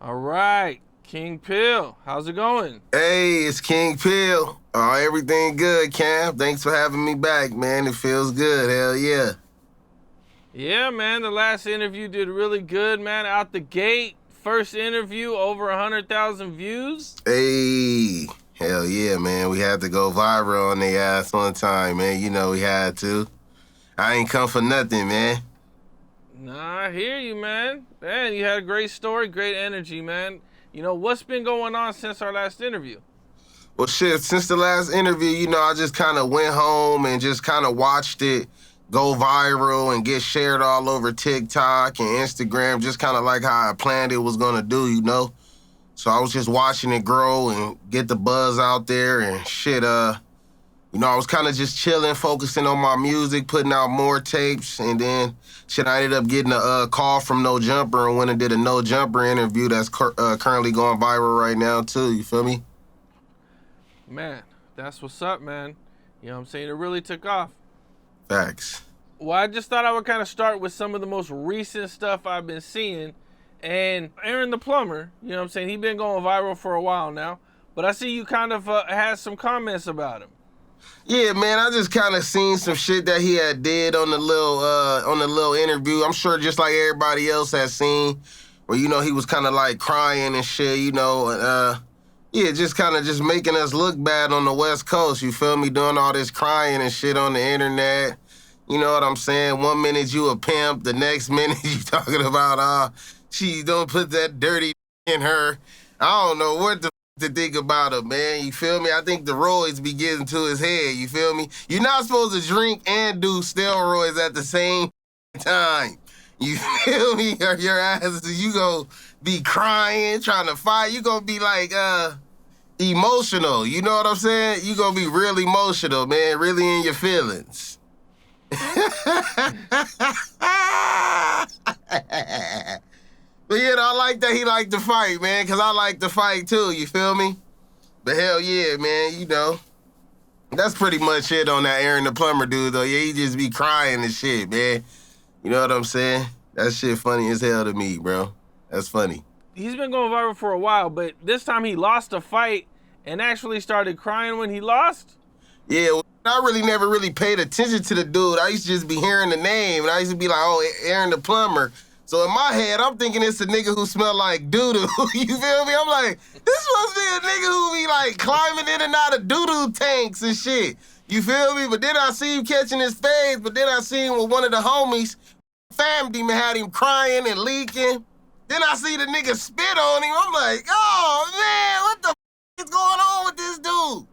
All right, King Pill, how's it going? Hey, it's King Pill. Everything good, Cam. Thanks for having me back, man. It feels good. Hell yeah. Yeah, man, the last interview did really good, man. Out the gate, first interview, over 100,000 views. Hey, hell yeah, man. We had to go viral on their ass one time, man. You know we had to. I ain't come for nothing, man. Nah, I hear you, man. Man, you had a great story, great energy, man. You know, what's been going on since our last interview? Well, shit, since the last interview, I just kind of went home and just kind of watched it go viral and get shared all over TikTok and Instagram, just kind of like how I planned it was going to do. So I was just watching it grow and get the buzz out there and shit. I was kind of just chilling, focusing on my music, putting out more tapes, and then shit, I ended up getting a call from No Jumper and went and did a No Jumper interview that's currently going viral right now, too. You feel me? Man, that's what's up, man. You know what I'm saying? It really took off. Facts. Well, I just thought I would kind of start with some of the most recent stuff I've been seeing. And Aaron the plumber, you know what I'm saying? He's been going viral for a while now. But I see you kind of had some comments about him. Yeah, man, I just kind of seen some shit that he had did on the little interview. I'm sure just like everybody else has seen, where he was kind of like crying and shit, yeah, just kind of just making us look bad on the West Coast. You feel me? Doing all this crying and shit on the internet. You know what I'm saying? One minute you a pimp, the next minute you talking about she don't put that dirty in her. I don't know what to think about her, man. You feel me? I think the roids be getting to his head. You feel me? You're not supposed to drink and do steroids at the same time. You feel me? Or your ass, you gonna be crying, trying to fight. You gonna be like, emotional. You know what I'm saying? You gonna be real emotional, man. Really in your feelings. But yeah, I like that he liked to fight, man, because I like to fight too, you feel me? But hell yeah, man, that's pretty much it on that Aaron the plumber dude, though. Yeah, he just be crying and shit, man. You know what I'm saying? That shit funny as hell to me, bro. That's funny. He's been going viral for a while, but this time he lost a fight and actually started crying when he lost? Yeah, well, I really never really paid attention to the dude. I used to just be hearing the name, and I used to be like, oh, Aaron the plumber. So in my head, I'm thinking it's a nigga who smell like doo-doo. You feel me? I'm like, this must be a nigga who be like climbing in and out of doo-doo tanks and shit. You feel me? But then I see him catching his fades, but then I see him with one of the homies, fammed him and had him crying and leaking. Then I see the nigga spit on him. I'm like, oh, man, what the is going on with this dude?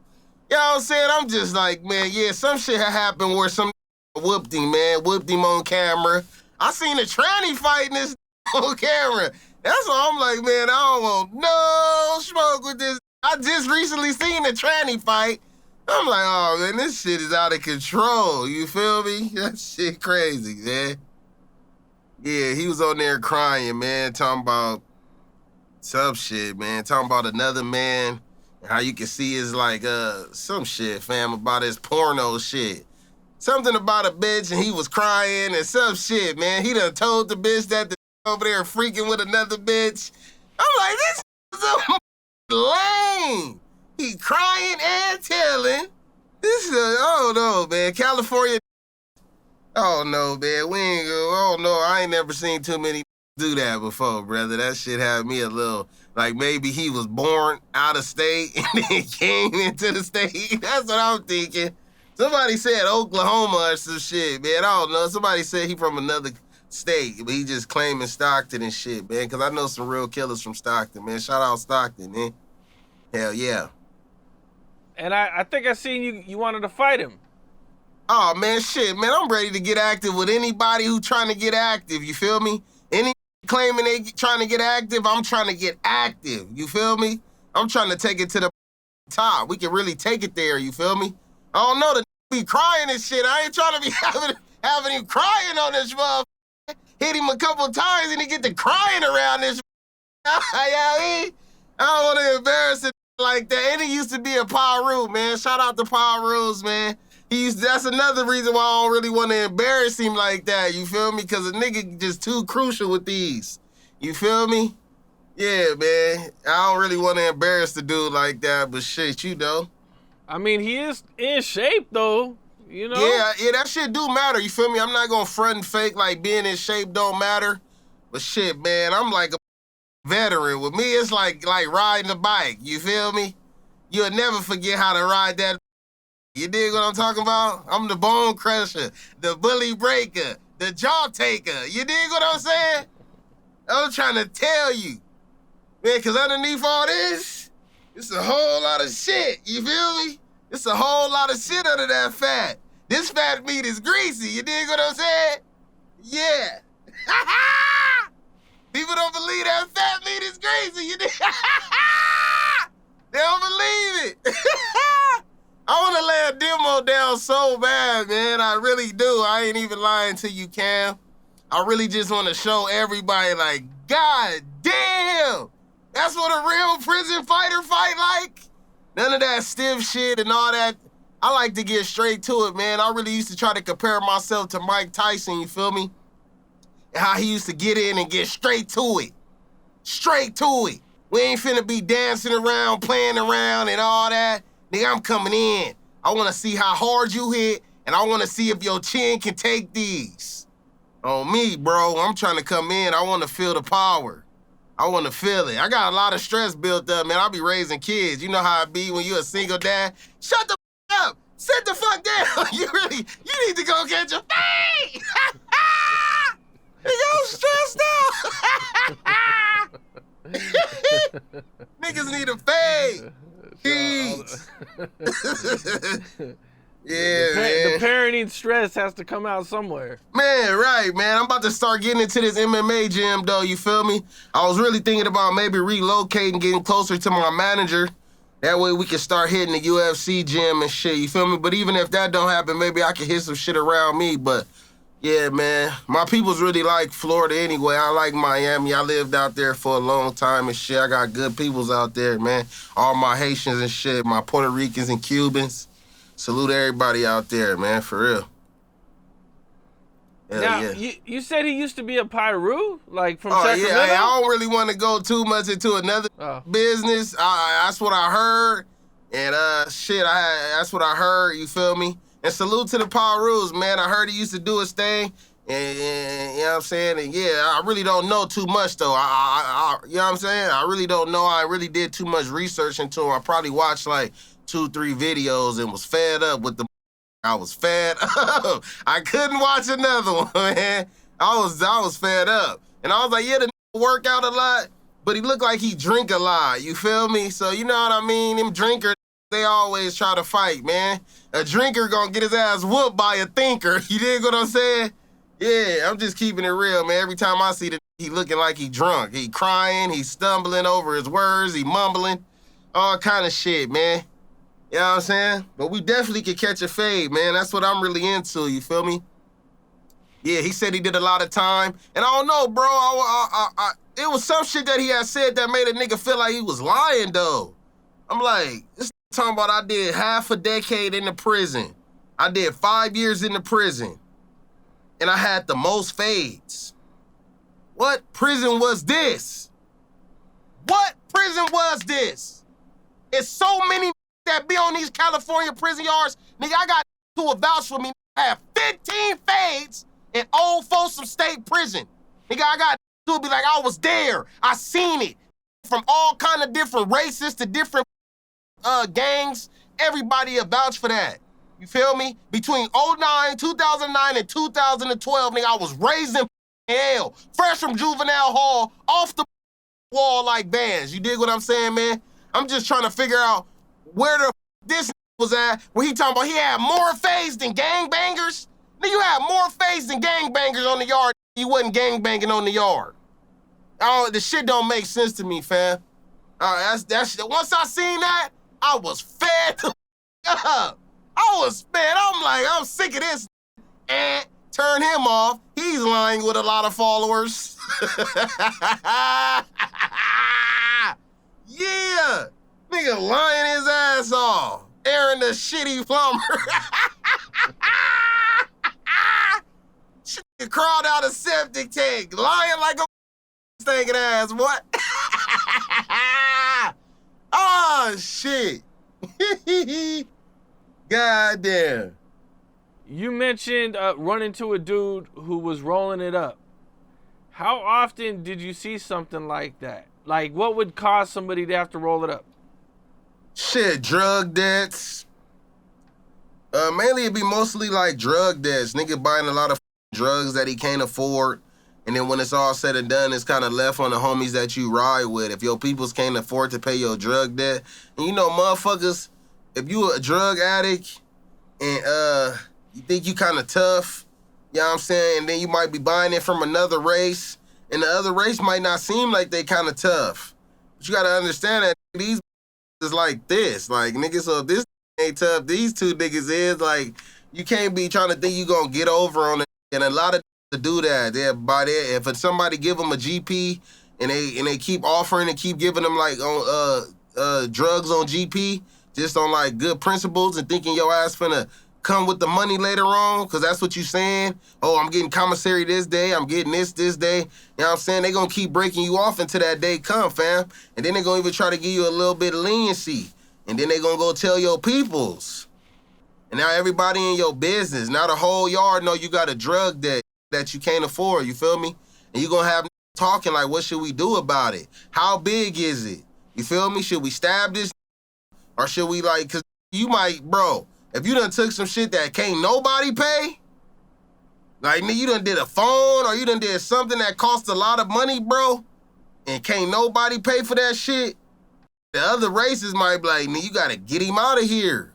You know what I'm saying? I'm just like, man, yeah, some shit had happened where some whooped him, man, whooped him on camera. I seen a tranny fighting this on camera. That's why I'm like, man, I don't want no smoke with this. I just recently seen a tranny fight. I'm like, oh, man, this shit is out of control. You feel me? That shit crazy, man. Yeah, he was on there crying, man, talking about some shit, man. Talking about another man, and how you can see his, like, some shit, fam, about his porno shit. Something about a bitch, and he was crying and some shit, man. He done told the bitch that the over there freaking with another bitch. I'm like, this is so lame. He crying and telling. This is, I don't know, man. California, oh no, man. We ain't go, oh no, I ain't never seen too many do that before, brother. That shit had me a little, like maybe he was born out of state and then came into the state. That's what I'm thinking. Somebody said Oklahoma or some shit, man. I don't know. Somebody said he from another state, but he just claiming Stockton and shit, man. Because I know some real killers from Stockton, man. Shout out Stockton, man. Hell yeah. And I think I seen you wanted to fight him. Oh, man, shit, man. I'm ready to get active with anybody who trying to get active, you feel me? Any claiming they trying to get active, I'm trying to get active, you feel me? I'm trying to take it to the top. We can really take it there, you feel me? I don't know, the be crying and shit. I ain't trying to be having him crying on this motherfucker. Hit him a couple times and he get to crying around this. I don't want to embarrass it like that. And he used to be a Paru, man. Shout out to Parus, man. That's another reason why I don't really want to embarrass him like that. You feel me? Because a nigga just too crucial with these. You feel me? Yeah, man. I don't really want to embarrass the dude like that, but shit, you know. I mean, he is in shape though, you know? Yeah, that shit do matter, you feel me? I'm not gonna front and fake like being in shape don't matter. But shit, man, I'm like a veteran. With me, it's like riding a bike, you feel me? You'll never forget how to ride that. You dig what I'm talking about? I'm the bone crusher, the bully breaker, the jaw taker. You dig what I'm saying? I'm trying to tell you. Man, because underneath all this, it's a whole lot of shit. You feel me? It's a whole lot of shit under that fat. This fat meat is greasy. You dig what I'm saying? Yeah. People don't believe that fat meat is greasy. You dig? They don't believe it. I want to lay a demo down so bad, man. I really do. I ain't even lying to you, Cam. I really just want to show everybody, like, God damn. That's what a real prison fighter fight like. None of that stiff shit and all that. I like to get straight to it, man. I really used to try to compare myself to Mike Tyson, you feel me? And how he used to get in and get straight to it. Straight to it. We ain't finna be dancing around, playing around and all that. Nigga, I'm coming in. I wanna see how hard you hit, and I wanna see if your chin can take these. On me, bro, I'm trying to come in. I wanna feel the power. I want to feel it. I got a lot of stress built up, man. I be raising kids. You know how it be when you a single dad. Shut the up. Sit the fuck down. You need to go get your fade. Nigga, I'm stressed out. Niggas need a fade. Peace. Yeah, the parenting stress has to come out somewhere. Man, right, man. I'm about to start getting into this MMA gym, though, you feel me? I was really thinking about maybe relocating, getting closer to my manager. That way we can start hitting the UFC gym and shit, you feel me? But even if that don't happen, maybe I can hit some shit around me. But, yeah, man, my people's really like Florida anyway. I like Miami. I lived out there for a long time and shit. I got good peoples out there, man. All my Haitians and shit, my Puerto Ricans and Cubans. Salute everybody out there, man, for real. Hell now, yeah. you said he used to be a Pyru, like from Sacramento? Yeah, I don't really want to go too much into another business. That's what I heard. And that's what I heard, you feel me? And salute to the Pyrus, man. I heard he used to do his thing. And you know what I'm saying? And yeah, I really don't know too much, though. You know what I'm saying? I really don't know. I really did too much research into him. I probably watched like 2-3 videos and was fed up with the. I was fed up. I couldn't watch another one, man. I was fed up. And I was like, yeah, the work out a lot, but he looked like he drink a lot. You feel me? So you know what I mean? Them drinkers, they always try to fight, man. A drinker gonna get his ass whooped by a thinker. You dig what I'm saying? Yeah, I'm just keeping it real, man. Every time I see he looking like he drunk. He crying, he stumbling over his words, he mumbling, all kind of shit, man. You know what I'm saying? But we definitely could catch a fade, man. That's what I'm really into, you feel me? Yeah, he said he did a lot of time. And I don't know, bro. It was some shit that he had said that made a nigga feel like he was lying, though. I'm like, this talking about I did half a decade in the prison. I did 5 years in the prison. And I had the most fades. What prison was this? What prison was this? It's so many that be on these California prison yards. Nigga, I got to vouch for me. I have 15 fades in Old Folsom State Prison. Nigga, I got to be like, I was there. I seen it. From all kind of different races to different gangs. Everybody a vouch for that. You feel me? Between 2009, and 2012, nigga, I was raised in hell. Fresh from juvenile hall, off the wall like bands. You dig what I'm saying, man? I'm just trying to figure out where the this was at, where he talking about he had more fades than gangbangers. Nigga, you had more fades than gangbangers on the yard. You wasn't gangbanging on the yard. Oh, the shit don't make sense to me, fam. That's once I seen that, I was fed up. I'm like, I'm sick of this. And turn him off. He's lying with a lot of followers. Yeah. Nigga lying his ass off. Aaron the shitty plumber. Shit crawled out a septic tank. Lying like a stinking ass, what? Ah, shit. God damn. You mentioned running to a dude who was rolling it up. How often did you see something like that? Like, what would cause somebody to have to roll it up? Shit, drug debts. Mainly it'd be mostly like drug debts. Nigga buying a lot of drugs that he can't afford. And then when it's all said and done, it's kind of left on the homies that you ride with. If your peoples can't afford to pay your drug debt. And you know, motherfuckers, if you a drug addict and you think you kind of tough, you know what I'm saying? And then you might be buying it from another race. And the other race might not seem like they kind of tough. But you got to understand that these is like this. Like, niggas, so if this ain't tough, these two niggas is. Like, you can't be trying to think you gonna get over on it. And a lot of to do that. They're by there. If somebody give them a GP and they keep offering and keep giving them like on drugs on GP, just on like good principles and thinking your ass finna come with the money later on, because that's what you saying. Oh, I'm getting commissary this day, I'm getting this day. You know what I'm saying? They gonna keep breaking you off until that day come, fam. And then they gonna even try to give you a little bit of leniency. And then they gonna go tell your peoples. And now everybody in your business, now the whole yard know you got a drug debt that you can't afford, you feel me? And you gonna have talking like, what should we do about it? How big is it? You feel me? Should we stab this? Or should we like, cause you might, bro, if you done took some shit that can't nobody pay, like you done did a phone or you done did something that cost a lot of money, bro, and can't nobody pay for that shit, the other races might be like, you gotta get him out of here.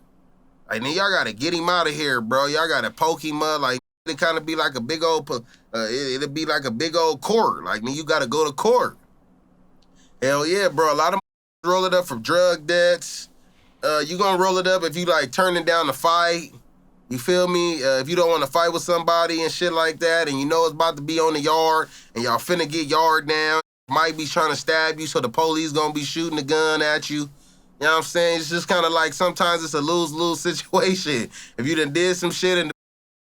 Like, y'all gotta get him out of here, bro. Y'all gotta poke him up, like, it kind of be like a big old, it'll be like a big old court. Like, you gotta go to court. Hell yeah, bro. A lot of roll it up from drug debts. You gonna roll it up if you like turning down the fight. You feel me? If you don't want to fight with somebody and shit like that, and you know it's about to be on the yard, and y'all finna get yard down, might be trying to stab you, so the police gonna be shooting the gun at you. You know what I'm saying? It's just kind of like sometimes it's a lose-lose situation. If you done did some shit and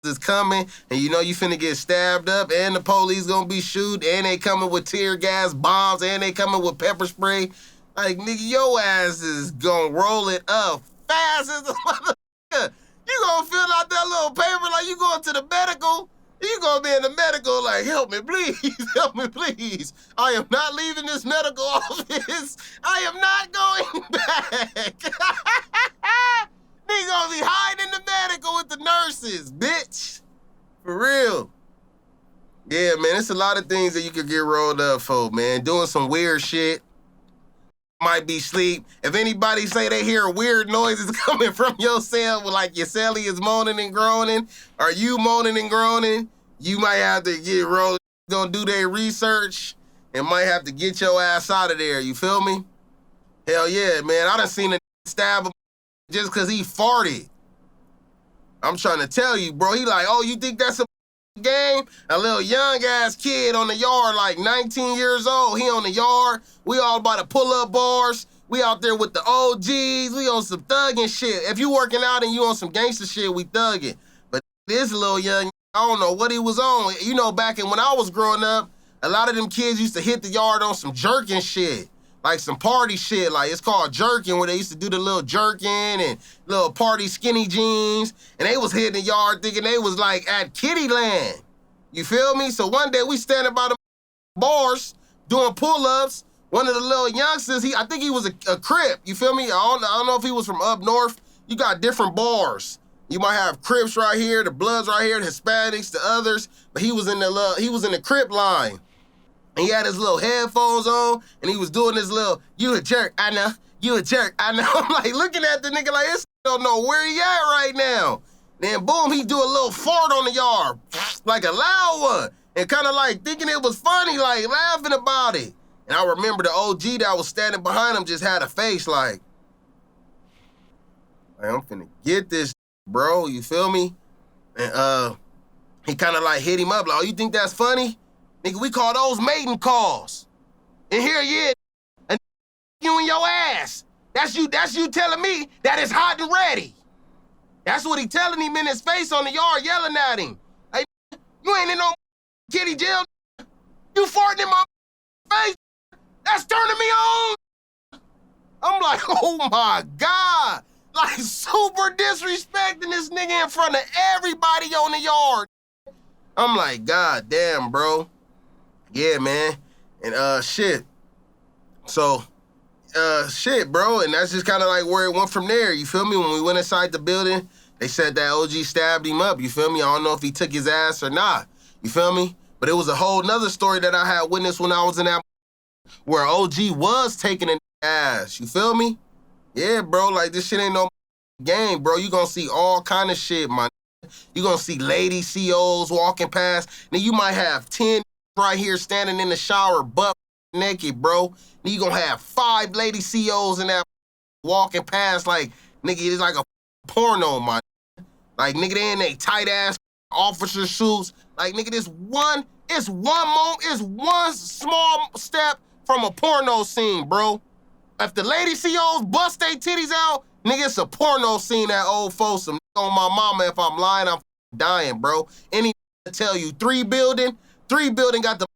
is coming and you know you finna get stabbed up and the police gonna be shooting and they coming with tear gas bombs and they coming with pepper spray, like, nigga, your ass is gonna roll it up fast as a motherfucker. You gonna fill out that little paper like you going to the medical. You gonna be in the medical like, help me please, help me please. I am not leaving this medical office. I am not going back. Nigga gonna be hiding in the medical with the nurses, bitch. For real. Yeah, man, it's a lot of things that you could get rolled up for, man. Doing some weird shit. Might be sleep. If anybody say they hear weird noises coming from your cell, like your cellie is moaning and groaning, or you moaning and groaning, you might have to get rolled. Gonna do their research and might have to get your ass out of there. You feel me? Hell yeah, man. I done seen a stab him just because he farted. I'm trying to tell you, bro. He like, oh, you think that's a game? A little young-ass kid on the yard, like 19 years old. He on the yard. We all about to pull up bars. We out there with the OGs. We on some thugging shit. If you working out and you on some gangster shit, we thugging. But this little young, I don't know what he was on. You know, back in when I was growing up, a lot of them kids used to hit the yard on some jerking shit. Like some party shit, like it's called jerking, where they used to do the little jerking and little party skinny jeans, and they was hitting the yard thinking they was like at Kitty Land. You feel me? So one day we standing by the bars doing pull-ups. One of the little youngsters, I think he was a Crip. You feel me? I don't know if he was from up north. You got different bars. You might have Crips right here, the Bloods right here, the Hispanics, the others, but he was in the Crip line. And he had his little headphones on, and he was doing this little, you a jerk, I know. You a jerk, I know. I'm like looking at the nigga like, this don't know where he at right now. Then boom, he do a little fart on the yard, like a loud one, and kind of like thinking it was funny, like laughing about it. And I remember the OG that was standing behind him just had a face like I'm finna get this, bro, you feel me? And he kind of like hit him up like, oh, you think that's funny? Nigga, we call those mating calls. And here you is, and you in your ass. That's you telling me that it's hot and ready. That's what he telling him in his face on the yard, yelling at him. Hey, you ain't in no kitty jail. You farting in my face. That's turning me on. I'm like, oh my God. Like, super disrespecting this nigga in front of everybody on the yard. I'm like, God damn, bro. Yeah, man. And shit. So, shit, bro. And that's just kind of like where it went from there. You feel me? When we went inside the building, they said that OG stabbed him up. You feel me? I don't know if he took his ass or not. You feel me? But it was a whole nother story that I had witnessed when I was in that where OG was taking an ass. You feel me? Yeah, bro. Like, this shit ain't no game, bro. You gonna see all kind of shit, man. You gonna see lady COs walking past. Then you might have 10 right here standing in the shower, butt naked, bro. Then you gonna have 5 lady COs in that walking past like, nigga, it's like a porno, man. Like, nigga, they in they tight ass officer suits. Like, nigga, it's one small step from a porno scene, bro. If the lady COs bust their titties out, nigga, it's a porno scene at Old Folsom. On my mama, if I'm lying, I'm dying, bro. Any tell you, 3 building got the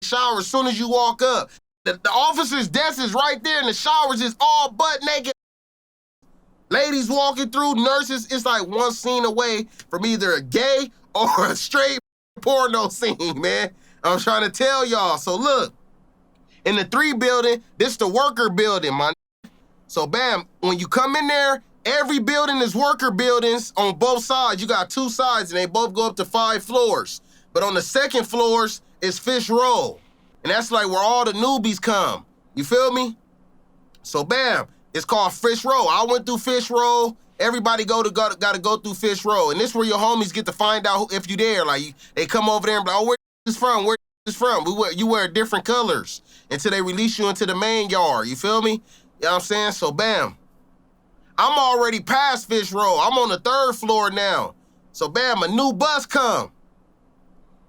shower as soon as you walk up. The officer's desk is right there, and the showers is all butt naked. Ladies walking through, nurses, it's like one scene away from either a gay or a straight porno scene, man. I'm trying to tell y'all. So look, in the 3 building, this the worker building, man. So bam, when you come in there, every building is worker buildings on both sides. You got 2 sides and they both go up to 5 floors. But on the second floors is Fish Row. And that's like where all the newbies come. You feel me? So bam, it's called Fish Row. I went through Fish Row. Everybody gotta go through Fish Row. And this where your homies get to find out if you there. Like, they come over there and be like, oh, where this from? Where this from? You wear different colors until they release you into the main yard. You feel me? You know what I'm saying? So bam, I'm already past Fish Row. I'm on the 3rd floor now. So bam, a new bus come.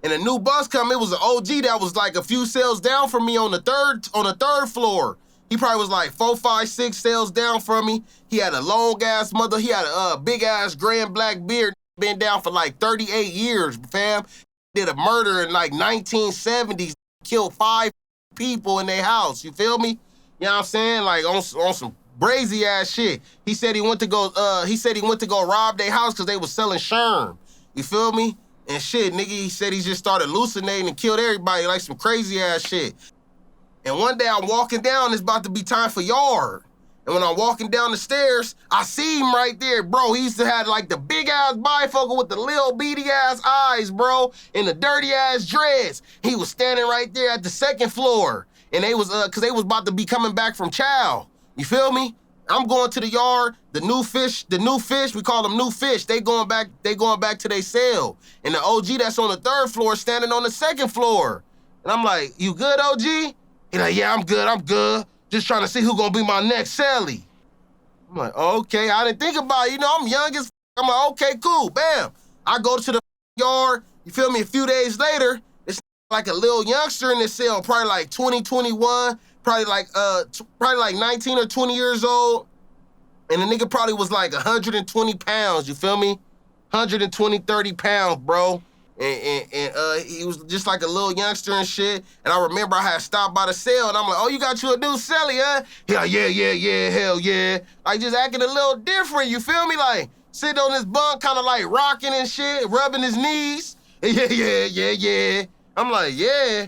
And a new bus come, it was an OG that was like a few cells down from me on the third floor. He probably was like 4, 5, 6 cells down from me. He had a long ass mother. He had a big ass gray and black beard. Been down for like 38 years, fam. Did a murder in like 1970s. Killed 5 people in their house. You feel me? You know what I'm saying? Like on some brazy ass shit. He said he went to go rob their house because they was selling sherm. You feel me? And shit, nigga, he said he just started hallucinating and killed everybody like some crazy ass shit. And one day I'm walking down, it's about to be time for yard. And when I'm walking down the stairs, I see him right there, bro. He used to have like the big ass bifocal with the little beady ass eyes, bro, and the dirty ass dreads. He was standing right there at the 2nd floor. And they was, cause they was about to be coming back from chow. You feel me? I'm going to the yard, the new fish, we call them new fish. They going back to their cell. And the OG that's on the 3rd floor standing on the 2nd floor. And I'm like, you good, OG? He like, yeah, I'm good. Just trying to see who gonna be my next Sally. I'm like, okay, I didn't think about it. You know, I'm young as I'm like, okay, cool, bam. I go to the yard, you feel me? A few days later, it's like a little youngster in this cell, probably like 20, 21, probably like 19 or 20 years old. And the nigga probably was like 120 pounds, you feel me? 120, 30 pounds, bro. And he was just like a little youngster and shit. And I remember I had stopped by the cell and I'm like, oh, you got you a new celly, huh? He like, yeah, hell yeah. Like just acting a little different, you feel me? Like sitting on his bunk, kind of like rocking and shit, rubbing his knees. Yeah. I'm like, yeah.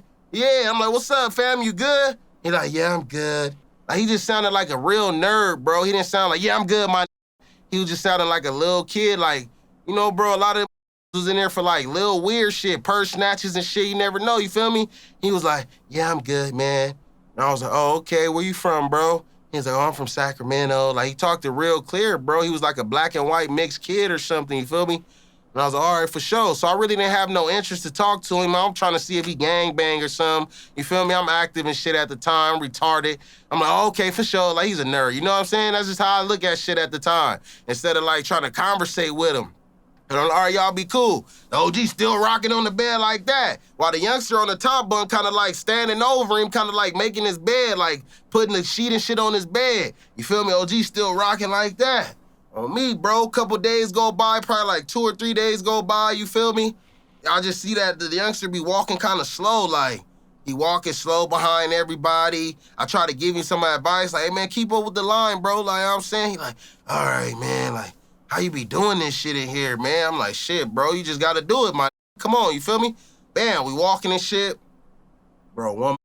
I'm like, what's up, fam? You good? He like, yeah, I'm good. Like, he just sounded like a real nerd, bro. He didn't sound like, yeah, I'm good, my. He was just sounding like a little kid, like, you know, bro, a lot of was in there for like little weird shit, purse snatches and shit, you never know, you feel me? He was like, yeah, I'm good, man. And I was like, oh, okay, where you from, bro? He was like, oh, I'm from Sacramento. Like, he talked it real clear, bro. He was like a black and white mixed kid or something, you feel me? And I was like, all right, for sure. So I really didn't have no interest to talk to him. I'm trying to see if he gangbang or something. You feel me? I'm active and shit at the time, retarded. I'm like, oh, okay, for sure. Like, he's a nerd. You know what I'm saying? That's just how I look at shit at the time. Instead of, like, trying to conversate with him. And I'm like, all right, y'all be cool. The OG still rocking on the bed like that. While the youngster on the top bunk kind of like standing over him, kind of like making his bed, like putting the sheet and shit on his bed. You feel me? OG still rocking like that. On me, bro, couple days go by, probably like 2 or 3 days go by, you feel me? I just see that the youngster be walking kind of slow, like, He walking slow behind everybody. I try to give him some advice, like, hey, man, keep up with the line, bro. Like, I'm saying, he like, all right, man, like, how you be doing this shit in here, man? I'm like, shit, bro, you just gotta do it, my. Come on, you feel me? Bam, we walking and shit. Bro, one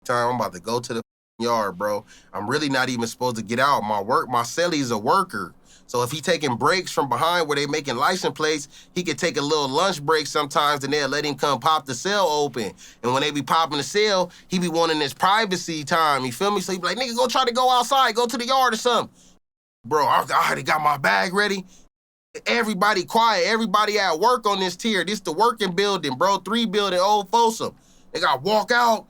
time I'm about to go to the yard, bro. I'm really not even supposed to get out. My celly's a worker. So if he taking breaks from behind where they making license plates, he could take a little lunch break sometimes and they'll let him come pop the cell open. And when they be popping the cell, he be wanting his privacy time, you feel me? So he be like, nigga, go try to go outside, go to the yard or something. Bro, I already got my bag ready. Everybody quiet, everybody at work on this tier. This the working building, bro, 3 building, Old Folsom. They got walk out.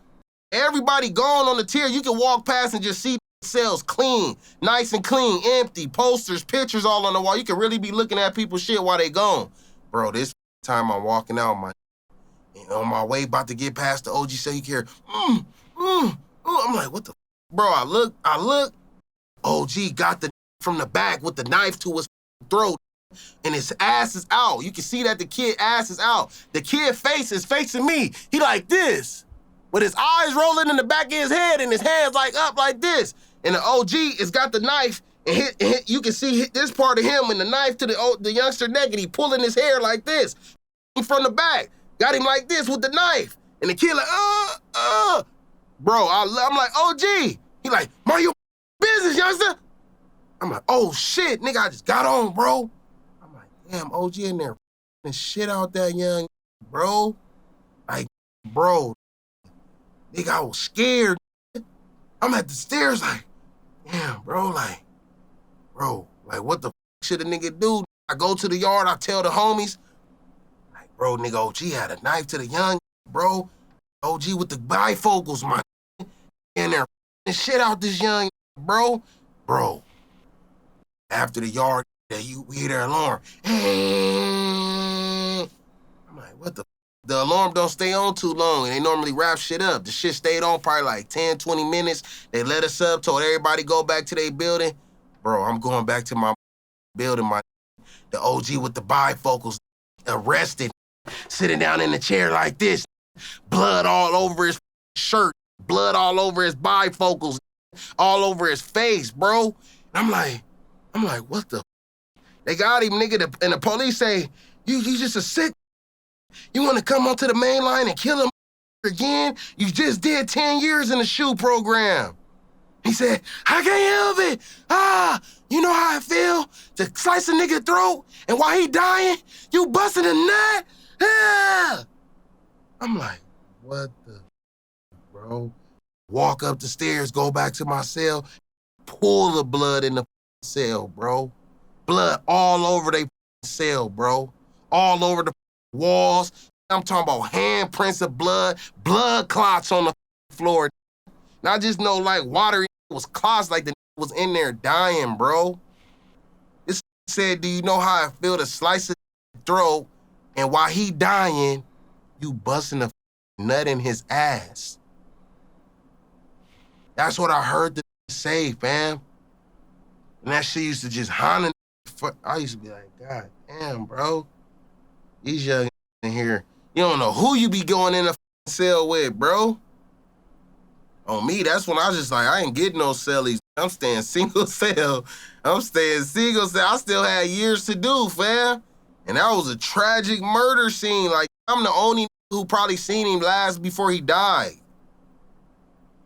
Everybody gone on the tier. You can walk past and just see cells clean, nice and clean, empty, posters, pictures all on the wall. You can really be looking at people's shit while they gone. Bro, this time I'm walking out, on my way, about to get past the OG cell, you can hear, I'm like, what the bro, I look, OG got the from the back with the knife to his throat, and his ass is out. You can see that the kid ass is out. The kid face is facing me. He like this, with his eyes rolling in the back of his head and his hands like up like this. And the OG has got the knife and hit, you can see this part of him and the knife to the youngster neck, and he pulling his hair like this from the back. Got him like this with the knife. And the kid like, Bro, I'm like, OG. He like, mind your business, youngster. I'm like, oh shit, nigga, I just got on, bro. I'm like, damn, OG in there and shit out that young, bro. Like, bro, nigga, I was scared. I'm at the stairs like, damn, bro, like, what the should a nigga do? I go to the yard, I tell the homies, like, bro, nigga, OG had a knife to the young, bro. OG with the bifocals, my in there and shit out this young, bro. Bro, after the yard, we hear their alarm. I'm like, what the? The alarm don't stay on too long, and they normally wrap shit up. The shit stayed on probably like 10, 20 minutes. They let us up, told everybody go back to their building. Bro, I'm going back to my building, the OG with the bifocals, arrested, sitting down in the chair like this, blood all over his shirt, blood all over his bifocals, all over his face, bro. And I'm like, what the? They got him, nigga, and the police say, you just a sick. You want to come onto the main line and kill him again? You just did 10 years in the SHU program. He said, I can't help it. You know how I feel to slice a nigga throat, and while he dying, you busting a nut? I'm like, what the, bro? Walk up the stairs, go back to my cell, pull the blood in the cell, bro. Blood all over they cell, bro. All over the walls. I'm talking about handprints of blood clots on the floor. And I just know like water was clots, like the was in there dying, bro. This said, do you know how I feel to slice his throat, and while he dying, you busting a nut in his ass? That's what I heard the say, fam. And that shit used to just haunt. I used to be like, God damn, bro. These young in here, you don't know who you be going in a cell with, bro. On me, that's when I was just like, I ain't getting no cellies. I'm staying single cell. I still had years to do, fam. And that was a tragic murder scene. Like, I'm the only who probably seen him last before he died.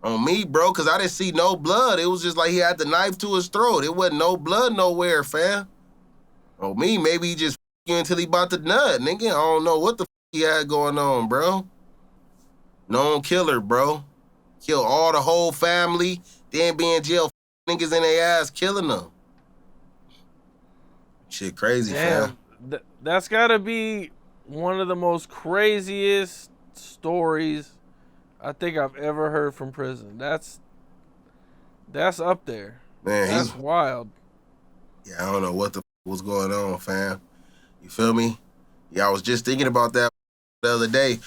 On me, bro, because I didn't see no blood. It was just like he had the knife to his throat. It wasn't no blood nowhere, fam. On me, maybe he just you until he bought the nut, nigga. I don't know what the he had going on, bro. Known killer, bro. Kill all the whole family, then be in jail, niggas in their ass killing them. Shit crazy, fam. That's gotta be one of the most craziest stories I think I've ever heard from prison. That's up there. Man, that's wild. Yeah, I don't know what the was going on, fam. You feel me? Yeah, I was just thinking about that the other day.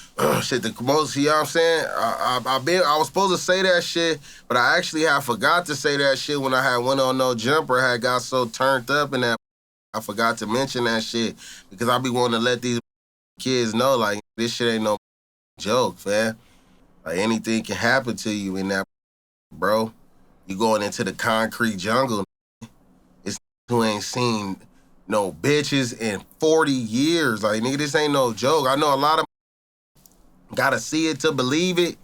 Shit, the most, you know what I'm saying? I was supposed to say that shit, but I actually forgot to say that shit when I had went on No Jumper. I had got so turned up in that. I forgot to mention that shit because I be wanting to let these kids know, like, this shit ain't no joke, fam. Like anything can happen to you in that, bro. You going into the concrete jungle. It's who ain't seen no bitches in 40 years. Like, nigga, this ain't no joke. I know a lot of gotta see it to believe it,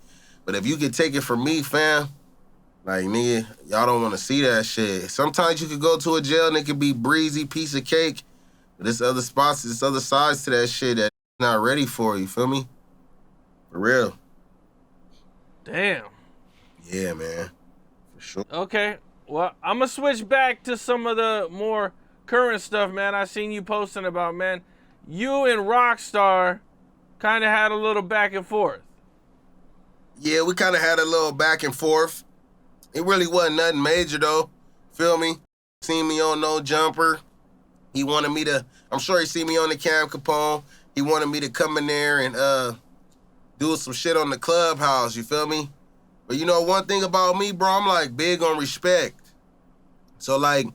but if you could take it from me, fam, like, nigga, y'all don't want to see that shit. Sometimes you could go to a jail and it could be breezy, piece of cake, but there's other spots, there's other sides to that shit that's not ready for you, feel me? For real. Damn. Yeah, man. For sure. Okay. Well, I'm going to switch back to some of the more current stuff, man. I seen you posting about, man. You and Rockstar kind of had a little back and forth. Yeah, we kind of had a little back and forth. It really wasn't nothing major, though. Feel me? Seen me on No Jumper. He wanted me to, I'm sure he seen me on the Cam Capone. He wanted me to come in there and do some shit on the clubhouse, you feel me? But you know, one thing about me, bro, I'm like big on respect. So like,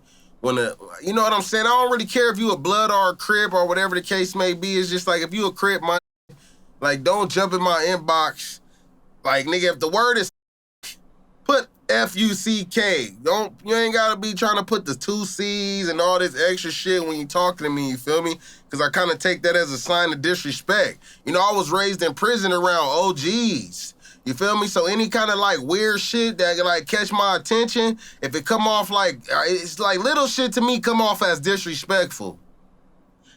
when you know what I'm saying? I don't really care if you a blood or a crip or whatever the case may be. It's just like, if you a crip, like, don't jump in my inbox. Like, nigga, if the word is put F-U-C-K. You ain't gotta be trying to put the 2 C's and all this extra shit when you talking to me, you feel me? Because I kind of take that as a sign of disrespect. You know, I was raised in prison around OGs. You feel me? So any kind of like weird shit that like catch my attention, if it come off like, it's like little shit to me come off as disrespectful.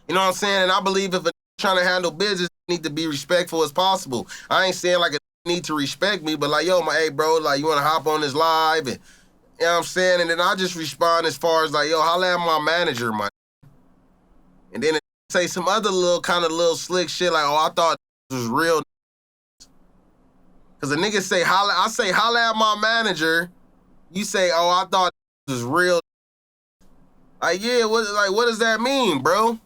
You know what I'm saying? And I believe if a trying to handle business, need to be respectful as possible. I ain't saying like a need to respect me, but like, yo, hey, bro, like, you want to hop on this live? And, you know what I'm saying? And then I just respond as far as like, yo, holla at my manager, my. And then it say some other little kind of little slick shit like, oh, I thought this was real. Because a nigga say, I say, holla at my manager. You say, oh, I thought this was real. Like, yeah, what does that mean, bro?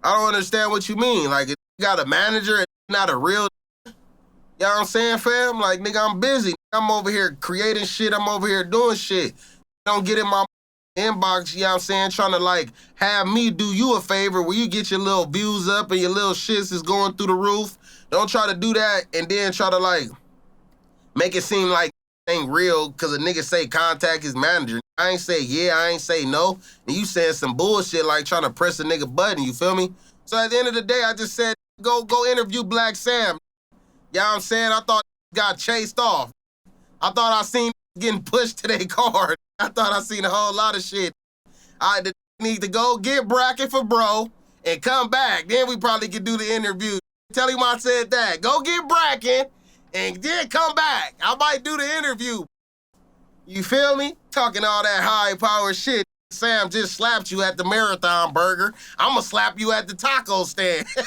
I don't understand what you mean. Like, if you got a manager and not a real, you know what I'm saying, fam? Like, nigga, I'm busy. I'm over here creating shit. I'm over here doing shit. Don't get in my inbox, you know what I'm saying, trying to, like, have me do you a favor where you get your little views up and your little shits is going through the roof. Don't try to do that and then try to, like, make it seem like it ain't real because a nigga say contact his manager. I ain't say yeah, I ain't say no. And you saying some bullshit like trying to press a nigga button, you feel me? So at the end of the day, I just said, go interview Black Sam. You know what I'm saying? I thought got chased off. I thought I seen getting pushed to their car. I thought I seen a whole lot of shit. I need to go get bracket for bro and come back. Then we probably could do the interview. Tell him I said that. Go get bracket and then come back. I might do the interview. You feel me? Talking all that high-powered shit. Sam just slapped you at the Marathon Burger. I'ma slap you at the taco stand. You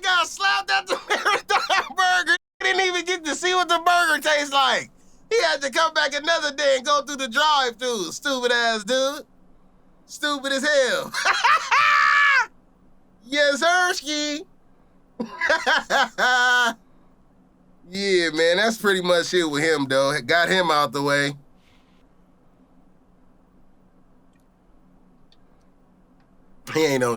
got slapped at the Marathon Burger. He didn't even get to see what the burger tastes like. He had to come back another day and go through the drive-thru. Stupid ass dude. Stupid as hell. Yes, Hershey. Yeah, man, that's pretty much it with him, though. Got him out the way. He ain't no.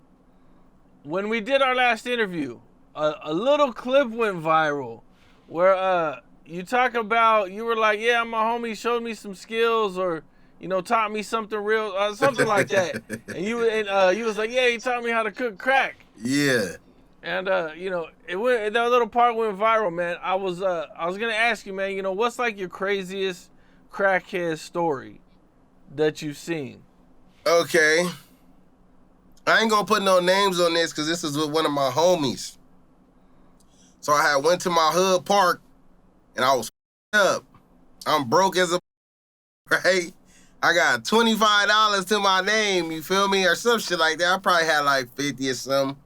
When we did our last interview, a little clip went viral where you talk about, you were like, yeah, my homie showed me some skills or, you know, taught me something real, something like that. And you was like, yeah, he taught me how to cook crack. Yeah. And you know, that little part went viral, man. I was gonna ask you, man, you know, what's like your craziest crackhead story that you've seen? Okay. I ain't gonna put no names on this because this is with one of my homies. So I had went to my hood park and I was up. I'm broke as a right? I got $25 to my name, you feel me? Or some shit like that. I probably had like 50 or something.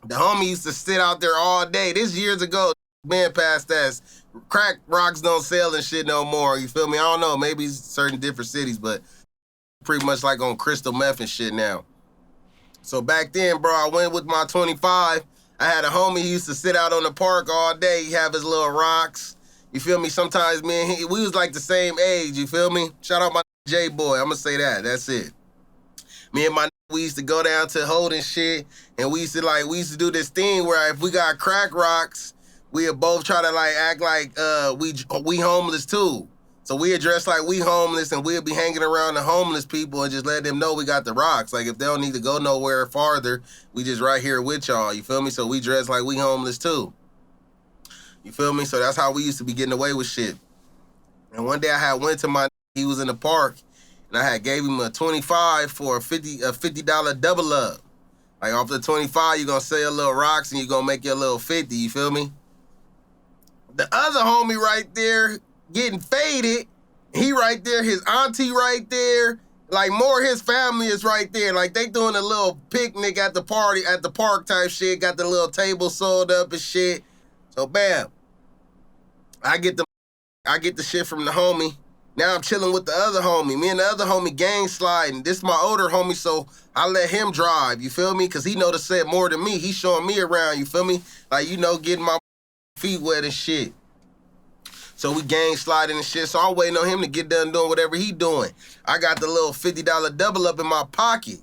The homie used to sit out there all day. This years ago, been past that. Crack rocks don't sell and shit no more, you feel me? I don't know, maybe certain different cities, but pretty much like on crystal meth and shit now. So back then, bro, I went with my 25. I had a homie who used to sit out on the park all day. He have his little rocks. You feel me? Sometimes me and he, we was like the same age, you feel me? Shout out my J-boy, I'm gonna say that, that's it. Me and my we used to go down to Holden shit, and we used to do this thing where if we got crack rocks, we would both try to like act like we homeless too. So we address like we homeless, and we'll be hanging around the homeless people and just let them know we got the rocks. Like if they don't need to go nowhere farther, we just right here with y'all. You feel me? So we dress like we homeless too. You feel me? So that's how we used to be getting away with shit. And one day I had went to he was in the park, and I had gave him a 25 for a $50 double up. Like off the 25, you're gonna sell little rocks and you're gonna make your little 50, you feel me? The other homie right there getting faded, he right there, his auntie right there, like more his family is right there. Like they doing a little picnic at the park type shit, got the little table sold up and shit. So bam, I get the shit from the homie. Now I'm chilling with the other homie. Me and the other homie gang sliding. This is my older homie, so I let him drive, you feel me? Cause he know the set more than me. He showing me around, you feel me? Like, you know, getting my feet wet and shit. So we gang sliding and shit. So I'm waiting on him to get done doing whatever he doing. I got the little $50 double up in my pocket.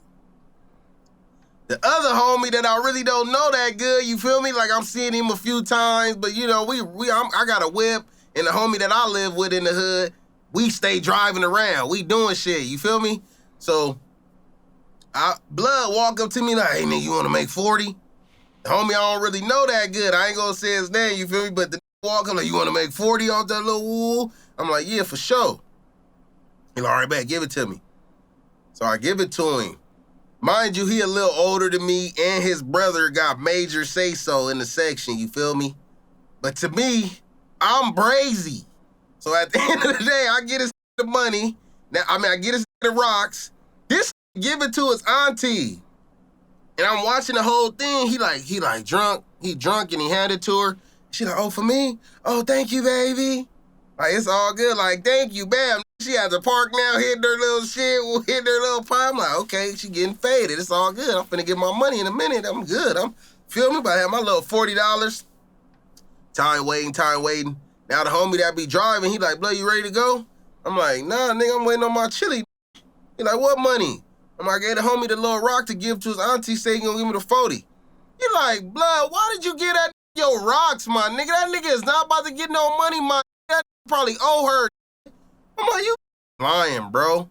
The other homie that I really don't know that good, you feel me? Like I'm seeing him a few times, but you know, I got a whip, and the homie that I live with in the hood, we stay driving around. We doing shit, you feel me? So Blood walk up to me like, hey nigga, you wanna make 40? The homie I don't really know that good. I ain't gonna say his name, you feel me? But the walk up like, you wanna make 40 off that little wool? I'm like, yeah, for sure. He like, all right, bet, give it to me. So I give it to him. Mind you, he a little older than me, and his brother got major say-so in the section, you feel me? But to me, I'm brazy. So at the end of the day, I get his the money. Now, I get his the rocks. This give it to his auntie. And I'm watching the whole thing. He like drunk. He drunk and he handed it to her. She like, oh, for me? Oh, thank you, baby. Like, it's all good. Like, thank you, bam. She at the park now, hitting her little shit, hitting her little pie. I'm like, okay, she getting faded. It's all good. I'm finna get my money in a minute. I'm good. Feel me? But I have my little $40. Time waiting. Now the homie that be driving, he like, blood, you ready to go? I'm like, nah, nigga, I'm waiting on my chili. He like, what money? I'm like, I gave the homie the little rock to give to his auntie, say he gonna give me the 40. He like, blood, why did you give that your rocks, my nigga? That nigga is not about to get no money, my that probably owe her. I'm like, you lying, bro.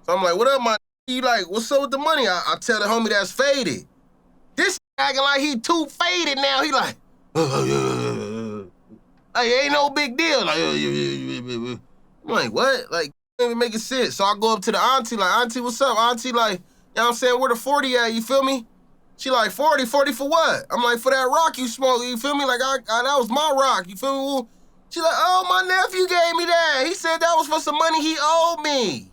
So I'm like, what up, my you like, what's up with the money? I tell the homie that's faded. This acting like he too faded now. He like, hey, ain't no big deal. Like, I'm like, what? Like, ain't even making sense. So I go up to the auntie, like, auntie, what's up? Auntie, like, you know what I'm saying? Where the 40 at? You feel me? She like, 40 for what? I'm like, for that rock you smoke, you feel me? Like, that was my rock, you feel me? She like, oh, my nephew gave me that. He said that was for some money he owed me.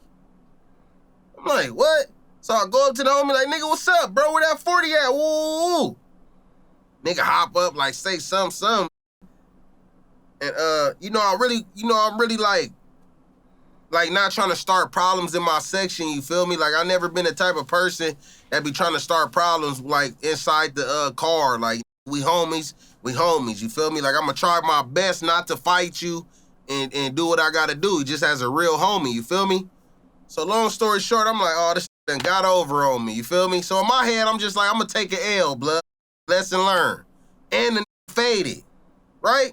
I'm like, what? So I go up to the homie, like, nigga, what's up, bro? Where that 40 at? Woo. Nigga hop up, like, say something. And, I'm really like not trying to start problems in my section, you feel me? Like, I never been the type of person that be trying to start problems, like, inside the car. Like, we homies, you feel me? Like, I'm gonna try my best not to fight you and do what I gotta do, just as a real homie, you feel me? So long story short, I'm like, oh, this done got over on me, you feel me? So in my head, I'm just like, I'm gonna take an L, blood. Lesson learned. And the faded, right?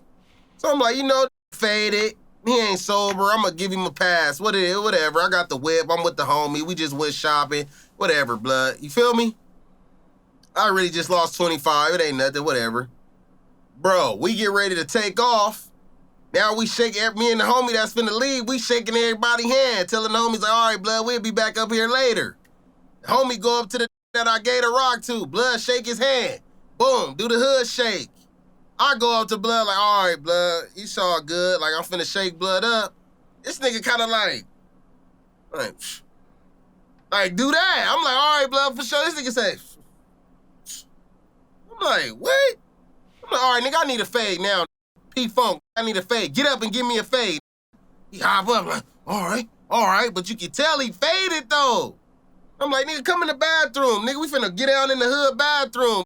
So I'm like, you know, faded. He ain't sober. I'm gonna give him a pass. Whatever. I got the whip. I'm with the homie. We just went shopping. Whatever, blood. You feel me? I really just lost 25. It ain't nothing. Whatever. Bro, we get ready to take off. Now we shake me and the homie that's finna leave. We shaking everybody's hand, telling the homies like, all right, blood, we'll be back up here later. The homie go up to the that I gave the rock to. Blood, shake his hand. Boom, do the hood shake. I go up to Blood like, all right, Blood, you saw good. Like, I'm finna shake Blood up. This nigga kind of like, do that. I'm like, all right, Blood, for sure. This nigga say, I'm like, what? I'm like, all right, nigga, I need a fade now. P-Funk, I need a fade. Get up and give me a fade. He hop up like, all right, but you can tell he faded, though. I'm like, nigga, come in the bathroom. Nigga, we finna get down in the hood bathroom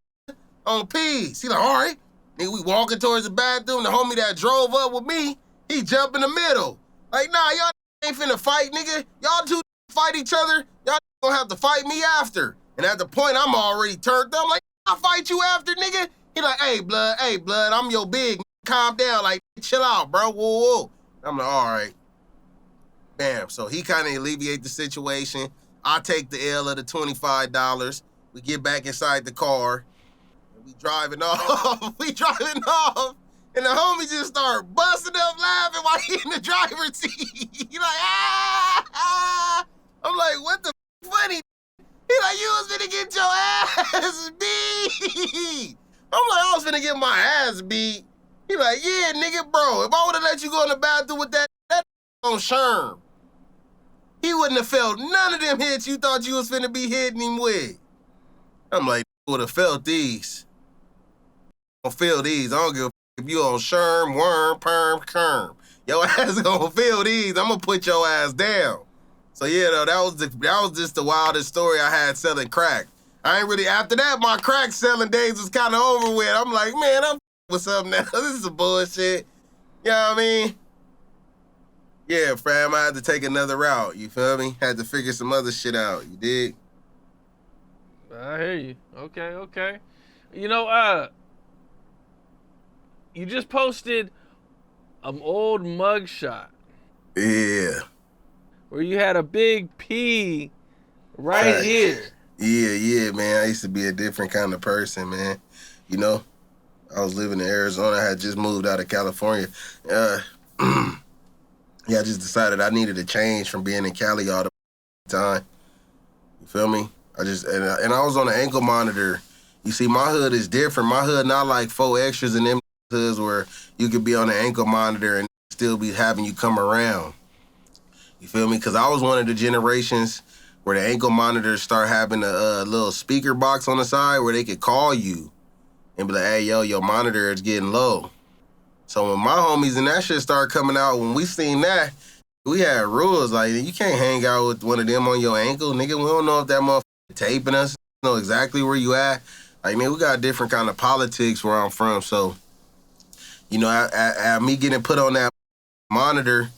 on peace. He like, all right. Nigga, we walking towards the bathroom. The homie that drove up with me, he jump in the middle. Like, nah, y'all ain't finna fight, nigga. Y'all two fight each other. Y'all gonna have to fight me after. And at the point, I'm already turned up. I'm like, I'll fight you after, nigga. He like, hey, blood, I'm your big. Calm down, like, chill out, bro. Whoa, whoa. I'm like, all right. Bam. So he kind of alleviate the situation. I take the L of the $25. We get back inside the car. And we driving off. And the homie just start busting up laughing while he in the driver's seat. He like, ah. I'm like, what the funny? He like, you was finna get your ass beat. I'm like, I was finna get my ass beat. He like, yeah, nigga, bro, if I would've let you go in the bathroom with that on Sherm, he wouldn't have felt none of them hits you thought you was finna be hitting him with. I'm like, would've felt these. I don't feel these. I don't give a if you on Sherm, Worm, Perm, Kerm. Your ass gonna feel these. I'm gonna put your ass down. So yeah, though, that was just the wildest story I had selling crack. I ain't really, after that, my crack selling days was kind of over with. I'm like, man, I'm with something now. This is some bullshit. You know what I mean? Yeah, fam, I had to take another route. You feel me? Had to figure some other shit out. You dig? I hear you. Okay. You know, you just posted an old mugshot. Yeah. Where you had a big P right here. Yeah, man. I used to be a different kind of person, man. You know, I was living in Arizona. I had just moved out of California. Yeah, I just decided I needed a change from being in Cali all the time. You feel me? And I was on an ankle monitor. You see, my hood is different. My hood not like 4 extras in them hoods where you could be on an ankle monitor and still be having you come around. You feel me? Because I was one of the generations where the ankle monitors start having a little speaker box on the side where they could call you and be like, hey, yo, your monitor is getting low. So when my homies and that shit started coming out, when we seen that, we had rules like, you can't hang out with one of them on your ankle. Nigga, we don't know if that motherfucker taping us, know exactly where you at. Like, man, we got different kind of politics where I'm from. So, you know, me getting put on that monitor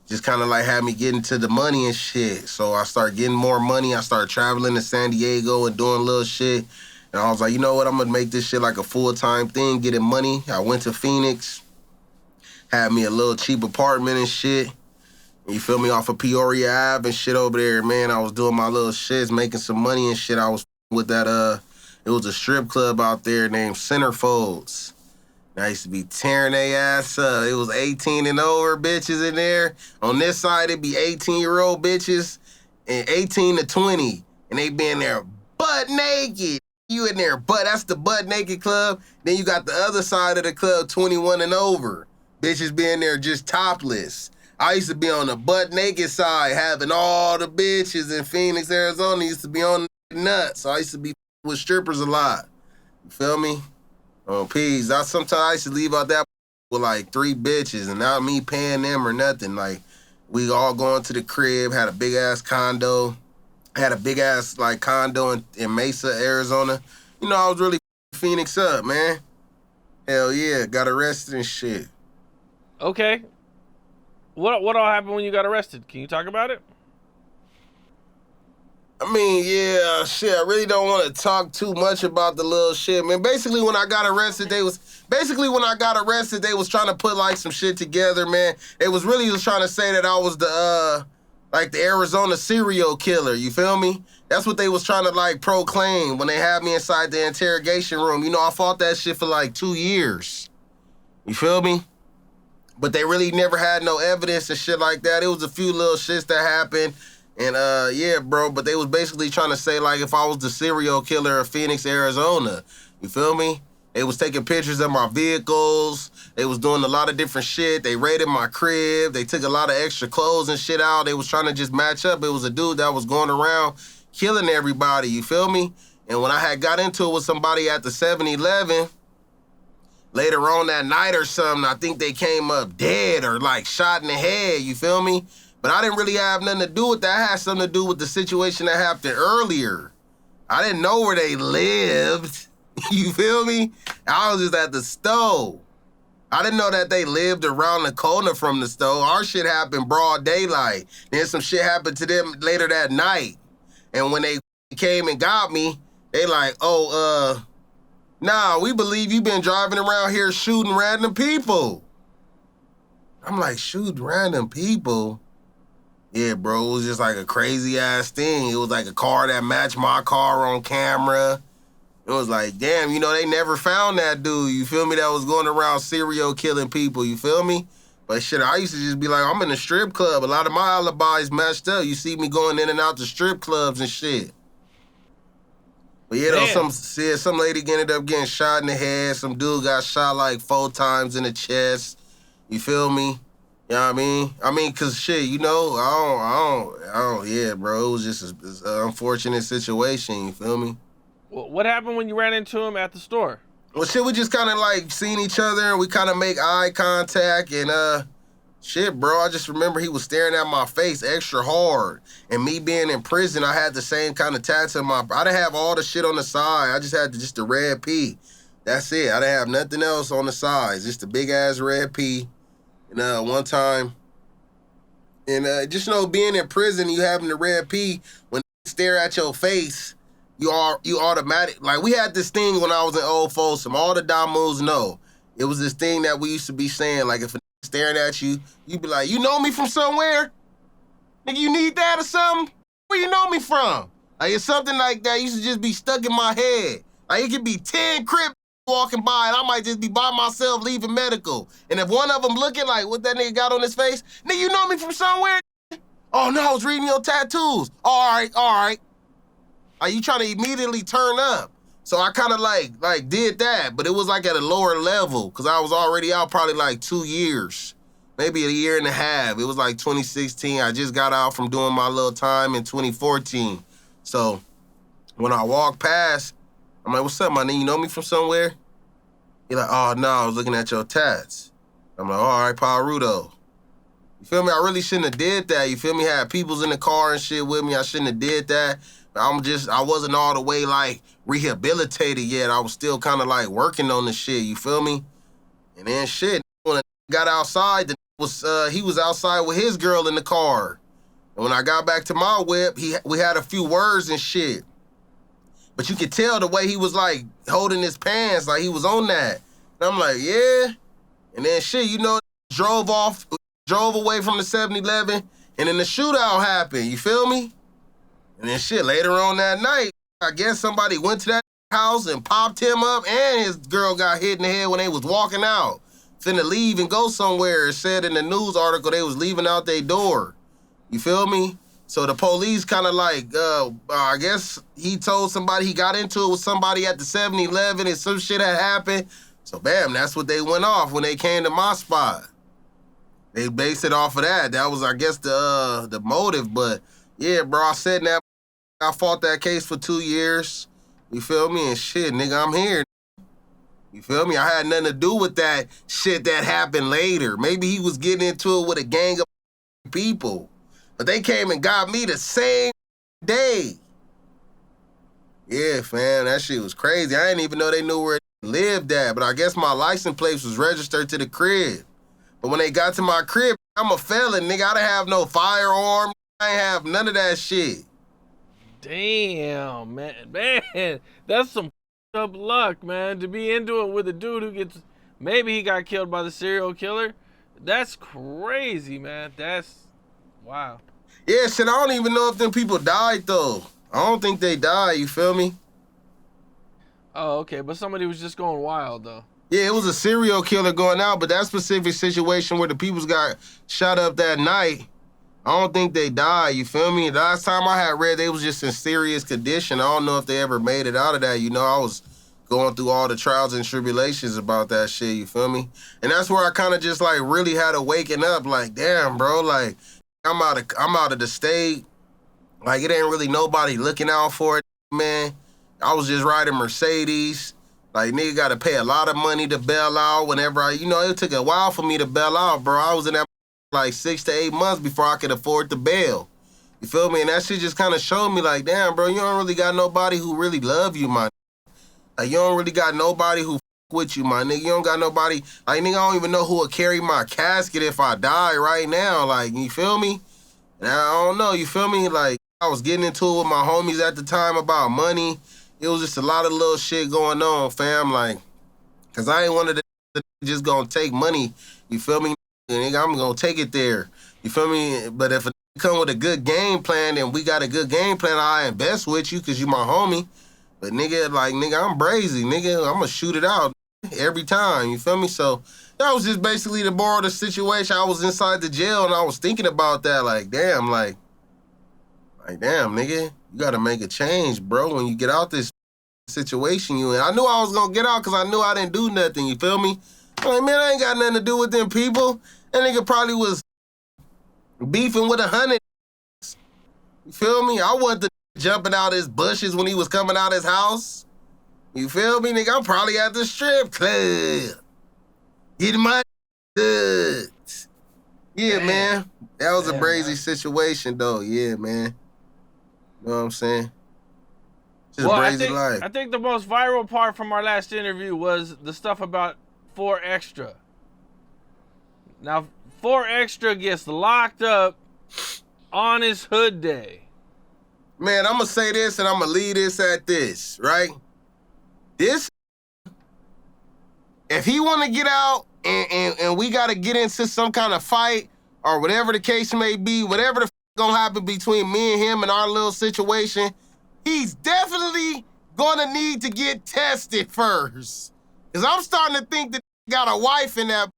just kind of like had me getting to the money and shit. So I started getting more money. I started traveling to San Diego and doing little shit. And I was like, you know what? I'm going to make this shit like a full-time thing, getting money. I went to Phoenix, had me a little cheap apartment and shit. You feel me? Off of Peoria Ave and shit over there, man. I was doing my little shits, making some money and shit. I was with that, it was a strip club out there named Centerfolds. I used to be tearing their ass up. It was 18 and over bitches in there. On this side, it'd be 18-year-old bitches and 18 to 20. And they be in there butt naked. You in there, that's the butt naked club. Then you got the other side of the club, 21 and over. Bitches be in there just topless. I used to be on the butt naked side, having all the bitches in Phoenix, Arizona. Used to be on nuts. So I used to be with strippers a lot. You feel me? Oh, peace. Sometimes I used to leave out that with like 3 bitches and not me paying them or nothing. Like, we all going to the crib, had a big ass condo, had a big ass like condo in Mesa, Arizona. You know, I was really Phoenix up, man. Hell yeah, got arrested and shit. Okay. What all happened when you got arrested? Can you talk about it? I mean, yeah, shit, I really don't want to talk too much about the little shit, man. Basically, when I got arrested, they was trying to put, like, some shit together, man. They was really just trying to say that I was the Arizona serial killer, you feel me? That's what they was trying to, like, proclaim when they had me inside the interrogation room. You know, I fought that shit for, like, 2 years. You feel me? But they really never had no evidence and shit like that. It was a few little shits that happened. And, yeah, bro, but they was basically trying to say, like, if I was the serial killer of Phoenix, Arizona. You feel me? They was taking pictures of my vehicles. They was doing a lot of different shit. They raided my crib. They took a lot of extra clothes and shit out. They was trying to just match up. It was a dude that was going around killing everybody, you feel me? And when I had got into it with somebody at the 7-Eleven, later on that night or something, I think they came up dead or, like, shot in the head, you feel me? But I didn't really have nothing to do with that. It had something to do with the situation that happened earlier. I didn't know where they lived. You feel me? I was just at the stove. I didn't know that they lived around the corner from the stove. Our shit happened broad daylight. Then some shit happened to them later that night. And when they came and got me, they like, oh, nah, we believe you been driving around here shooting random people. I'm like, shooting random people? Yeah, bro, it was just like a crazy ass thing. It was like a car that matched my car on camera. It was like, damn, you know, they never found that dude, you feel me, that was going around serial killing people, you feel me? But shit, I used to just be like, I'm in a strip club. A lot of my alibis matched up. You see me going in and out to strip clubs and shit. But yeah, though, some lady ended up getting shot in the head. Some dude got shot like 4 times in the chest. You feel me? You know what I mean? Cause shit, you know, yeah, bro. It was just an unfortunate situation, you feel me? What happened when you ran into him at the store? Well, shit, we just kind of like seen each other and we kind of make eye contact and shit, bro. I just remember he was staring at my face extra hard. And me being in prison, I had the same kind of tattoo I didn't have all the shit on the side. I just had just the red P. That's it. I didn't have nothing else on the sides. Just the big ass red P. And one time, and just know being in prison, you having the red P, when they stare at your face, you automatic. Like we had this thing when I was in Old Folsom. All the Damus know. It was this thing that we used to be saying, like if a staring at you, you be like, you know me from somewhere? Nigga, you need that or something? Where you know me from? Like it's something like that used to just be stuck in my head. Like it could be 10 crip walking by and I might just be by myself leaving medical. And if one of them looking like what that nigga got on his face, nigga, you know me from somewhere? Oh no, I was reading your tattoos. All right. Are you trying to immediately turn up? So I kind of like did that, but it was like at a lower level because I was already out probably like 2 years, maybe a year and a half. It was like 2016. I just got out from doing my little time in 2014. So when I walked past, I'm like, what's up, my nigga? You know me from somewhere? He like, oh, no, I was looking at your tats. I'm like, all right, Pa Rudo. You feel me? I really shouldn't have did that. You feel me? Had peoples in the car and shit with me. I shouldn't have did that. I wasn't all the way, like, rehabilitated yet. I was still kind of, like, working on the shit. You feel me? And then shit, when I got outside, he was outside with his girl in the car. And when I got back to my whip, we had a few words and shit. But you could tell the way he was, like, holding his pants, like he was on that. And I'm like, yeah. And then shit, you know, drove away from the 7-Eleven, and then the shootout happened, you feel me? And then shit, later on that night, I guess somebody went to that house and popped him up, and his girl got hit in the head when they was walking out. Finna leave and go somewhere. It said in the news article they was leaving out their door. You feel me? So the police kind of like, I guess he told somebody he got into it with somebody at the 7-Eleven and some shit had happened. So bam, that's what they went off when they came to my spot. They based it off of that. That was, I guess, the motive. But yeah, bro, I said that I fought that case for 2 years. You feel me? And shit, nigga, I'm here. You feel me? I had nothing to do with that shit that happened later. Maybe he was getting into it with a gang of people. But they came and got me the same day. Yeah, fam, that shit was crazy. I didn't even know they knew where it lived at. But I guess my license plate was registered to the crib. But when they got to my crib, I'm a felon, nigga. I didn't have no firearm. I ain't have none of that shit. Damn, man, that's some up luck, man. To be into it with a dude who maybe he got killed by the serial killer. That's crazy, man. Wow. Yeah, shit, I don't even know if them people died, though. I don't think they died, you feel me? Oh, okay, but somebody was just going wild, though. Yeah, it was a serial killer going out, but that specific situation where the peoples got shot up that night, I don't think they died, you feel me? The last time I had read, they was just in serious condition. I don't know if they ever made it out of that. You know, I was going through all the trials and tribulations about that shit, you feel me? And that's where I kind of just, like, really had a waking up, like, damn, bro, like, I'm out of the state. Like, it ain't really nobody looking out for it, man. I was just riding Mercedes. Like, nigga got to pay a lot of money to bail out whenever it took a while for me to bail out, bro. I was in that like 6 to 8 months before I could afford to bail. You feel me? And that shit just kind of showed me, like, damn, bro, you don't really got nobody who really love you, my nigga. Like, you don't really got nobody who with you, my nigga. You don't got nobody, like, nigga, I don't even know who will carry my casket if I die right now. Like, you feel me? And I don't know, you feel me? Like, I was getting into it with my homies at the time about money. It was just a lot of little shit going on, fam. Like, cause I ain't one of the just gonna take money. You feel me? Nigga, I'm gonna take it there. You feel me? But if a come with a good game plan and we got a good game plan, I invest with you cause you my homie. But nigga, like, nigga, I'm brazy. Nigga, I'm gonna shoot it out every time. You feel me? So that was just basically the moral of the situation. I was inside the jail and I was thinking about that. Like, damn, damn, nigga, you gotta make a change, bro, when you get out this situation you in. I knew I was gonna get out because I knew I didn't do nothing, you feel me? I'm like, man, I ain't got nothing to do with them people. That nigga probably was beefing with 100. You feel me? I wasn't the jumping out his bushes when he was coming out his house. You feel me, nigga? I'm probably at the strip club. Getting my goods. Yeah, man. That was a brazy situation, though. Yeah, man. You know what I'm saying? Just brazy life. I think the most viral part from our last interview was the stuff about 4 Extra. Now, 4 Extra gets locked up on his hood day. Man, I'm going to say this and I'm going to leave this at this, right? This, if he want to get out and we got to get into some kind of fight or whatever the case may be, whatever the gonna happen between me and him and our little situation, he's definitely gonna need to get tested first. Cause I'm starting to think that he got a wife in that.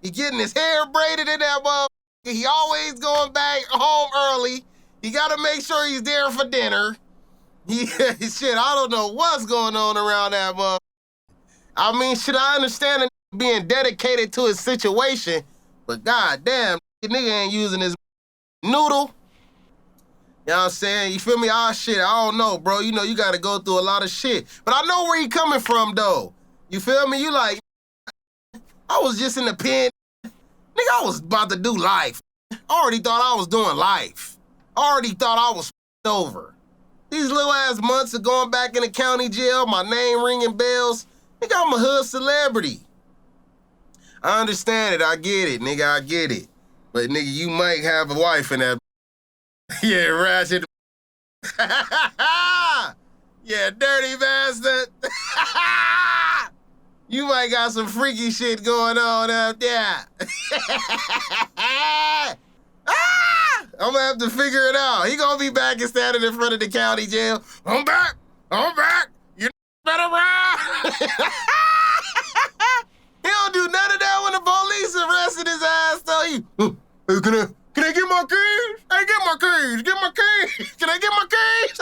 He getting his hair braided in that motherfucker. He always going back home early. He gotta make sure he's there for dinner. Shit, I don't know what's going on around that motherfucker. I mean, shit, I understand him being dedicated to his situation, but goddamn, the nigga ain't using his noodle. You know what I'm saying? You feel me? Shit, I don't know, bro. You know, you gotta go through a lot of shit. But I know where he coming from, though. You feel me? You like, I was just in the pen. Nigga, I was about to do life. I already thought I was doing life. I already thought I was over. These little ass months of going back in the county jail, my name ringing bells. Nigga, I'm a hood celebrity. I understand it. I get it, nigga. I get it. But, nigga, you might have a wife in that. Yeah, ratchet. Yeah, dirty bastard. You might got some freaky shit going on out there. I'm gonna have to figure it out. He gonna be back and standing in front of the county jail. I'm back. You better ride. He don't do none of that when the police arrested his ass, though. Hey, can I get my keys? Hey, get my keys. Can I get my keys?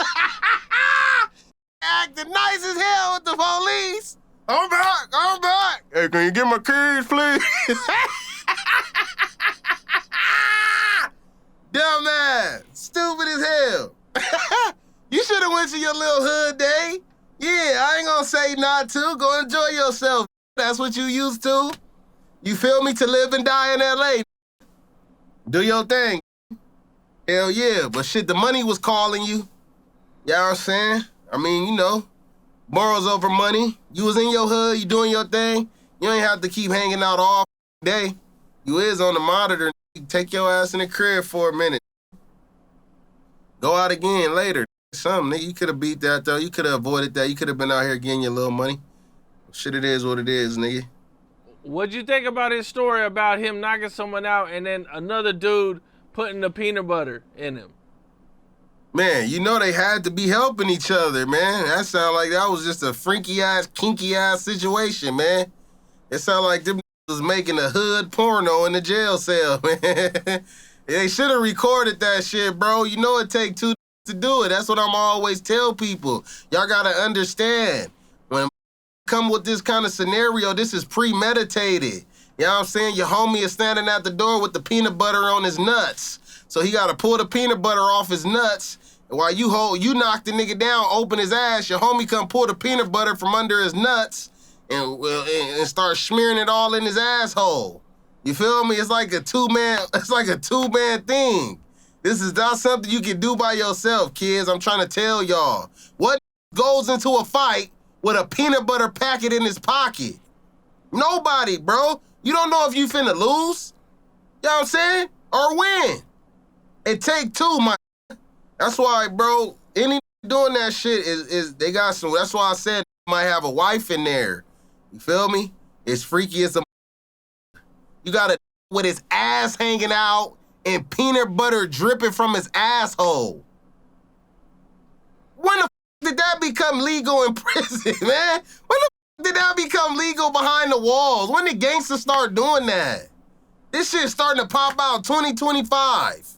Acting nice as hell with the police. I'm back. Hey, can you get my keys, please? Dumb ass. Stupid as hell. You should have went to your little hood day. Yeah, I ain't gonna say not to. Go enjoy yourself. That's what you used to. You feel me? To live and die in L.A. Do your thing. Hell yeah. But shit, the money was calling you. You know what I'm saying? I mean, you know, morals over money. You was in your hood, you doing your thing. You ain't have to keep hanging out all day. You is on the monitor. Take your ass in the crib for a minute. Go out again later. Something, nigga. You could have beat that, though. You could have avoided that. You could have been out here getting your little money. Shit, it is what it is, nigga. What'd you think about his story about him knocking someone out and then another dude putting the peanut butter in him? Man, you know they had to be helping each other, man. That sounded like that was just a freaky-ass, kinky-ass situation, man. It sounded like them was making a hood porno in the jail cell, man. They should have recorded that shit, bro. You know it take 2 to do it. That's what I'm always tell people. Y'all gotta understand. When come with this kind of scenario, this is premeditated. You know what I'm saying? Your homie is standing at the door with the peanut butter on his nuts. So he gotta pull the peanut butter off his nuts. And while you knock the nigga down, open his ass, your homie come pull the peanut butter from under his nuts and start smearing it all in his asshole. You feel me? It's like a two-man thing. This is not something you can do by yourself, kids. I'm trying to tell y'all. What goes into a fight with a peanut butter packet in his pocket? Nobody, bro. You don't know if you finna lose. You know what I'm saying? Or win. It take two, my. That's why, bro, any doing that shit is they got some. That's why I said might have a wife in there. You feel me? It's freaky as a. You got a with his ass hanging out and peanut butter dripping from his asshole. When the did that become legal in prison, man? When the did that become legal behind the walls? When did gangsters start doing that? This shit's starting to pop out 2025.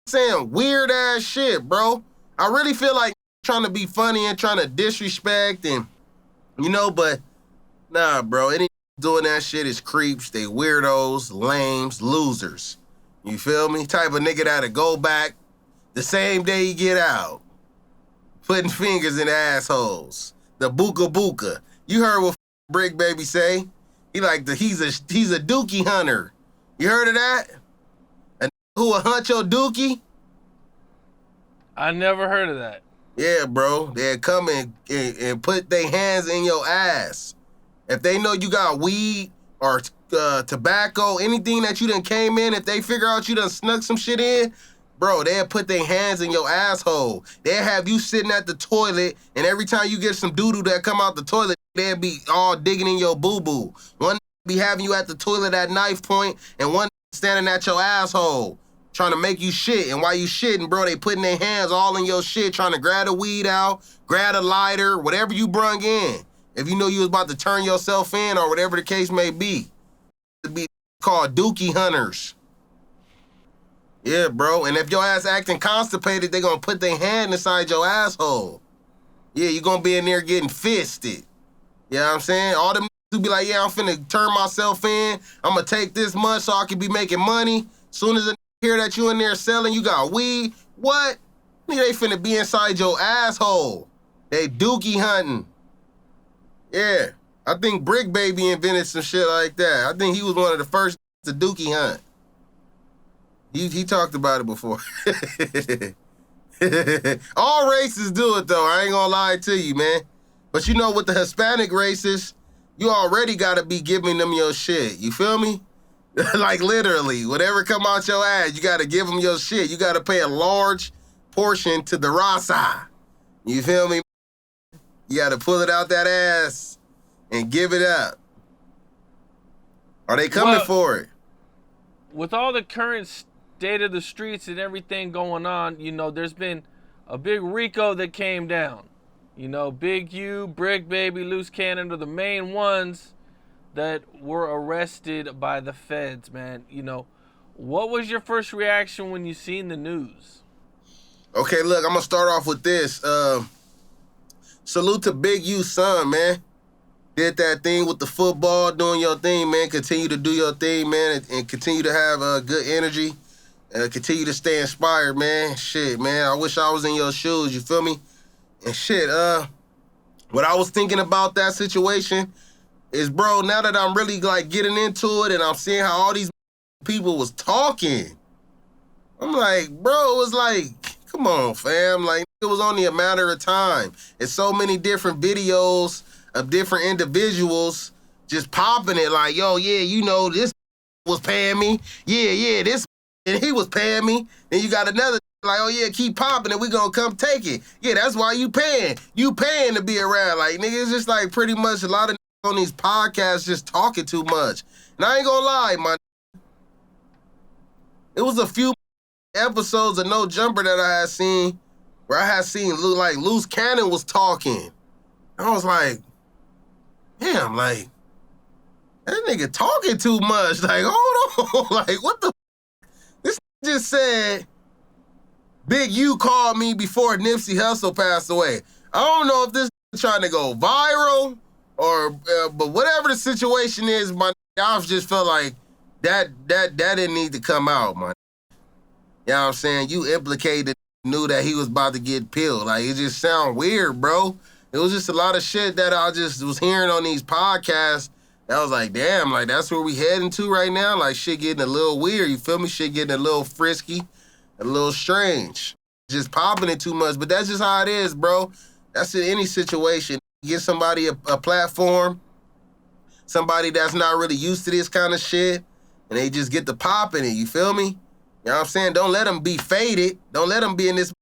Saying weird ass shit, bro. I really feel like trying to be funny and trying to disrespect and, but nah, bro. Any doing that shit is creeps. They weirdos, lames, losers. You feel me? Type of nigga that'll go back the same day you get out. Putting fingers in assholes. The buka buka. You heard what Brick Baby say? He's a dookie hunter. You heard of that? A who will hunt your dookie? I never heard of that. Yeah, bro. They'll come and put their hands in your ass. If they know you got weed or tobacco, anything that you done came in, if they figure out you done snuck some shit in, bro, they'll put their hands in your asshole. They'll have you sitting at the toilet, and every time you get some doo-doo that come out the toilet, they'll be all digging in your boo-boo. One be having you at the toilet at knife point, and one standing at your asshole, trying to make you shit. And while you shitting, bro, they putting their hands all in your shit, trying to grab the weed out, grab a lighter, whatever you brung in. If you know you was about to turn yourself in or whatever the case may be. It'd be called dookie hunters. Yeah, bro. And if your ass acting constipated, they gonna put their hand inside your asshole. Yeah, you gonna be in there getting fisted. You know what I'm saying? All them who be like, yeah, I'm finna turn myself in. I'm gonna take this much so I can be making money. Soon as I hear that you in there selling, you got weed. What? They finna be inside your asshole. They dookie hunting. Yeah. I think Brick Baby invented some shit like that. I think he was one of the first to dookie hunt. He talked about it before. All races do it, though. I ain't gonna lie to you, man. But you know, with the Hispanic races, you already gotta be giving them your shit. You feel me? Like literally, whatever come out your ass, you gotta give them your shit. You gotta pay a large portion to the Rockstar. You feel me? You gotta pull it out that ass and give it up. Are they coming for it? With all the current state of the streets and everything going on, there's been a big RICO that came down. Big U, Brick Baby, Loose Cannon are the main ones that were arrested by the feds, man. What was your first reaction when you seen the news? Okay, look, I'm gonna start off with this. Salute to Big U's son, man. Did that thing with the football, doing your thing, man. Continue to do your thing, man, and continue to have good energy. Continue to stay inspired, man. Shit, man, I wish I was in your shoes, you feel me? And shit, what I was thinking about that situation is, bro, now that I'm really, getting into it and I'm seeing how all these people was talking, I'm like, bro, it was like, come on, fam. It was only a matter of time. It's so many different videos of different individuals just popping it like, yo, yeah, this was paying me. Yeah, this and he was paying me. Then you got another like, oh, yeah, keep popping it. We gonna come take it. Yeah, that's why you paying. You paying to be around. Nigga, it's just pretty much a lot of on these podcasts just talking too much. And I ain't gonna lie, man. It was a few episodes of No Jumper that I had seen where I had seen Loose Cannon was talking. I was like, damn, that nigga talking too much. Hold on. What the This just said Big U called me before Nipsey Hussle passed away. I don't know if this is trying to go viral or but whatever the situation is, I just felt like that didn't need to come out, man. You know what I'm saying? You implicated, knew that he was about to get peeled. It just sound weird, bro. It was just a lot of shit that I just was hearing on these podcasts. I was like, damn, that's where we heading to right now. Shit getting a little weird, you feel me? Shit getting a little frisky, a little strange. Just popping it too much, but that's just how it is, bro. That's in any situation. Get somebody a platform, somebody that's not really used to this kind of shit, and they just get to popping it, you feel me? You know what I'm saying? Don't let them be faded. Don't let them be in this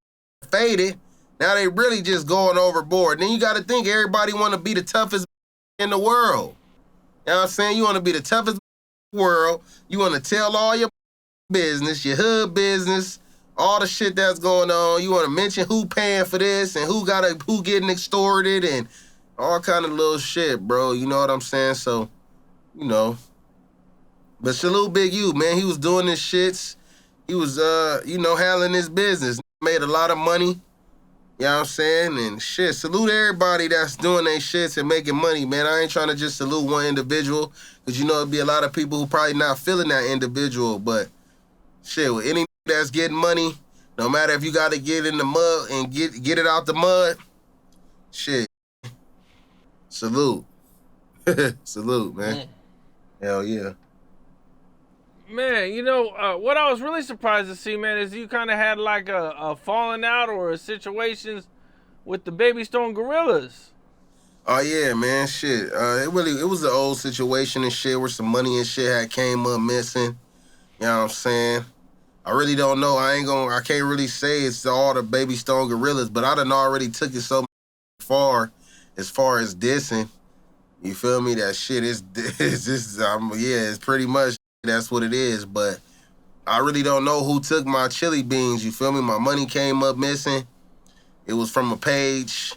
faded. Now they really just going overboard. Then you got to think everybody want to be the toughest in the world. You know what I'm saying? You want to be the toughest in the world. You want to tell all your business, your hood business, all the shit that's going on. You want to mention who paying for this and who getting extorted and all kind of little shit, bro. You know what I'm saying? So, you know. But salute Big U, man. He was doing his shits. He was, handling his business. Made a lot of money. You know what I'm saying? And shit, salute everybody that's doing their shits and making money, man. I ain't trying to just salute one individual because, it'd be a lot of people who probably not feeling that individual. But shit, with any that's getting money, no matter if you got to get in the mud and get it out the mud, shit, salute. Salute, man. Hell yeah. Man, what I was really surprised to see, man, is you kind of had like a falling out or situations with the Baby Stone Gorillas. Oh yeah, man, shit. It was an old situation and shit where some money and shit had came up missing. You know what I'm saying? I really don't know. I can't really say it's all the Baby Stone Gorillas, but I done already took it so far as dissing. You feel me? That shit is it's pretty much that's what it is, but I really don't know who took my chili beans, you feel me? My money came up missing. It was from a page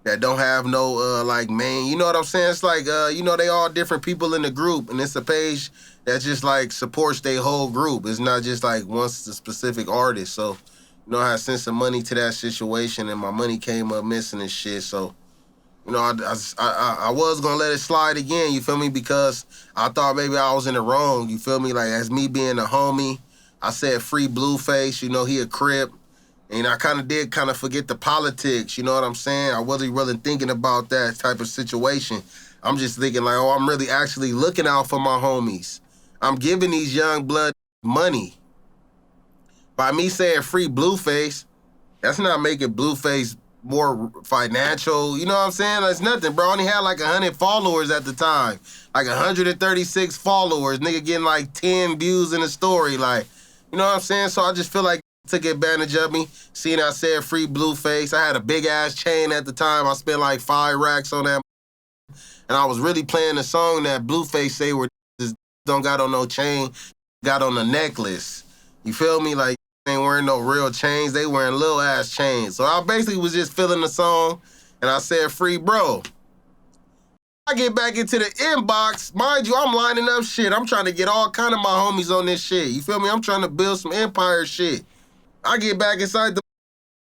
that don't have no, main, you know what I'm saying? It's like, they all different people in the group, and it's a page that just, supports their whole group. It's not just, one specific artist, so, I sent some money to that situation, and my money came up missing and shit, so, I was gonna let it slide again, you feel me? Because I thought maybe I was in the wrong, you feel me? As me being a homie, I said free Blueface, he a Crip. And I did forget the politics, you know what I'm saying? I wasn't really thinking about that type of situation. I'm just thinking I'm really actually looking out for my homies. I'm giving these young blood money. By me saying free Blueface, that's not making Blueface more financial, you know what I'm saying? That's nothing, bro. I only had 100 followers at the time. 136 followers. Nigga getting 10 views in a story. You know what I'm saying? So I just feel like took advantage of me. Seeing I said free Blueface. I had a big ass chain at the time. I spent 5 racks on that. And I was really playing the song that Blueface say where don't got on no chain, got on a necklace. You feel me? Ain't wearing no real chains. They wearing little ass chains. So I basically was just feeling the song, and I said, free bro. I get back into the inbox. Mind you, I'm lining up shit. I'm trying to get all kind of my homies on this shit. You feel me? I'm trying to build some empire shit. I get back inside the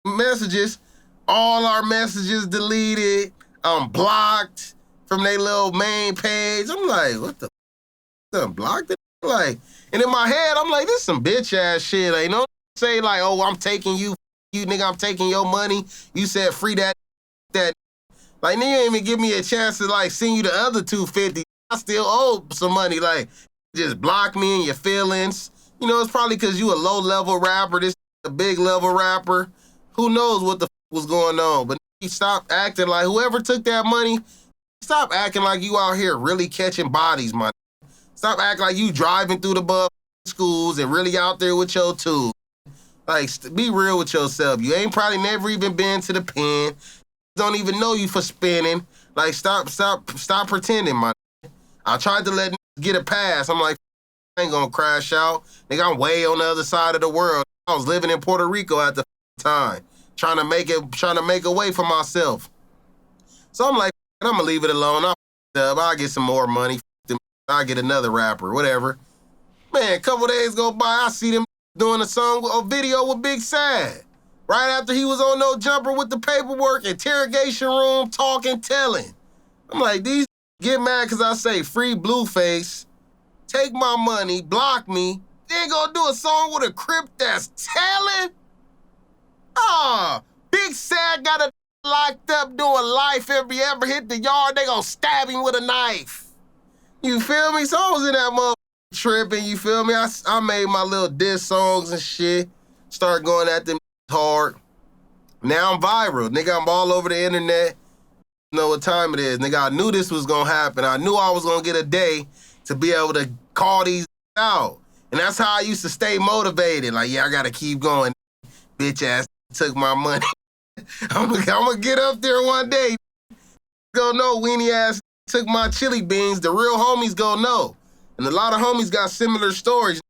messages. All our messages deleted. I'm blocked from their little main page. I'm like, what the f***? Blocked it? And in my head, I'm like, this some bitch ass shit. Ain't no say oh, I'm taking you nigga, I'm taking your money. You said free that. Nigga ain't even give me a chance to send you the other 250. I still owe some money. Just block me in your feelings. It's probably because you a low level rapper. This a big level rapper. Who knows what the was going on? But you stop acting like whoever took that money. Stop acting like you out here really catching bodies, man. Stop acting like you driving through the schools and really out there with your tools. Be real with yourself. You ain't probably never even been to the pen. Don't even know you for spinning. Stop pretending, man. I tried to let get a pass. I'm like, I ain't gonna crash out. Nigga, I'm way on the other side of the world. I was living in Puerto Rico at the time, trying to make a way for myself. So I'm like, I'm gonna leave it alone. I'll get some more money. I'll get another rapper, whatever. Man, a couple days go by, I see them doing a video with Big Sad. Right after he was on No Jumper with the paperwork, interrogation room, talking, telling. I'm like, these get mad because I say free Blueface, take my money, block me, then go do a song with a Crip that's telling? Big Sad got a locked up doing life. If he ever hit the yard, they gonna stab him with a knife. You feel me? So I was in that motherfucker tripping, you feel me? I made my little diss songs and shit. Start going at them hard. Now I'm viral. Nigga, I'm all over the internet. You know what time it is. Nigga, I knew this was gonna happen. I knew I was gonna get a day to be able to call these out. And that's how I used to stay motivated. Yeah, I gotta keep going. Bitch ass took my money. I'm gonna get up there one day. Gonna know weenie ass took my chili beans. The real homies gonna know. And a lot of homies got similar stories.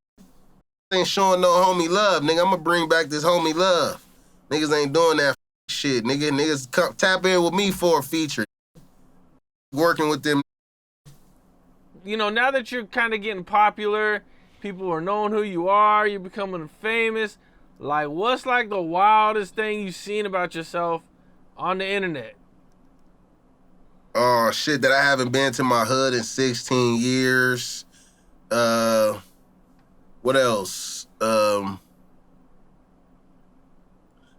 Ain't showing no homie love, nigga. I'm gonna bring back this homie love. Niggas ain't doing that shit, nigga. Niggas come, tap in with me for a feature. Working with them. You know, now that you're kind of getting popular, people are knowing who you are, you're becoming famous. Like, what's like the wildest thing you've seen about yourself on the internet? Oh, shit, that I haven't been to my hood in 16 years. What else? That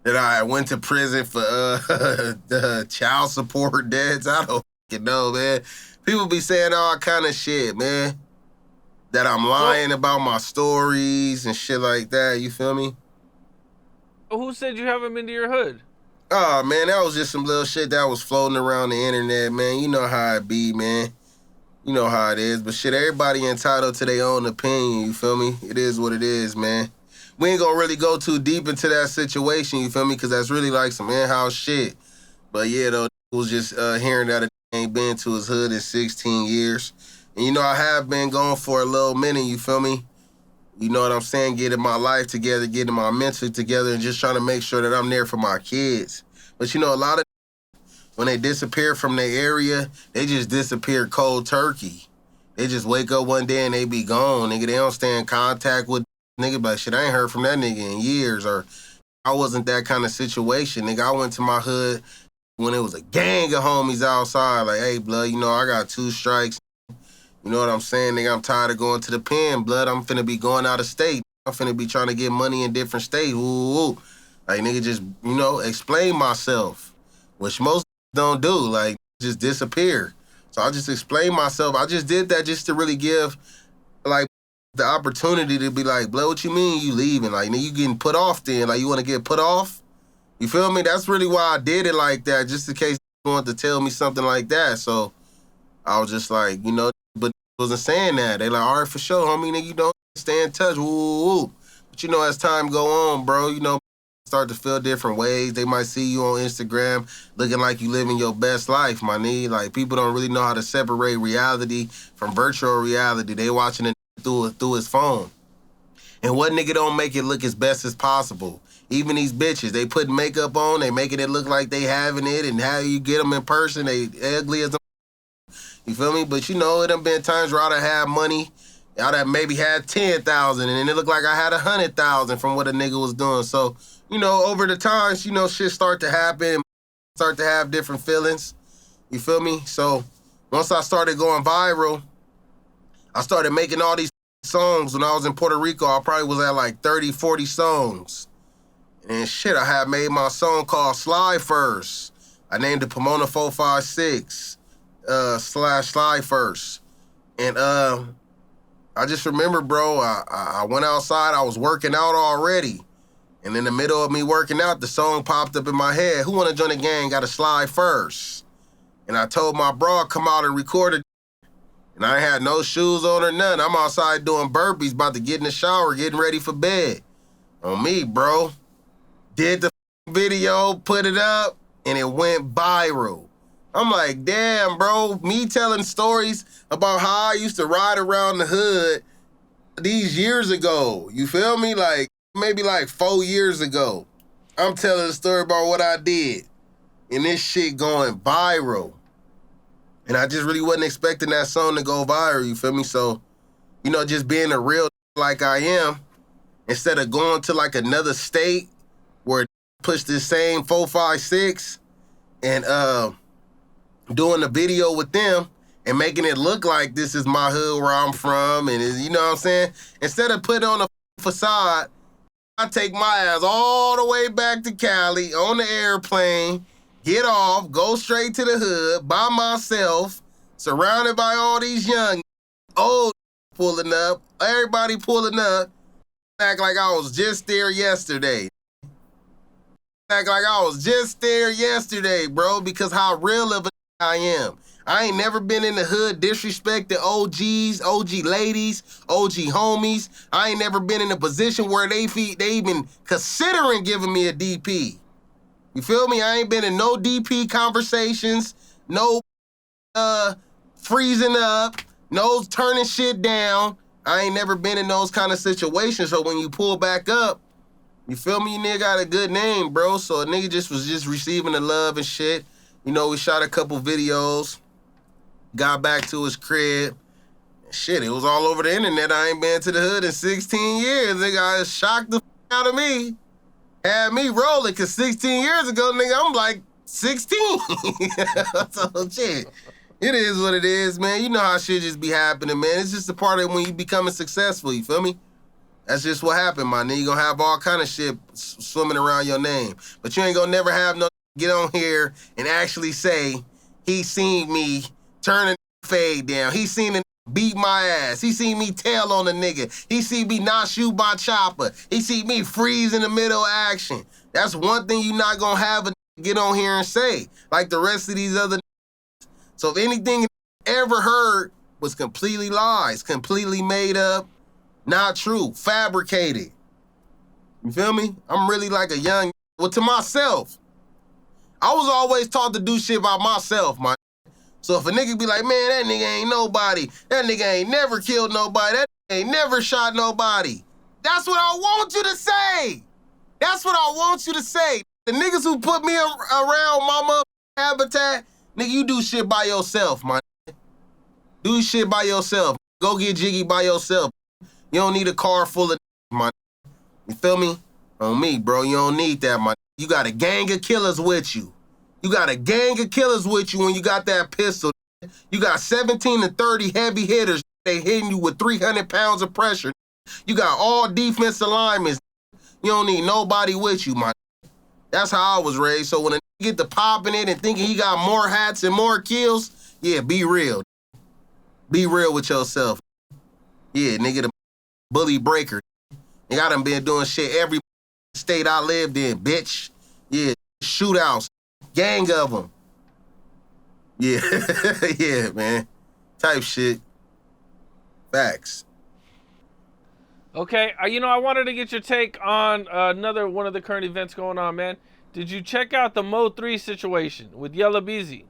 I went to prison for the child support debts. I don't fucking know, man. People be saying all kind of shit, man. That I'm lying about my stories and shit like that. You feel me? Who said you haven't been to your hood? Oh, man, that was just some little shit that was floating around the internet, man. You know how it be, man. You know how it is. But shit, everybody entitled to their own opinion, you feel me? It is what it is, man. We ain't gonna really go too deep into that situation, you feel me? Because that's really like some in-house shit. But yeah, though, it was just hearing that it ain't been to his hood in 16 years. And you know, I have been gone for a little minute, you feel me? You know what I'm saying? Getting my life together, getting my mental together, and just trying to make sure that I'm there for my kids. But you know, a lot of when they disappear from their area, they just disappear cold turkey. They just wake up one day and they be gone, nigga. They don't stay in contact with nigga, but shit, I ain't heard from that nigga in years, or I wasn't that kind of situation, nigga. I went to my hood when it was a gang of homies outside, like, hey, blood, you know, I got 2 strikes. You know what I'm saying, nigga? I'm tired of going to the pen, blood. I'm finna be going out of state. I'm finna be trying to get money in different states. Ooh. Like, nigga, just, you know, explain myself, which most don't do, like, just disappear. So I just explain myself. I just did that just to really give, like, the opportunity to be like, blood, what you mean you leaving? Like, nigga, you getting put off then? Like, you want to get put off? You feel me? That's really why I did it like that, just in case you wanted to tell me something like that. So I was just like, you know, but wasn't saying that. They like, all right, for sure, homie, nigga, you don't stay in touch. Woo. But you know, as time go on, bro, you know, start to feel different ways. They might see you on Instagram looking like you living your best life, my nigga. Like, people don't really know how to separate reality from virtual reality. They watching it through his phone. And what nigga don't make it look as best as possible? Even these bitches, they put makeup on, they making it look like they having it, and how you get them in person, they ugly as a... You feel me? But you know, it done been times where I'd have had money, I'd have maybe had 10,000, and it looked like I had 100,000 from what a nigga was doing. So, you know, over the times, you know, shit start to happen, start to have different feelings. You feel me? So once I started going viral, I started making all these songs. When I was in Puerto Rico, I probably was at like 30, 40 songs. And shit, I had made my song called Slide First. I named it Pomona 456 / Slide First. And I just remember, bro, I went outside, I was working out already. And in the middle of me working out, the song popped up in my head. Who wanna join the gang? Gotta slide first. And I told my bro, come out and record it. And I ain't had no shoes on or nothing. I'm outside doing burpees, about to get in the shower, getting ready for bed. On me, bro. Did the video, put it up, and it went viral. I'm like, damn, bro, me telling stories about how I used to ride around the hood these years ago. You feel me? Like, maybe like 4 years ago. I'm telling a story about what I did. And this shit going viral. And I just really wasn't expecting that song to go viral, you feel me? So, you know, just being a real like I am, instead of going to like another state where push this same 456 and doing a video with them and making it look like this is my hood where I'm from, and you know what I'm saying? Instead of putting on a facade, I take my ass all the way back to Cali on the airplane, get off, go straight to the hood by myself, surrounded by all these young, old pulling up, everybody pulling up, act like I was just there yesterday. Act like I was just there yesterday, bro, because how real of a I am. I ain't never been in the hood disrespecting OGs, OG ladies, OG homies. I ain't never been in a position where they even considering giving me a DP. You feel me? I ain't been in no DP conversations, no freezing up, no turning shit down. I ain't never been in those kind of situations. So when you pull back up, you feel me? You nigga got a good name, bro. So a nigga was just receiving the love and shit. You know, we shot a couple videos, got back to his crib. Shit, it was all over the internet. I ain't been to the hood in 16 years. Nigga, I shocked the out of me. Had me rolling, cause 16 years ago, nigga, I'm like 16. So shit, it is what it is, man. You know how shit just be happening, man. It's just a part of when you becoming successful, you feel me? That's just what happened, my nigga. You gonna have all kind of shit swimming around your name. But you ain't gonna never have no get on here and actually say, he seen me turn a fade down. He seen a beat my ass. He seen me tail on a nigga. He see me not shoot by chopper. He see me freeze in the middle of action. That's one thing you not gonna have a get on here and say, like the rest of these other. So if anything ever heard was completely lies, completely made up, not true, fabricated. You feel me? I'm really like a young, well, to myself. I was always taught to do shit by myself, man. So if a nigga be like, man, that nigga ain't nobody, that nigga ain't never killed nobody, that nigga ain't never shot nobody. That's what I want you to say. That's what I want you to say. The niggas who put me around my habitat, nigga, you do shit by yourself, man. Do shit by yourself. Go get jiggy by yourself. You don't need a car full of man. You feel me? On me, bro, you don't need that, man. You got a gang of killers with you. You got a gang of killers with you when you got that pistol. You got 17 to 30 heavy hitters. They hitting you with 300 pounds of pressure. You got all defensive linemen. You don't need nobody with you, man. That's how I was raised. So when a nigga get to popping it and thinking he got more hats and more kills, yeah, be real. Be real with yourself. Yeah, nigga, the bully breaker. Nigga, I done been doing shit every state I lived in, bitch. Yeah, shootouts. Gang of them. Yeah, yeah, man. Type shit. Facts. Okay, you know, I wanted to get your take on another one of the current events going on, man. Did you check out the Mo 3 situation with Yella Beezy?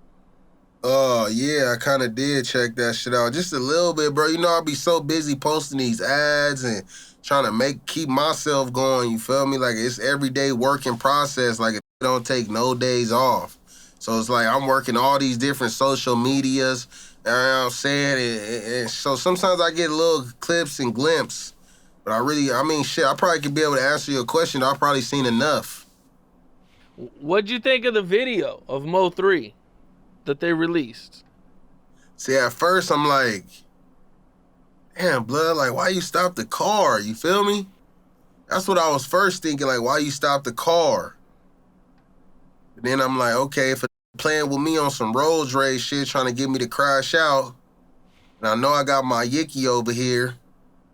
Oh, yeah, I kind of did check that shit out. Just a little bit, bro. You know, I'll be so busy posting these ads and trying to keep myself going, you feel me? Like, it's everyday working process. Like, it don't take no days off. So it's like I'm working all these different social medias, you know what I'm saying? And so sometimes I get little clips and glimpses. But I mean, shit, I probably could be able to answer your question. I've probably seen enough. What'd you think of the video of Mo 3 that they released? See, at first I'm like, damn, blood, like, why you stop the car? You feel me? That's what I was first thinking, like, why you stop the car? But then I'm like, okay, if a playing with me on some road rage shit, trying to get me to crash out, and I know I got my yicky over here,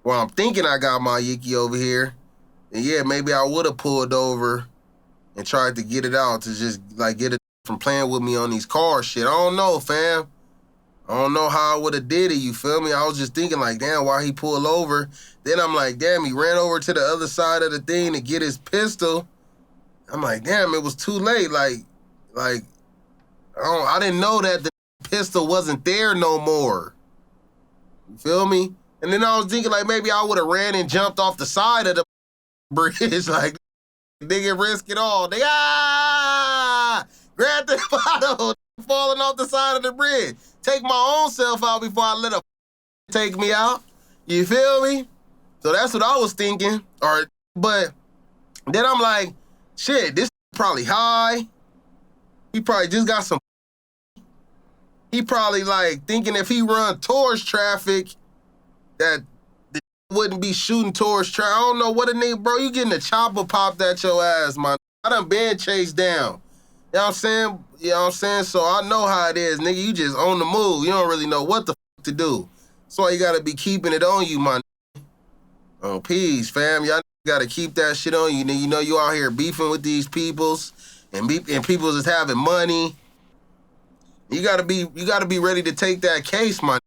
well, I'm thinking I got my yicky over here, and yeah, maybe I would have pulled over and tried to get it out to just, like, get it from playing with me on these car shit. I don't know, fam. I don't know how I would have did it, you feel me? I was just thinking, like, damn, why he pulled over? Then I'm like, damn, he ran over to the other side of the thing to get his pistol. I'm like, damn, it was too late. Like, I didn't know that the pistol wasn't there no more. You feel me? And then I was thinking, like, maybe I would have ran and jumped off the side of the bridge, like, nigga, risk it all. They, grab the bottle, falling off the side of the bridge. Take my own self out before I let her take me out. You feel me? So that's what I was thinking. But then I'm like, shit, this probably high. He probably just got some. He probably like thinking if he run towards traffic, that they wouldn't be shooting towards traffic. I don't know what a nigga, bro. You getting a chopper popped at your ass, man. I done been chased down. You know what I'm saying? You know what I'm saying? So I know how it is, nigga. You just on the move. You don't really know what the fuck to do. That's why you gotta be keeping it on you, man. Oh, peace, fam. Y'all gotta keep that shit on you. You know you out here beefing with these peoples and peoples is having money. You gotta be ready to take that case, man.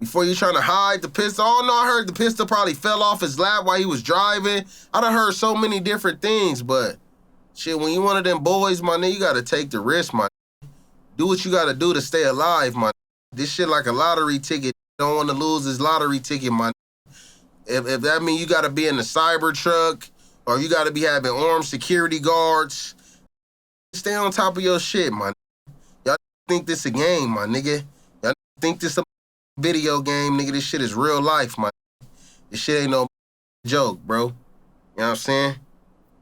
Before you trying to hide the pistol. Oh no, I heard the pistol probably fell off his lap while he was driving. I done heard so many different things, but Shit, when you one of them boys, my nigga, you gotta take the risk, my nigga. Do what you gotta do to stay alive, my nigga. This shit like a lottery ticket. Don't want to lose this lottery ticket, my nigga. If that mean you gotta be in the cyber truck or you gotta be having armed security guards, stay on top of your shit, my nigga. Y'all think this a game, my nigga. Y'all think this a video game, nigga. This shit is real life, my nigga. This shit ain't no joke, bro. You know what I'm saying?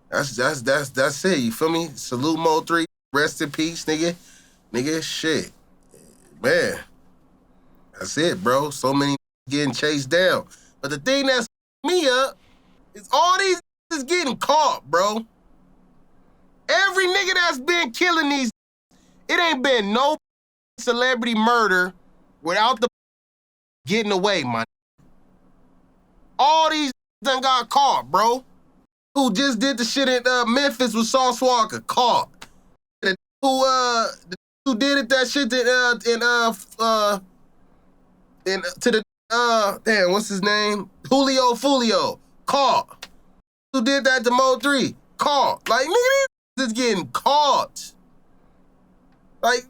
That's it. You feel me? Salute Mode 3. Rest in peace, nigga. Nigga, shit. Man. That's it, bro. So many getting chased down. But the thing that's me up is all these is getting caught, bro. Every nigga that's been killing these, it ain't been no celebrity murder without the getting away, man. All these done got caught, bro. Who just did the shit in Memphis with Sauce Walker, caught. Who did it that shit damn, what's his name? Julio Fulio, caught. Who did that to Mo 3, caught. Like, nigga, these is getting caught. Like,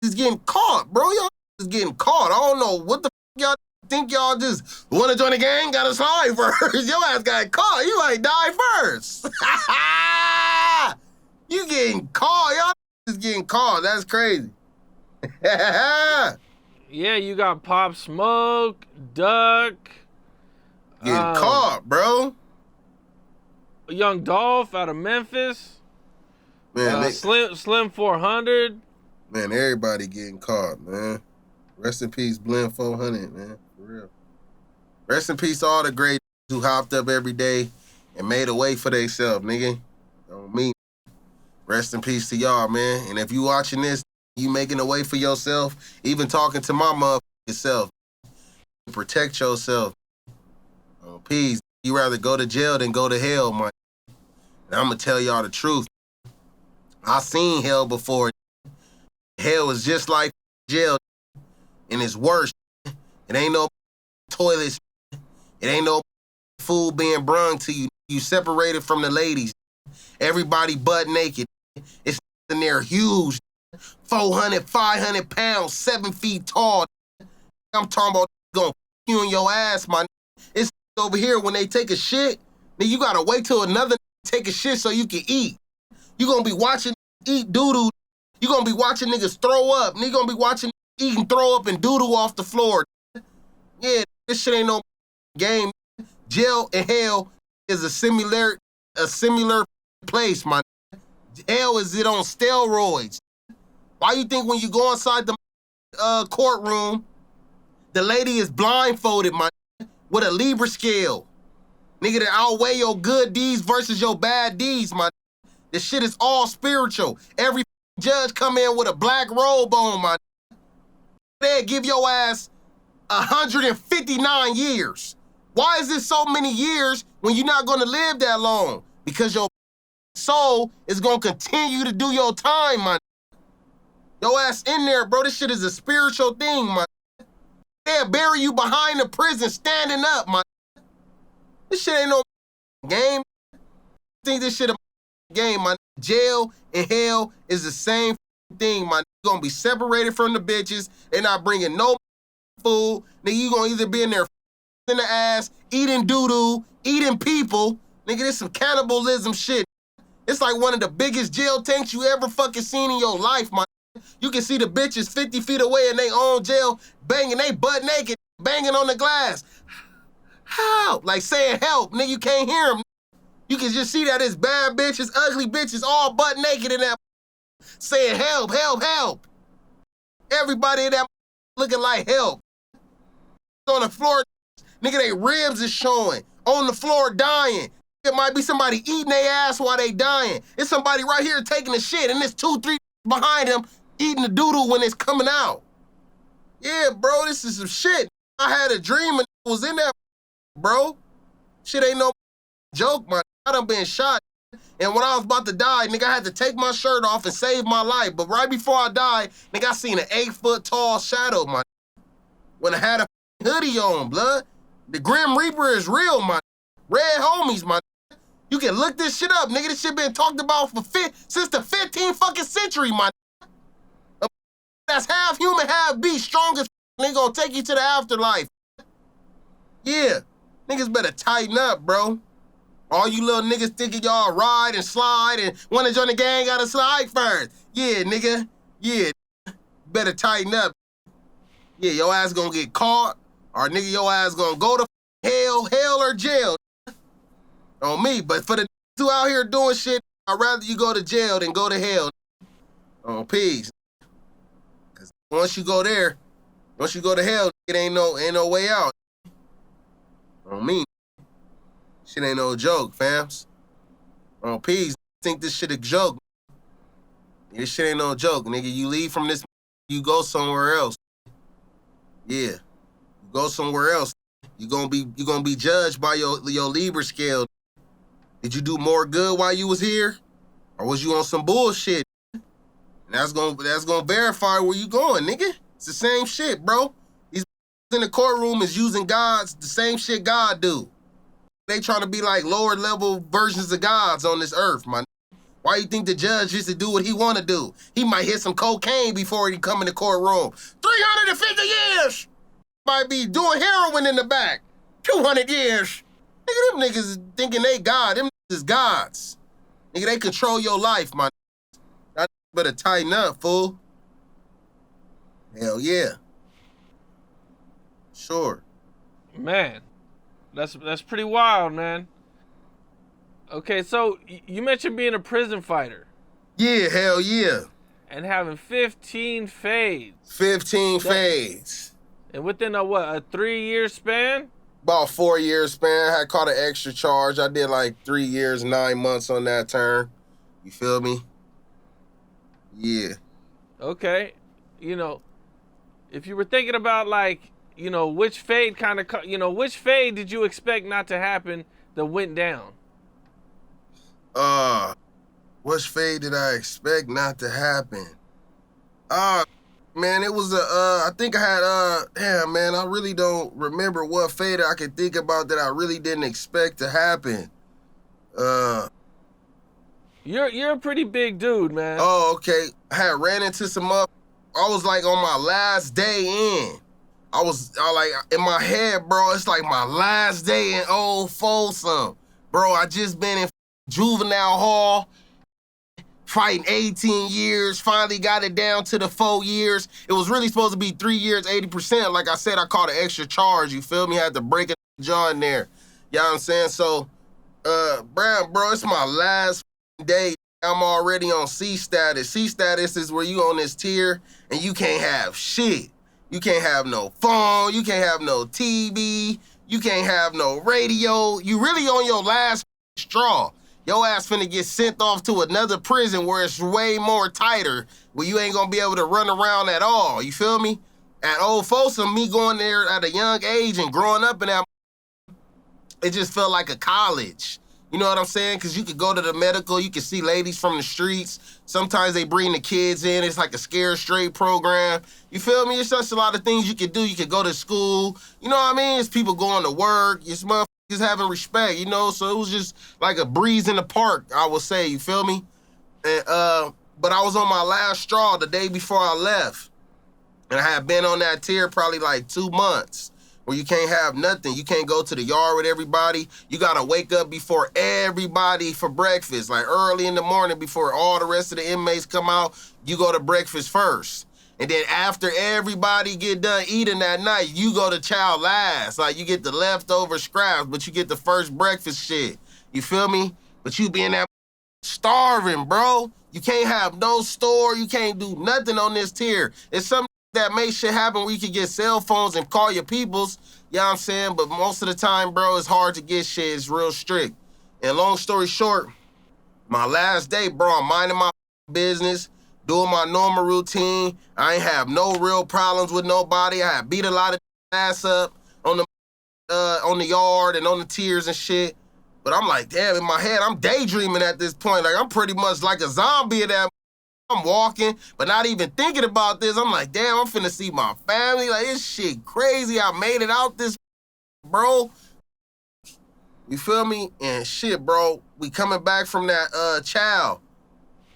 is getting caught, bro. Y'all is getting caught. I don't know what the f y'all think y'all just want to join the gang, gotta slide first. Your ass got caught. You might die first. You getting caught. Y'all is getting caught. That's crazy. Yeah, you got Pop Smoke, Duck. Getting caught, bro. Young Dolph out of Memphis. Man, Slim 400. Man, everybody getting caught, man. Rest in peace, Blend 400, man. For real. Rest in peace to all the great who hopped up every day and made a way for themselves, nigga. Don't mean. Rest in peace to y'all, man. And if you watching this, you making a way for yourself, even talking to my motherfucking self, protect yourself. Oh, peace. You rather go to jail than go to hell, man. And I'm gonna tell y'all the truth. I seen hell before. Hell is just like jail, and it's worse. It ain't no toilets. It ain't no food being brung to you. You separated from the ladies. Everybody butt naked. It's in there huge. 400, 500 pounds, 7 feet tall. I'm talking about gonna you in your ass, my. It's over here when they take a shit. Then you gotta wait till another take a shit so you can eat. You gonna be watching eat doo-doo. You gonna be watching niggas throw up. Nigga gonna be watching eating throw up and doo-doo off the floor. Yeah, this shit ain't no game. Jail and hell is a similar place, my. Hell is it on steroids. Why you think when you go inside the courtroom, the lady is blindfolded, my, with a Libra scale? Nigga, that outweigh your good deeds versus your bad deeds, my. This shit is all spiritual. Every judge come in with a black robe on, my. They'll give your ass 159 years. Why is it so many years when you're not gonna live that long? Because your soul is gonna continue to do your time, my. Your ass in there, bro. This shit is a spiritual thing, man. They'll bury you behind the prison standing up, man. This shit ain't no game. I think this shit a game, man. Jail and hell is the same thing, man. You gonna be separated from the bitches. They're not bringing no food. Nigga, you gonna either be in there in the ass, eating doo-doo, eating people. Nigga, this some cannibalism shit. It's like one of the biggest jail tanks you ever fucking seen in your life, man. You can see the bitches 50 feet away in their own jail, banging, they butt naked, banging on the glass. Help! Like saying help, nigga, you can't hear them. You can just see that it's bad bitches, ugly bitches, all butt naked in that saying help, help, help. Everybody in that looking like help. On the floor, nigga, they ribs is showing. On the floor dying. It might be somebody eating their ass while they dying. It's somebody right here taking a shit, and there's 2, 3 behind him eating the doodle when it's coming out. Yeah, bro, this is some shit. I had a dream and was in there, bro. Shit ain't no joke, man. I done been shot. And when I was about to die, nigga, I had to take my shirt off and save my life. But right before I died, nigga, I seen an 8-foot tall shadow, man. When I had a hoodie on, blood. The Grim Reaper is real, man. Red homies, man. You can look this shit up, nigga. This shit been talked about since the 15th fucking century, my nigga. That's half human, half beast, strongest nigga gonna take you to the afterlife. Yeah, niggas better tighten up, bro. All you little niggas thinking y'all ride and slide and wanna join the gang gotta slide first. Yeah, nigga. Yeah, better tighten up. Yeah, your ass gonna get caught, or nigga, your ass gonna go to hell or jail. On me, but for the who out here doing shit, I'd rather you go to jail than go to hell. On peace. Cause once you go to hell, it ain't no way out. On me. Shit ain't no joke, fams. On peace. Think this shit a joke. This shit ain't no joke, nigga. You leave from this, you go somewhere else. Yeah. You go somewhere else. You gonna be judged by your Libra scale. Did you do more good while you was here? Or was you on some bullshit? And that's gonna verify where you going, nigga. It's the same shit, bro. These in the courtroom is using the same shit God do. They trying to be like lower level versions of gods on this earth, man. Why you think the judge used to do what he want to do? He might hit some cocaine before he come in the courtroom. 350 years! Might be doing heroin in the back. 200 years. Nigga, them niggas is thinking they God. Them niggas is gods. Nigga, they control your life, man. Y'all better tighten up, fool. Hell yeah. Sure. Man, that's pretty wild, man. Okay, so you mentioned being a prison fighter. Yeah, hell yeah. And having 15 fades. 15 fades. And within a 3-year span? About 4 years span. I had caught an extra charge. I did like 3 years, 9 months on that term. You feel me? Yeah. Okay. You know, if you were thinking about like, you know, which fade did you expect not to happen that went down? Which fade did I expect not to happen? Man, it was I think I had, damn, man, I really don't remember what fade I could think about that I really didn't expect to happen. You're a pretty big dude, man. Oh, okay. I had ran into some I was like on my last day in. I like, in my head, bro, it's like my last day in Old Folsom. Bro, I just been in juvenile hall, fighting 18 years, finally got it down to the 4 years. It was really supposed to be 3 years, 80%. Like I said, I caught an extra charge, you feel me? I had to break a jaw in there. You know what I'm saying? So, bro, it's my last day. I'm already on C status. C status is where you on this tier and you can't have shit. You can't have no phone, you can't have no TV, you can't have no radio. You really on your last straw. Your ass finna get sent off to another prison where it's way more tighter, where you ain't gonna be able to run around at all, you feel me? At Old Folsom, me going there at a young age and growing up in that, it just felt like a college. You know what I'm saying? Because you could go to the medical, you can see ladies from the streets. Sometimes they bring the kids in. It's like a scare straight program. You feel me? It's just a lot of things you could do. You could go to school. You know what I mean? It's people going to work. It's motherfuckers having respect, you know? So it was just like a breeze in the park, I would say. You feel me? And but I was on my last straw the day before I left. And I had been on that tier probably like 2 months. Where you can't have nothing. You can't go to the yard with everybody. You gotta wake up before everybody for breakfast. Like early in the morning before all the rest of the inmates come out, you go to breakfast first. And then after everybody get done eating that night, you go to chow last. Like you get the leftover scraps, but you get the first breakfast shit. You feel me? But you be in that starving, bro. You can't have no store. You can't do nothing on this tier. It's something that makes shit happen where you can get cell phones and call your peoples, you know what I'm saying? But most of the time, bro, it's hard to get shit. It's real strict. And long story short, my last day, bro, I'm minding my business, doing my normal routine. I ain't have no real problems with nobody. I had beat a lot of ass up on the yard and on the tiers and shit. But I'm like, damn, in my head, I'm daydreaming at this point. Like, I'm pretty much like a zombie at that. I'm walking, but not even thinking about this. I'm like, damn, I'm finna see my family. Like, this shit crazy. I made it out this, bro. You feel me? And shit, bro, we coming back from that chow.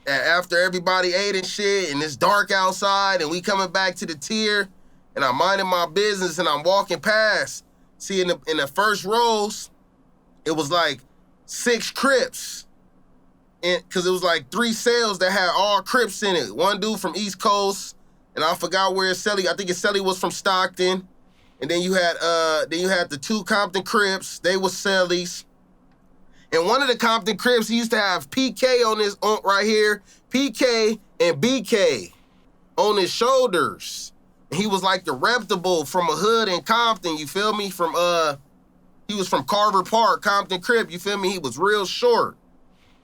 After everybody ate and shit, and it's dark outside, and we coming back to the tier, and I'm minding my business, and I'm walking past. See, in the first rows, it was like 6 Crips. Because it was like 3 sales that had all Crips in it. One dude from East Coast, and I forgot where Selly. I think Selly was from Stockton. And then you had the 2 Compton Crips. They were Sellies. And one of the Compton Crips, he used to have PK on right here, PK and BK on his shoulders. And he was like the reputable from a hood in Compton, you feel me? He was from Carver Park, Compton Crip, you feel me? He was real short.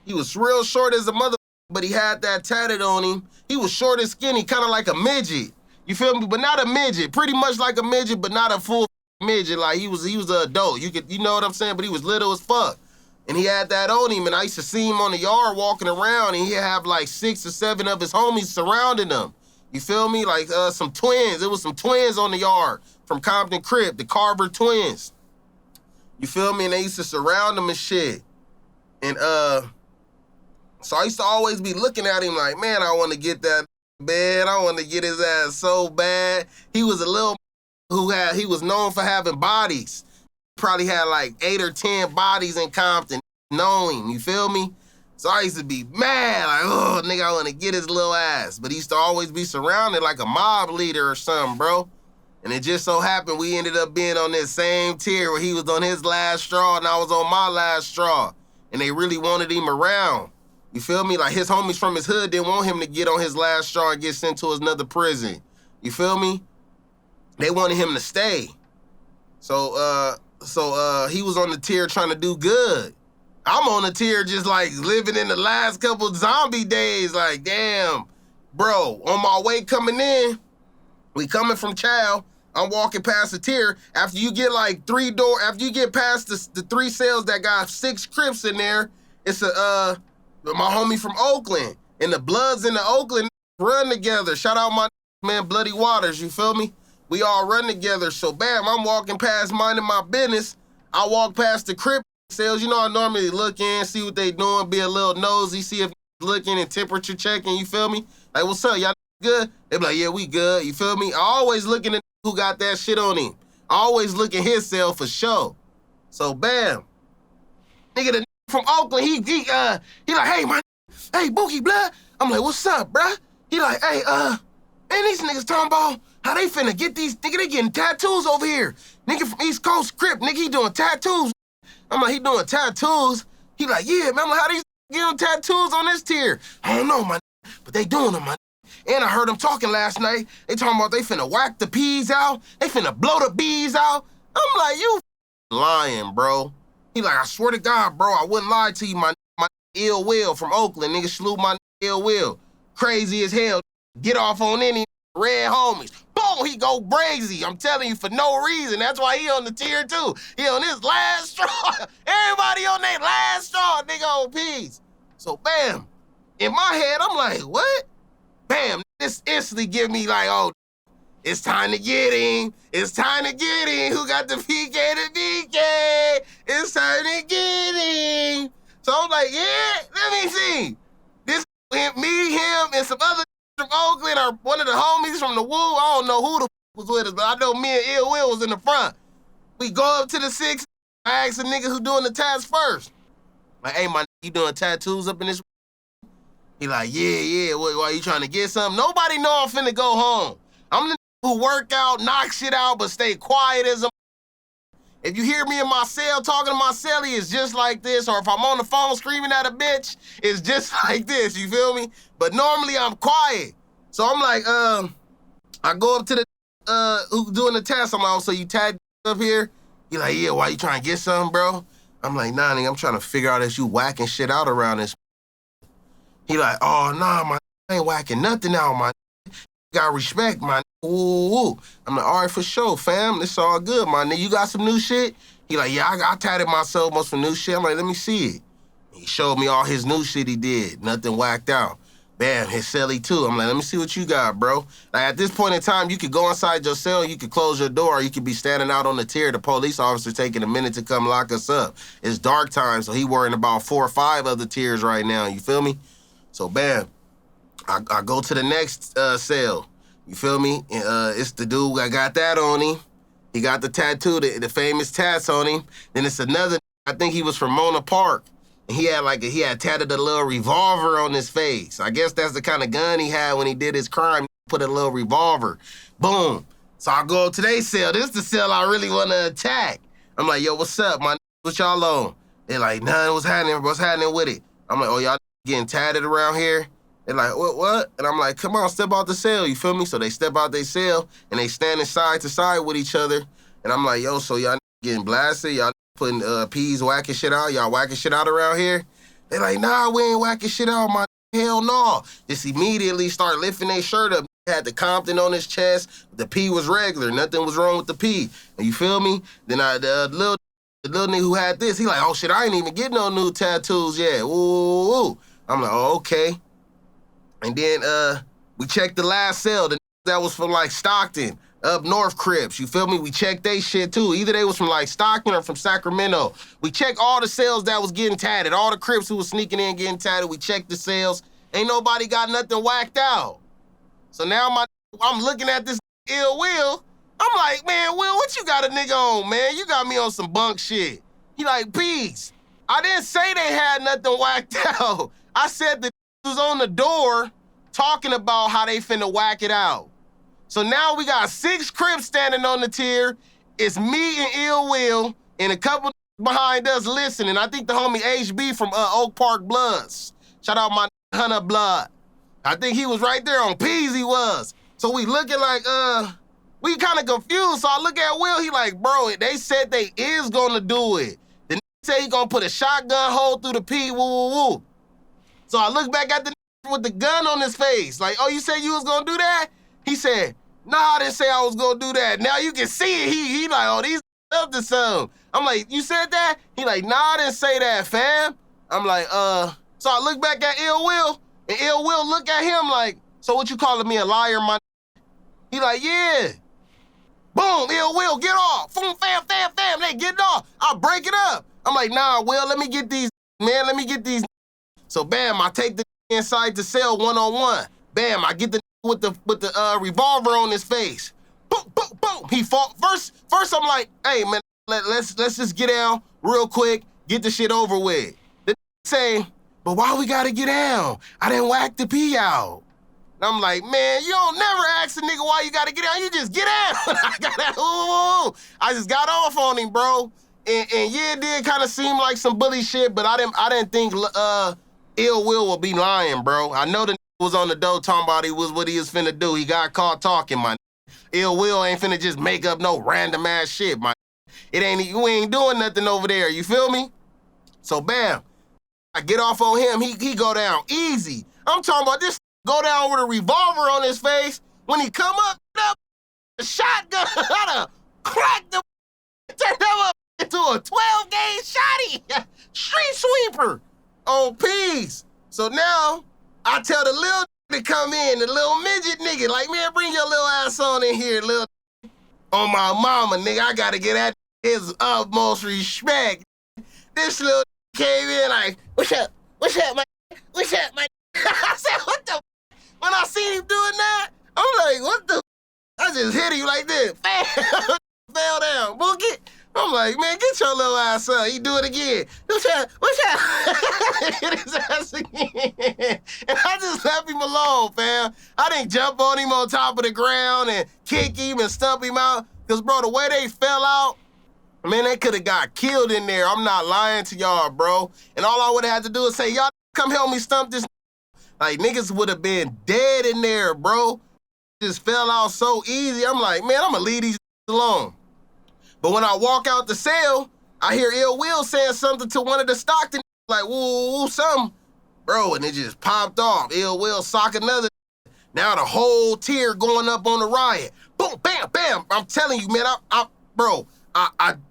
He was real short as a mother, but he had that tatted on him. He was short and skinny, kind of like a midget. You feel me? But not a midget. Pretty much like a midget, but not a full midget. Like he was an adult. You know what I'm saying? But he was little as fuck. And he had that on him, and I used to see him on the yard walking around, and he'd have like 6 or 7 of his homies surrounding him. You feel me? Like some twins. It was some twins on the yard from Compton Crip, the Carver twins. You feel me? And they used to surround him and shit. And so I used to always be looking at him like, man, I want to get that bad. I want to get his ass so bad. He was a little he was known for having bodies. Probably had like 8 or 10 bodies in Compton, knowing, you feel me? So I used to be mad, like, oh, nigga, I want to get his little ass. But he used to always be surrounded like a mob leader or something, bro. And it just so happened we ended up being on this same tier where he was on his last straw and I was on my last straw. And they really wanted him around. You feel me? Like his homies from his hood didn't want him to get on his last straw and get sent to another prison. You feel me? They wanted him to stay. So he was on the tier trying to do good. I'm on the tier just like living in the last couple zombie days. Like, damn, bro, on my way coming in, we coming from Chow, I'm walking past the tier. After you get like after you get past the 3 cells that got 6 Crips in there, it's my homie from Oakland. And the Bloods in the Oakland run together. Shout out my man, Bloody Waters, you feel me? We all run together. So bam, I'm walking past minding my business. I walk past the Crip sales. You know, I normally look in, see what they doing, be a little nosy, see if looking and temperature checking, you feel me? Like, what's up, y'all good? They be like, yeah, we good, you feel me? I always looking at who got that shit on him. I always look at his cell for sure. So bam. Nigga, the from Oakland, he like, hey, Bookie, blood. I'm like, what's up, bruh? He like, hey, man, these niggas talking about how they finna get these, nigga, they getting tattoos over here. Nigga from East Coast Crip, nigga, he doing tattoos. I'm like, he doing tattoos? He like, yeah, man. I'm like, how these getting tattoos on this tier? I don't know, my but they doing them, my And I heard them talking last night. They talking about they finna whack the peas out. They finna blow the bees out. I'm like, you lying, bro. He like, I swear to God, bro, I wouldn't lie to you, my Ill Will from Oakland. Nigga salute my Ill Will. Crazy as hell. Get off on any red homies. Boom, he go brazy. I'm telling you, for no reason. That's why he on the tier too. He on his last straw. Everybody on their last straw, nigga, on peas. So bam, in my head, I'm like, what? Bam, this instantly give me like, oh, it's time to get him. It's time to get him. Who got the PK to DK? It's time to get him. So I'm like, yeah, let me see. This me, him, and some other from Oakland or one of the homies from the Woo. I don't know who the was with us, but I know me and Ill Will was in the front. We go up to the 6. I ask the nigga who doing the tats first. Like, hey, my you doing tattoos up in this? He like, yeah. Why you trying to get something? Nobody know I'm finna go home. I'm the who work out, knock shit out, but stay quiet as a. If you hear me in my cell talking to my cellie, it's just like this. Or if I'm on the phone screaming at a bitch, it's just like this, you feel me? But normally I'm quiet. So I'm like, I go up to the, who doing the test. I'm like, oh, so you tagged up here? He like, yeah, why you trying to get something, bro? I'm like, nah, nigga, I'm trying to figure out if you whacking shit out around this. He like, oh, nah, my I ain't whacking nothing out, my got respect, my ooh. I'm like, all right, for sure, fam. It's all good, my nigga. You got some new shit? He like, yeah, I tatted myself on some new shit. I'm like, let me see it. He showed me all his new shit he did. Nothing whacked out. Bam, hit celly too. I'm like, let me see what you got, bro. Like at this point in time, you could go inside your cell, you could close your door, or you could be standing out on the tier, the police officer taking a minute to come lock us up. It's dark time, so he worrying about 4 or 5 other tiers right now, you feel me? So bam, I go to the next cell, you feel me? And, it's the dude, I got that on him. He got the tattoo, the famous tats on him. Then it's another, I think he was from Mona Park. And he had tatted a little revolver on his face. I guess that's the kind of gun he had when he did his crime. Put a little revolver. Boom. So I go up to their cell. This is the cell I really want to attack. I'm like, yo, what's up, my what y'all on? They're like, nah, what's happening? What's happening with it? I'm like, oh, y'all getting tatted around here? They're like, what? And I'm like, come on, step out the cell, you feel me? So they step out their cell, and they standing side to side with each other. And I'm like, yo, so y'all getting blasted? Y'all putting peas, whacking shit out? Y'all whacking shit out around here? They like, nah, we ain't whacking shit out, my hell no. Just immediately start lifting their shirt up. Had the Compton on his chest. The P was regular. Nothing was wrong with the P. And you feel me? Then the little nigga who had this, he like, oh shit, I ain't even getting no new tattoos yet. Ooh. I'm like, oh, okay. And then we checked the last cell. That was from like Stockton. Up North Crips, you feel me? We checked they shit too. Either they was from like Stockton or from Sacramento. We checked all the cells that was getting tatted. All the Crips who was sneaking in getting tatted. We checked the cells. Ain't nobody got nothing whacked out. So now I'm looking at this Ill Will. I'm like, man, Will, what you got a nigga on, man? You got me on some bunk shit. He like, peace. I didn't say they had nothing whacked out. I said the was on the door talking about how they finna whack it out. So now we got 6 Crips standing on the tier. It's me and Ill Will and a couple behind us listening. I think the homie HB from Oak Park Bloods. Shout out my Hunter Blood. I think he was right there on P's, he was. So we looking like, we kind of confused. So I look at Will, he like, bro, they said they is gonna do it. The say he gonna put a shotgun hole through the P, woo. So I look back at the with the gun on his face. Like, oh, you said you was gonna do that? He said, nah, I didn't say I was gonna do that. Now you can see it. He like, oh, these up to something. I'm like, you said that? He like, nah, I didn't say that, fam. I'm like, so I look back at Ill Will, and Ill Will look at him like, so what you calling me a liar, my? He like, yeah. Boom, Ill Will, get off. Boom, fam, they get off. I'll break it up. I'm like, nah, Will, let me get these, man, let me get these. So bam, I take the inside the cell one-on-one. Bam, I get the with the revolver on his face. Boom. He fought. First I'm like, hey man, let's just get down real quick, get the shit over with. The say, but why we gotta get down? I didn't whack the P out. And I'm like, man, you don't never ask a nigga why you gotta get down. You just get down. I just got off on him, bro. And yeah, it did kind of seem like some bully shit, but I didn't think Ill Will be lying, bro. I know the was on the dough talking about what he was finna do. He got caught talking, my Ill Will ain't finna just make up no random ass shit, my you ain't doing nothing over there, you feel me? So bam, I get off on him, he go down easy. I'm talking about this go down with a revolver on his face. When he come up, the shotgun, I done cracked the turned him up into a 12-gauge shotty. Street sweeper on P's. So now I tell the little to come in, the little midget nigga, like, man, bring your little ass on in here, little on my mama, nigga. I gotta get at his utmost respect. This little came in like, what's up, man? I said, what the? When I seen him doing that, I'm like, what the? I just hit him like this. Fell down. Boogie. I'm like, man, get your little ass up. He do it again. What's up? Hit his ass again. And I just left him alone, fam. I didn't jump on him on top of the ground and kick him and stump him out. Because, bro, the way they fell out, man, they could have got killed in there. I'm not lying to y'all, bro. And all I would have had to do is say, y'all come help me stump this. Like, niggas would have been dead in there, bro. Just fell out so easy. I'm like, man, I'm going to leave these alone. But when I walk out the cell, I hear Ill Will saying something to one of the Stockton, like, woo, something. Bro, and it just popped off. Ill Will sock another. Now the whole tier going up on the riot. Boom, bam. I'm telling you, man, bro,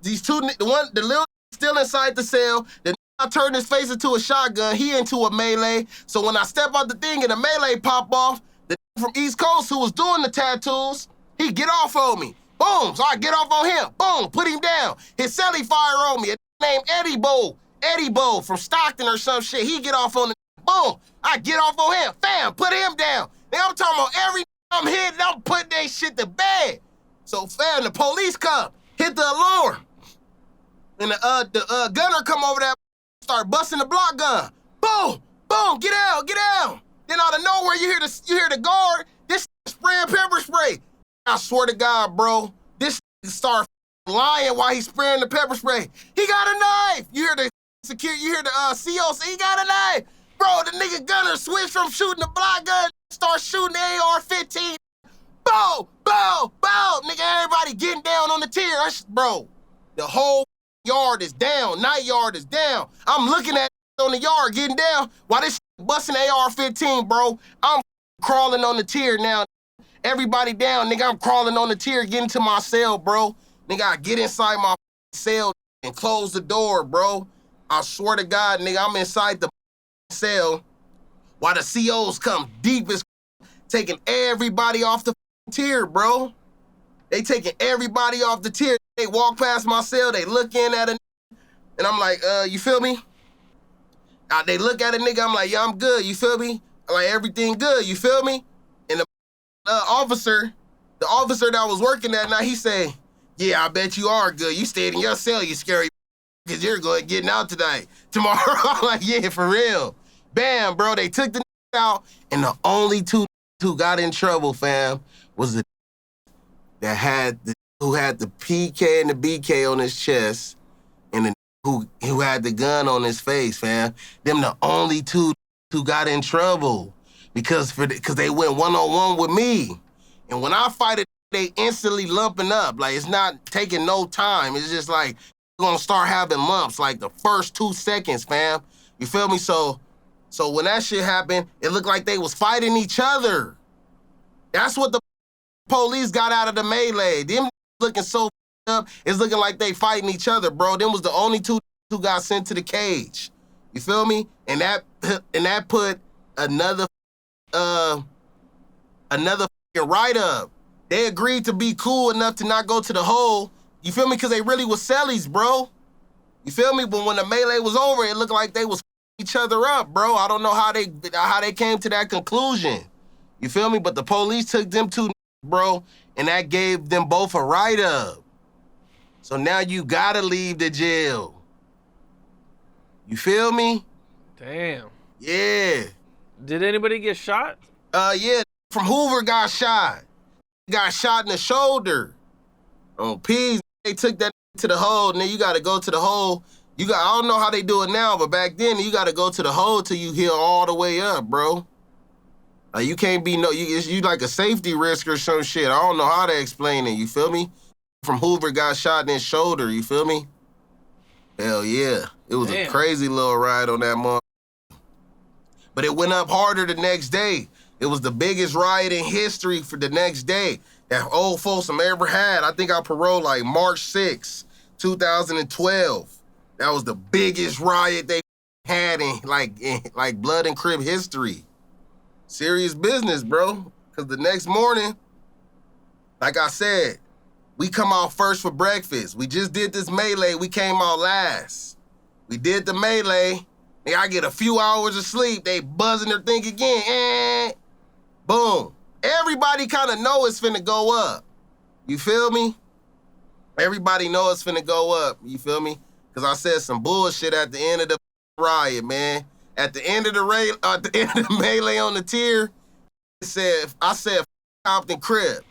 these two, the little still inside the cell, the I I turned his face into a shotgun. He into a melee. So when I step out the thing and the melee pop off, the from East Coast who was doing the tattoos, he get off on me. Boom. So I get off on him. Boom. Put him down. His celly fire on me. A named Eddie Bo from Stockton or some shit. He get off on the boom. I get off on him. Fam, put him down. Now I'm talking about every I'm hitting, I'm putting that shit to bed. So fam, the police come, hit the alarm. And the gunner come over there, start busting the block gun. Boom, boom, get out, get out. Then out of nowhere, you hear the guard, this spraying pepper spray. I swear to God, bro, this start lying while he's spraying the pepper spray. He got a knife. You hear the security, you hear the COC, he got a knife. Bro, the nigga gunner switched from shooting the block gun, start shooting the AR-15. Boom, boom, boom. Nigga, everybody getting down on the tier. Bro, the whole yard is down. Night yard is down. I'm looking at on the yard getting down while this busting AR-15, bro. I'm crawling on the tier now. Everybody down, nigga. I'm crawling on the tier, getting to my cell, bro. Nigga, I get inside my cell and close the door, bro. I swear to God, nigga, I'm inside the cell while the COs come deep as taking everybody off the tier, bro. They taking everybody off the tier. They walk past my cell, they look in at a and I'm like, you feel me? They look at a nigga, I'm like, yeah, I'm good, you feel me? I'm like, everything good, you feel me? And the officer that was working that night, he say, yeah, I bet you are good. You stayed in your cell, you scary, because you're getting out tonight. Tomorrow, I'm like, yeah, for real. Bam, bro, they took the out, and the only two who got in trouble, fam, was the who had the PK and the BK on his chest, and the who had the gun on his face, fam. Them the only two who got in trouble because they went one-on-one with me. And when I fight it, they instantly lumping up. Like, it's not taking no time. It's just like, you're gonna start having lumps like the first 2 seconds, fam. You feel me? So when that shit happened, it looked like they was fighting each other. That's what the police got out of the melee. Them looking so up, it's looking like they fighting each other, bro. Them was the only two who got sent to the cage. You feel me? And that put another write-up. They agreed to be cool enough to not go to the hole. You feel me? Because they really was cellies, bro. You feel me? But when the melee was over, it looked like they was each other up, bro. I don't know how they came to that conclusion. You feel me? But the police took them two, bro, and that gave them both a write-up. So now you gotta leave the jail. You feel me? Damn. Yeah. Did anybody get shot? Yeah, from Hoover got shot. Got shot in the shoulder. On P's, they took that to the hole, and then you gotta go to the hole. I don't know how they do it now, but back then, you gotta go to the hole till you heal all the way up, bro. You can't be you like a safety risk or some shit. I don't know how to explain it, you feel me? From Hoover got shot in his shoulder, you feel me? Hell yeah. It was a crazy little ride on that month. But it went up harder the next day. It was the biggest riot in history for the next day that old Folsom ever had. I think I paroled like March 6, 2012. That was the biggest riot they had in Blood and Crib history. Serious business, bro. Because the next morning, like I said, we come out first for breakfast. We just did this melee. We came out last. We did the melee. I get a few hours of sleep. They buzzing their thing again. Boom. Everybody kind of know it's finna go up. You feel me? Everybody know it's finna go up. You feel me? Because I said some bullshit at the end of the riot, man. At the end of the melee on the tier, I said Compton Crib.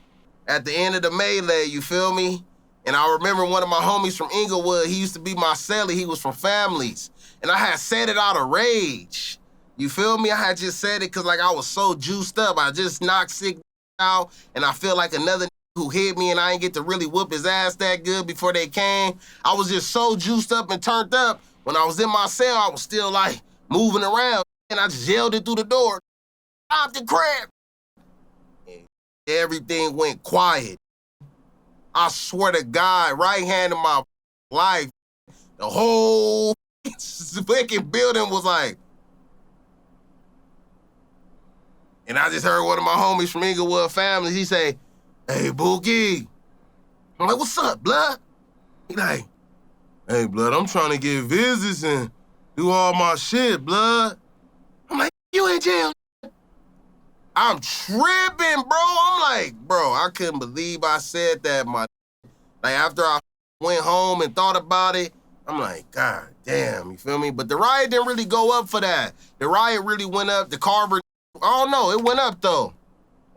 At the end of the melee, you feel me? And I remember one of my homies from Inglewood, he used to be my cellie, he was from Families. And I had said it out of rage. You feel me? I had just said it because like I was so juiced up. I just knocked sick out, and I feel like another who hit me and I ain't get to really whoop his ass that good before they came. I was just so juiced up and turned up. When I was in my cell, I was still like moving around, and I just yelled it through the door. Stop the crap. And everything went quiet. I swear to God, right hand in my life, the whole fucking building was like, and I just heard one of my homies from Inglewood family, he say, hey, Boogie. I'm like, what's up, blood? He like, hey, blood, I'm trying to get visits and do all my shit, blood. I'm like, you in jail? I'm tripping, bro. I'm like, bro, I couldn't believe I said that, my. Like, after I went home and thought about it, I'm like, God damn, you feel me? But the riot didn't really go up for that. The riot really went up. The Carver, I don't know, it went up, though.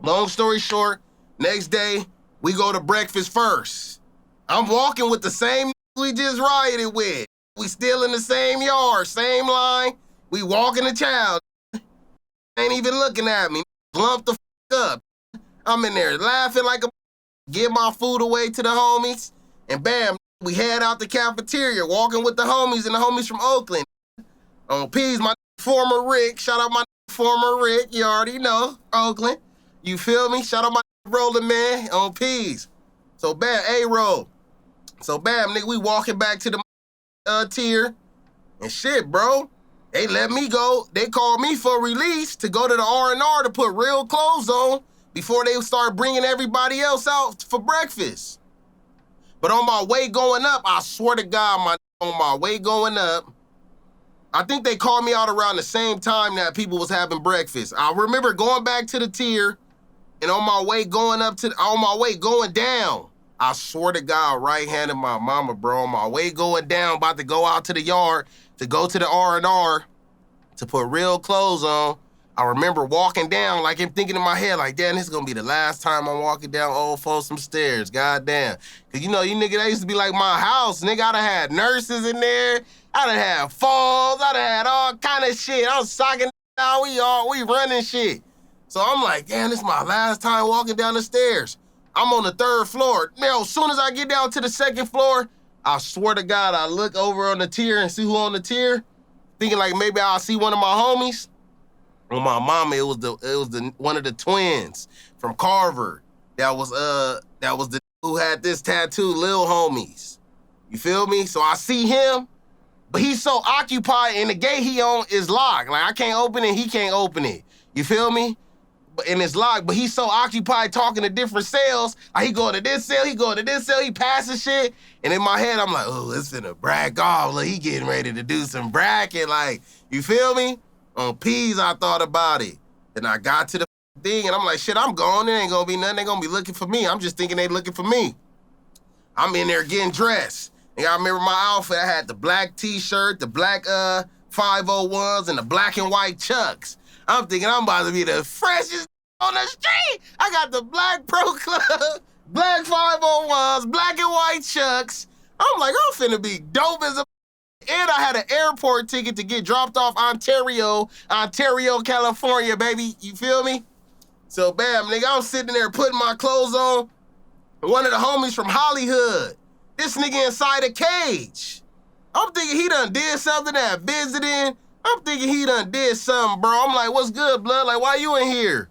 Long story short, next day, we go to breakfast first. I'm walking with the same we just rioted with. We still in the same yard, same line. We walking the child. Ain't even looking at me. Lump the up. I'm in there laughing like a give my food away to the homies. And bam, we head out the cafeteria, walking with the homies and the homies from Oakland. On P's, my former Rick. Shout out my former Rick. You already know, Oakland. You feel me? Shout out my rolling man on P's. So bam, A-roll. So bam, nigga, we walking back to the tier. And shit, bro. They let me go. They called me for release to go to the R&R to put real clothes on before they start bringing everybody else out for breakfast. But on my way going up, I swear to God, on my way going up, I think they called me out around the same time that people was having breakfast. I remember going back to the tier, and on my way going down, I swear to God, right-handed my mama, bro. On my way going down, about to go out to the yard to go to the R&R to put real clothes on. I remember walking down, like I'm thinking in my head, like, damn, this is gonna be the last time I'm walking down old Folsom stairs, goddamn. Cause you know, you nigga, that used to be like my house, nigga. I done had nurses in there. I done had falls. I done had all kind of shit. I was socking out. We running shit. So I'm like, damn, this is my last time walking down the stairs. I'm on the 3rd floor. Now, as soon as I get down to the 2nd floor, I swear to God, I look over on the tier and see who on the tier, thinking like maybe I'll see one of my homies. On my mama, it was one of the twins from Carver. That was the who had this tattoo, Lil Homies. You feel me? So I see him, but he's so occupied and the gate he on is locked. Like I can't open it, he can't open it. You feel me? And it's locked, but he's so occupied talking to different cells. Like he going to this cell, he going to this cell, he passing shit. And in my head, I'm like, oh, it's finna brag off. Look, he getting ready to do some bracket. Like, you feel me? On P's, I thought about it. Then I got to the thing, and I'm like, shit, I'm gone. There ain't gonna be nothing. They gonna be looking for me. I'm just thinking they looking for me. I'm in there getting dressed. And I remember my outfit. I had the black T-shirt, the black 501s, and the black and white Chucks. I'm thinking I'm about to be the freshest on the street. I got the black Pro Club, black 501s, black and white Chucks. I'm like, I'm finna be dope as a. And I had an airport ticket to get dropped off Ontario, California, baby. You feel me? So, bam, nigga, I'm sitting there putting my clothes on. One of the homies from Hollywood. This nigga inside a cage. I'm thinking he done did something that visiting. I'm thinking he done did something, bro. I'm like, what's good, blood? Like, why you in here?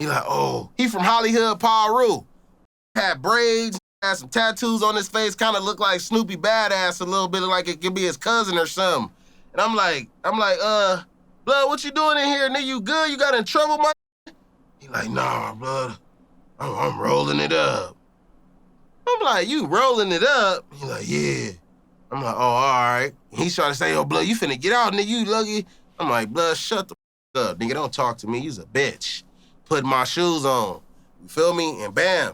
He like, oh, he from Hollywood, Peru. Had braids. Had some tattoos on his face, kind of looked like Snoopy Badass a little bit, like it could be his cousin or something. And I'm like, blood, what you doing in here, nigga? You good? You got in trouble, my? He like, nah, blood, I'm rolling it up. I'm like, you rolling it up? He like, yeah. I'm like, oh, all right. He's trying to say, oh, blood, you finna get out, nigga, you lucky. I'm like, blood, shut the up, nigga, don't talk to me, you's a bitch. Put my shoes on, you feel me? And bam.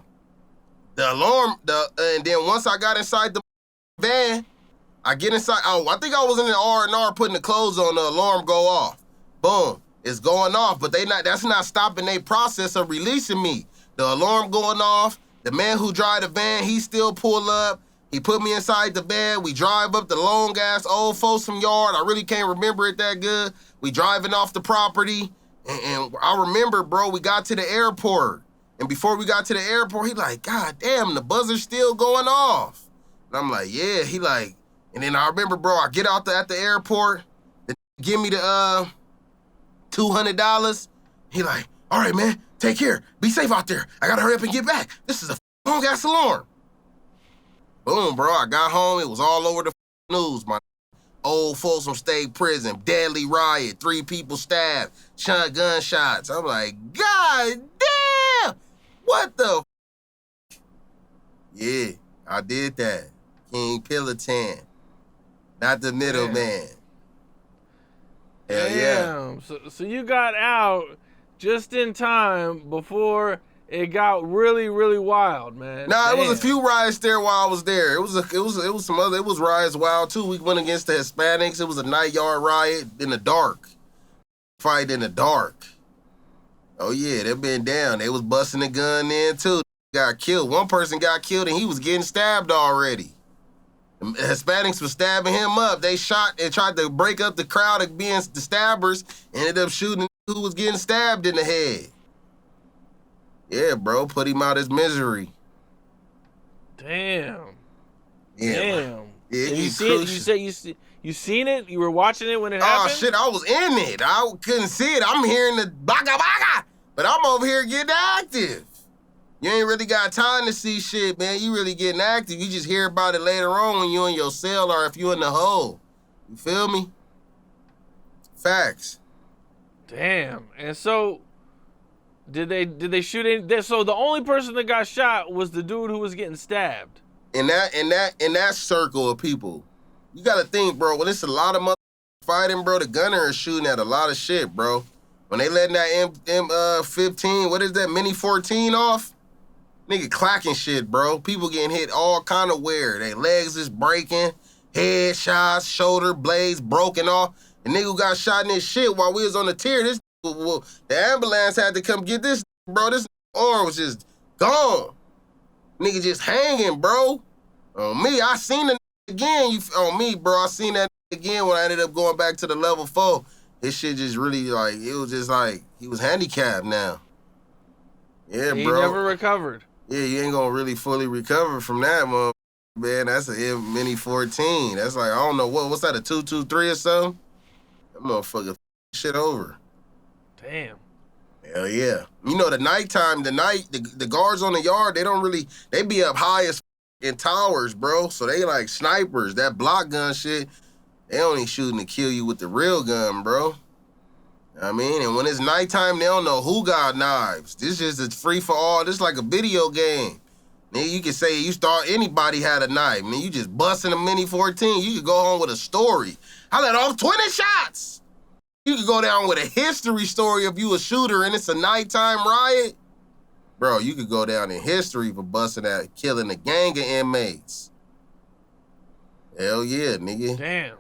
The alarm, and then once I got inside the van, I get inside, I think I was in the R&R putting the clothes on, the alarm go off. Boom, it's going off, but that's not stopping their process of releasing me. The alarm going off, the man who drive the van, he still pull up, he put me inside the van, we drive up the long-ass old Folsom yard, I really can't remember it that good. We driving off the property, and I remember, bro, we got to the airport. And before we got to the airport, he like, God damn, the buzzer's still going off. And I'm like, yeah, he like, and then I remember, bro, I get out at the airport, they give me the $200. He like, all right, man, take care. Be safe out there. I gotta hurry up and get back. This is a long-ass alarm. Boom, bro, I got home. It was all over the news, my Old folks from state prison, deadly riot, 3 people stabbed, gunshots. I'm like, God damn! What the? Yeah, I did that. King Pilotan, not the middleman. Hell yeah. So you got out just in time before it got really, really wild, man. Nah, it was a few riots there while I was there. It was some other. It was riots wild too. We went against the Hispanics. It was a night yard riot in the dark, fight in the dark. Oh yeah, they been down. They was busting the gun in too. Got killed. One person got killed and he was getting stabbed already. The Hispanics were stabbing him up. They shot and tried to break up the crowd of being the stabbers. Ended up shooting who was getting stabbed in the head. Yeah, bro, put him out his misery. Damn. Yeah. Damn. Yeah, you seen it? You were watching it when it happened? Oh shit, I was in it. I couldn't see it. I'm hearing the baka baka, but I'm over here getting active. You ain't really got time to see shit, man. You really getting active. You just hear about it later on when you in your cell or if you in the hole. You feel me? Facts. Damn. And so did they shoot in? So the only person that got shot was the dude who was getting stabbed. In that circle of people, you gotta think, bro. When it's a lot of mother fighting, bro, the gunner is shooting at a lot of shit, bro. When they letting that M15, what is that, Mini 14 off? Nigga clacking shit, bro. People getting hit all kind of weird. Their legs is breaking, head shots, shoulder blades broken off. The nigga who got shot in his shit while we was on the tier, the ambulance had to come get this, bro. This arm was just gone. Nigga just hanging, bro. On me, I seen the again. On me, bro. I seen that again when I ended up going back to the level 4. His shit just really, like, it was just like, he was handicapped now. Yeah, He bro. never recovered. Yeah, you ain't gonna really fully recover from that, man. That's a Mini 14. That's like, I don't know, what's that, a 223 or something? That motherfucker shit over. Damn. Hell yeah. You know, the guards on the yard, they be up high as in towers, bro. So they like snipers. That block gun shit, they only shooting to kill you with the real gun, bro. I mean, and when it's nighttime, they don't know who got knives. This is a free for all. This is like a video game. Nigga, you can say anybody had a knife. Man, you just busting a Mini 14. You could go home with a story. I let off 20 shots. You could go down with a history story if you a shooter and it's a nighttime riot. Bro, you could go down in history for busting out, killing a gang of inmates. Hell yeah, nigga. Damn.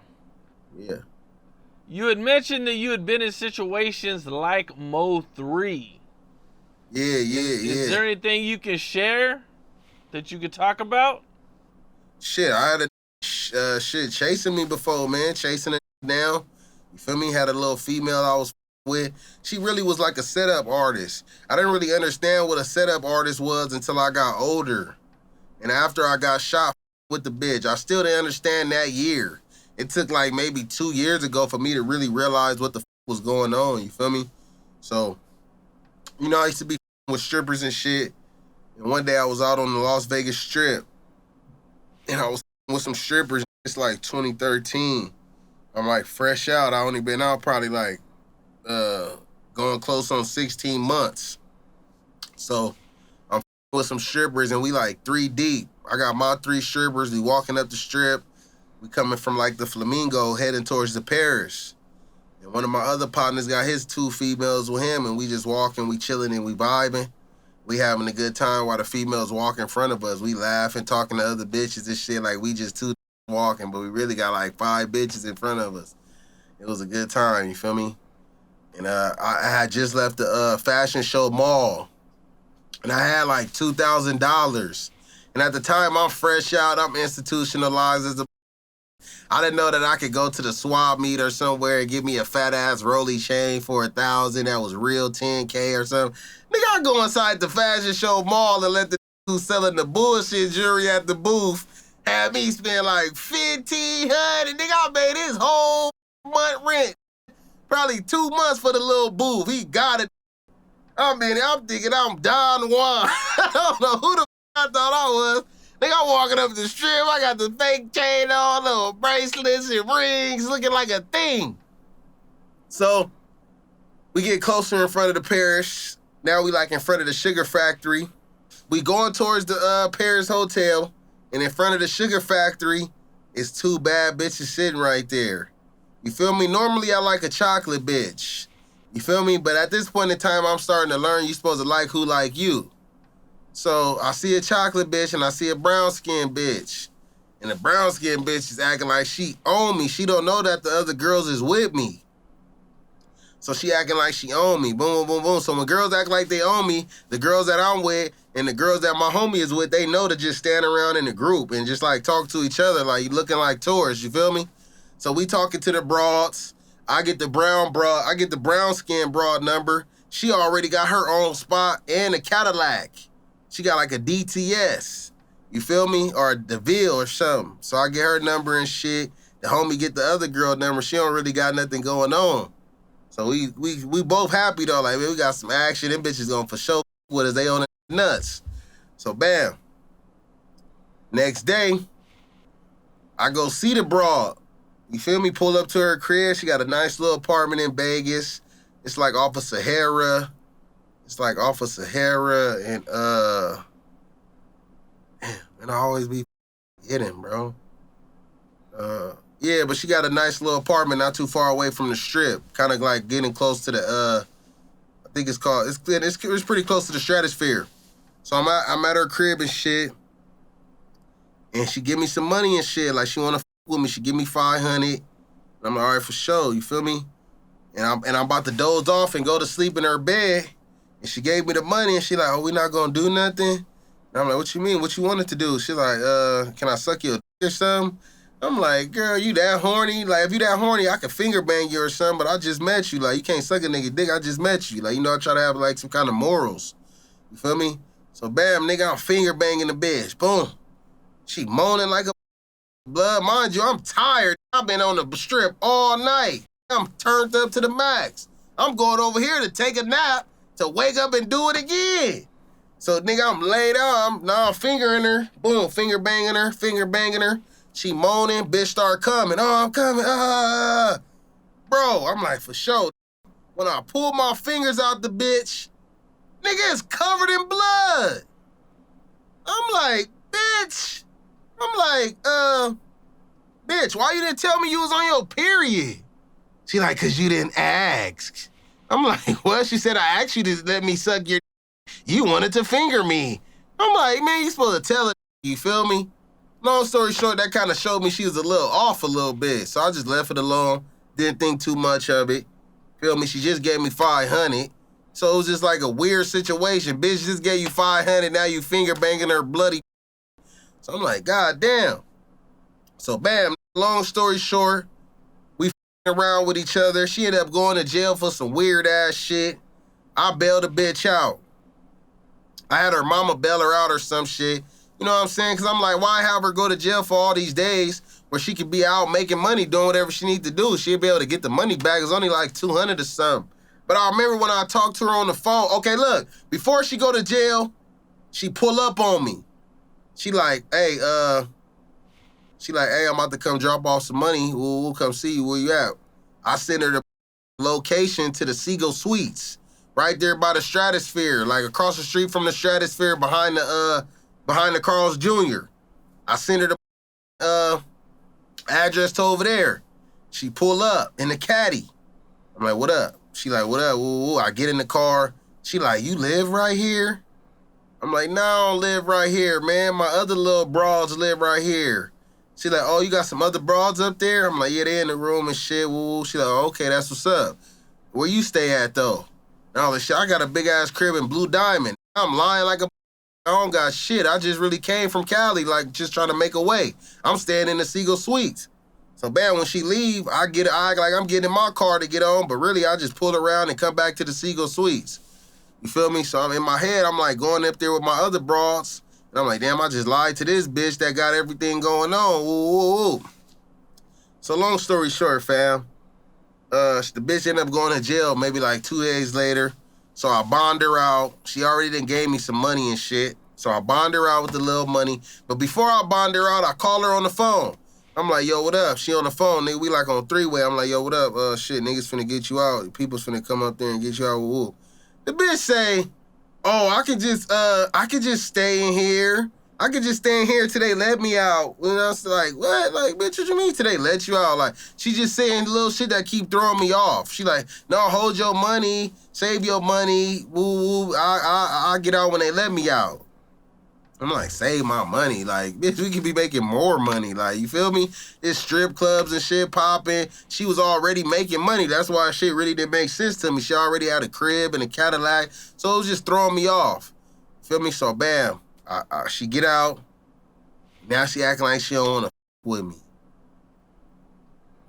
Yeah. You had mentioned that you had been in situations like Mo 3. Yeah. Is there anything you can share that you could talk about? Shit, I had a shit chasing me before, man. Chasing it down. You feel me? Had a little female I was with. She really was like a setup artist. I didn't really understand what a setup artist was until I got older. And after I got shot with the bitch, I still didn't understand that year. It took like maybe 2 years ago for me to really realize what the was going on, you feel me? So, you know, I used to be with strippers and shit. And one day I was out on the Las Vegas Strip. And I was with some strippers. It's like 2013. I'm like fresh out. I only been out probably like going close on 16 months. So I'm with some strippers and we like 3 deep. I got my 3 strippers. We walking up the strip. We coming from like the Flamingo heading towards the Paris. And one of my other partners got his 2 females with him and we just walking, we chilling and we vibing. We having a good time while the females walk in front of us. We laughing, talking to other bitches and shit like we just 2 walking, but we really got like 5 bitches in front of us. It was a good time, you feel me? And I had just left the fashion show mall. And I had like $2,000. And at the time, I'm fresh out, I'm institutionalized as a I didn't know that I could go to the swap meet or somewhere and give me a fat ass Rolly chain for $1,000 that was real 10K or something. Nigga, I go inside the fashion show mall and let the who's selling the bullshit jewelry at the booth have me spend like $1,500. Nigga, I made his whole month rent. Probably 2 months for the little booth. He got it. I'm thinking I'm Don Juan. I don't know who the I thought I was. Nigga, I'm walking up the strip. I got the fake chain on, little bracelets and rings, looking like a thing. So we get closer in front of the parish. Now we like in front of the sugar factory. We going towards the Paris Hotel, and in front of the sugar factory is two bad bitches sitting right there. You feel me? Normally I like a chocolate bitch. You feel me? But at this point in time, I'm starting to learn you supposed to like who like you. So I see a chocolate bitch and I see a brown skin bitch. And the brown skin bitch is acting like she own me. She don't know that the other girls is with me. So she acting like she own me. Boom, boom, boom, boom. So when girls act like they own me, the girls that I'm with and the girls that my homie is with, they know to just stand around in a group and just like talk to each other like looking like tourists, you feel me? So we talking to the broads. I get the brown skin broad number. She already got her own spot and a Cadillac. She got like a DTS. You feel me? Or a DeVille or something. So I get her number and shit. The homie get the other girl number. She don't really got nothing going on. So we both happy though. Like, man, we got some action. Them bitches gonna for sure with us. They on the nuts. So bam. Next day, I go see the broad. You feel me? Pull up to her crib. She got a nice little apartment in Vegas. It's like off of Sahara. And and I always be hitting, bro. Yeah, but she got a nice little apartment not too far away from the strip. Kind of like getting close to the I think it's called it's pretty close to the Stratosphere. So I'm at her crib and shit. And she give me some money and shit. Like she wanna with me. She give me 500. I'm like, all right, for sure. You feel me? And I'm about to doze off and go to sleep in her bed. And she gave me the money and she like, oh, we not gonna do nothing? And I'm like, what you mean? What you wanted to do? She like, can I suck your dick or something? I'm like, girl, you that horny? Like, if you that horny, I could finger bang you or something, but I just met you. Like, you can't suck a nigga dick. I just met you. Like, you know, I try to have, like, some kind of morals. You feel me? So, bam, nigga, I'm finger banging the bitch. Boom. She moaning like a blood. Mind you, I'm tired. I've been on the strip all night. I'm turned up to the max. I'm going over here to take a nap to wake up and do it again. So, nigga, I'm laid out. I'm fingering her. Boom, finger banging her. She moaning. Bitch start coming. Oh, I'm coming. Bro, I'm like, for sure. When I pull my fingers out the bitch, nigga is covered in blood. I'm like, bitch. Bitch, why you didn't tell me you was on your period? She like, cause you didn't ask. I'm like, well, she said, I asked you to let me suck your you wanted to finger me. I'm like, man, you supposed to tell her, you feel me? Long story short, that kind of showed me she was a little off a little bit. So I just left it alone, didn't think too much of it. Feel me? She just gave me 500. So it was just like a weird situation. Bitch just gave you 500, now you finger banging her bloody. So I'm like, God damn. So bam, long story short, we around with each other. She ended up going to jail for some weird ass shit. I bailed the bitch out. I had her mama bail her out or some shit. You know what I'm saying? Because I'm like, why have her go to jail for all these days where she could be out making money, doing whatever she need to do? She'll be able to get the money back. It's only like 200 or something. But I remember when I talked to her on the phone. Okay, look, before she go to jail, she pull up on me. She like, hey, I'm about to come drop off some money. We'll come see you. Where you at? I sent her the location to the Seagull Suites. Right there by the Stratosphere, like across the street from the Stratosphere behind the Carl's Jr. I sent her the address to over there. She pull up in the caddy. I'm like, what up? She like, what up? Ooh, I get in the car. She like, you live right here? I'm like, no, I don't live right here, man. My other little broads live right here. She like, oh, you got some other broads up there? I'm like, yeah, they in the room and shit. Woo. She like, oh, okay, that's what's up. Where you stay at, though? And all this shit. I got a big-ass crib in Blue Diamond. I'm lying like a I don't got shit. I just really came from Cali, like, just trying to make a way. I'm staying in the Seagull Suites. So, bam, when she leave, I act like I'm getting in my car to get on, but really, I just pull around and come back to the Seagull Suites. You feel me? So, I'm in my head, I'm, like, going up there with my other broads, and I'm like, damn, I just lied to this bitch that got everything going on. Woo. So, long story short, fam, the bitch ended up going to jail maybe, like, 2 days later. So I bond her out. She already done gave me some money and shit. So I bond her out with the little money. But before I bond her out, I call her on the phone. I'm like, yo, what up? She on the phone, nigga. We like on three-way. I'm like, yo, what up? Shit, niggas finna get you out. People's finna come up there and get you out. Woo. The bitch say, oh, I could just stay in here. I could just stay in here till they let me out. You know, it's like, what? Like, bitch, what you mean till they let you out? Like, she just saying little shit that keep throwing me off. She like, no, hold your money, save your money, woo, woo. I get out when they let me out. I'm like, save my money. Like, bitch, we could be making more money. Like, you feel me? It's strip clubs and shit popping. She was already making money. That's why shit really didn't make sense to me. She already had a crib and a Cadillac. So it was just throwing me off. Feel me? So, bam. She get out. Now she acting like she don't want to with me.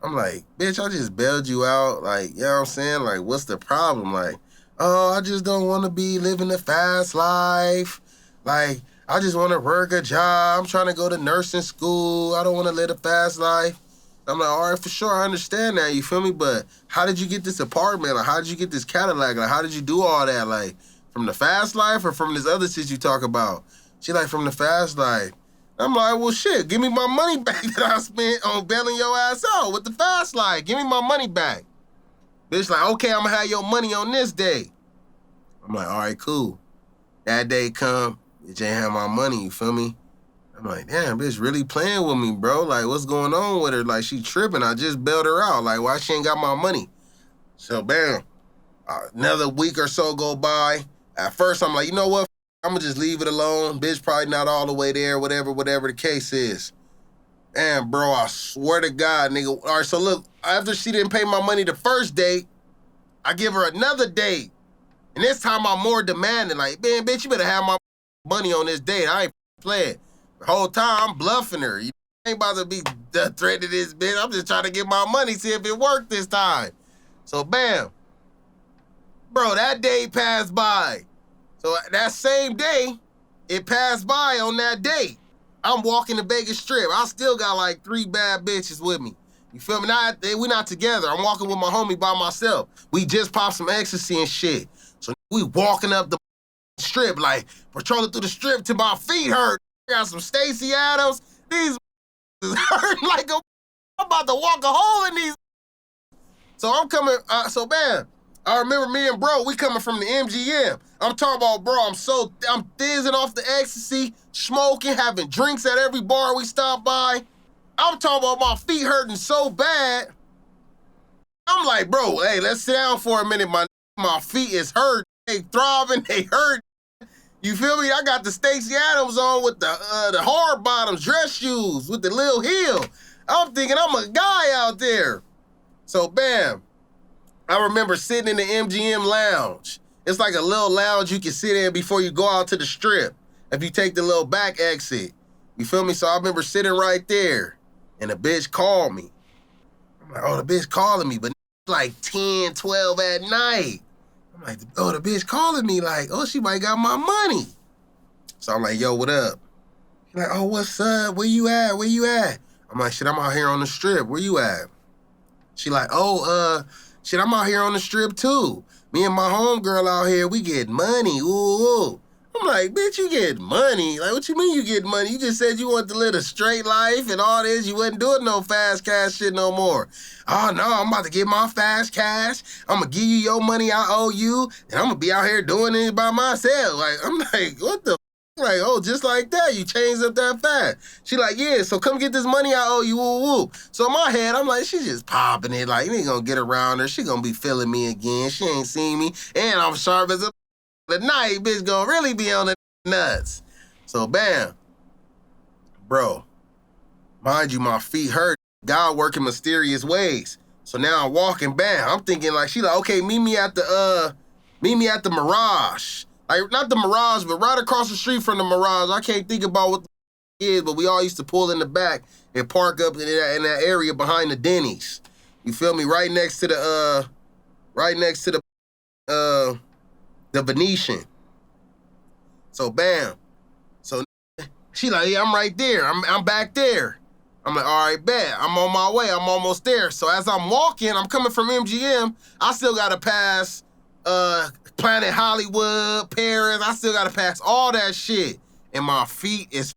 I'm like, bitch, I just bailed you out. Like, you know what I'm saying? Like, what's the problem? Like, oh, I just don't want to be living the fast life. Like, I just want to work a job. I'm trying to go to nursing school. I don't want to live a fast life. I'm like, all right, for sure, I understand that, you feel me? But how did you get this apartment? Like, how did you get this Cadillac? Like, how did you do all that? Like, from the fast life or from this other shit you talk about? She like, from the fast life. I'm like, well, shit, give me my money back that I spent on bailing your ass out with the fast life. Give me my money back. Bitch like, okay, I'm going to have your money on this day. I'm like, all right, cool. That day come, bitch ain't have my money, you feel me? I'm like, damn, bitch really playing with me, bro. Like, what's going on with her? Like, she tripping. I just bailed her out. Like, why she ain't got my money? So, bam. Another week or so go by. At first, I'm like, you know what? I'm going to just leave it alone. Bitch probably not all the way there, whatever the case is. And, bro, I swear to God, nigga. All right, so look, after she didn't pay my money the first date, I give her another date. And this time I'm more demanding. Like, man, bitch, you better have my money on this date. I ain't playing. The whole time, I'm bluffing her. You ain't about to be threatening this bitch. I'm just trying to get my money, see if it worked this time. So, bam. Bro, that day passed by. So that same day, it passed by on that date. I'm walking the Vegas Strip. I still got like 3 bad bitches with me. You feel me? We not together. I'm walking with my homie by myself. We just popped some ecstasy and shit. So we walking up the strip, like patrolling through the strip till my feet hurt. Got some Stacey Adams. These is hurting like I'm about to walk a hole in these. So I'm coming, so bam. I remember me and bro, we coming from the MGM. I'm talking about, bro, I'm thizzing off the ecstasy, smoking, having drinks at every bar we stop by. I'm talking about my feet hurting so bad. I'm like, bro, hey, let's sit down for a minute. My feet is hurt. They throbbing, they hurt. You feel me? I got the Stacey Adams on with the hard bottoms, dress shoes with the little heel. I'm thinking I'm a guy out there. So bam. I remember sitting in the MGM lounge. It's like a little lounge you can sit in before you go out to the strip. If you take the little back exit. You feel me? So I remember sitting right there. And the bitch called me. I'm like, oh, the bitch calling me. But like 10, 12 at night. I'm like, oh, the bitch calling me. Like, oh, she might got my money. So I'm like, yo, what up? She's like, oh, what's up? Where you at? Where you at? I'm like, shit, I'm out here on the strip. Where you at? She like, oh, shit, I'm out here on the strip too. Me and my homegirl out here, we get money. Ooh. I'm like, bitch, you get money? Like, what you mean you get money? You just said you want to live a straight life and all this. You wasn't doing no fast cash shit no more. Oh, no, I'm about to get my fast cash. I'm going to give you your money I owe you, and I'm going to be out here doing it by myself. Like, I'm like, what the Like, oh, just like that, you changed up that fast. She like, yeah, so come get this money I owe you, woo woo. So in my head, I'm like, she just popping it. Like, you ain't gonna get around her. She gonna be feeling me again. She ain't seen me. And I'm sharp as a the night, bitch gonna really be on the nuts. So bam. Bro, mind you, my feet hurt. God working mysterious ways. So now I'm walking, bam. I'm thinking like, she like, okay, meet me at the Mirage. Like, not the Mirage, but right across the street from the Mirage. I can't think about what the is, but we all used to pull in the back and park up in that area behind the Denny's. You feel me? Right next to the Venetian. So bam. So she like, yeah, I'm right there. I'm back there. I'm like, all right, bet. I'm on my way. I'm almost there. So as I'm walking, I'm coming from MGM. I still gotta pass Planet Hollywood, Paris. I still gotta pass all that shit. and my feet is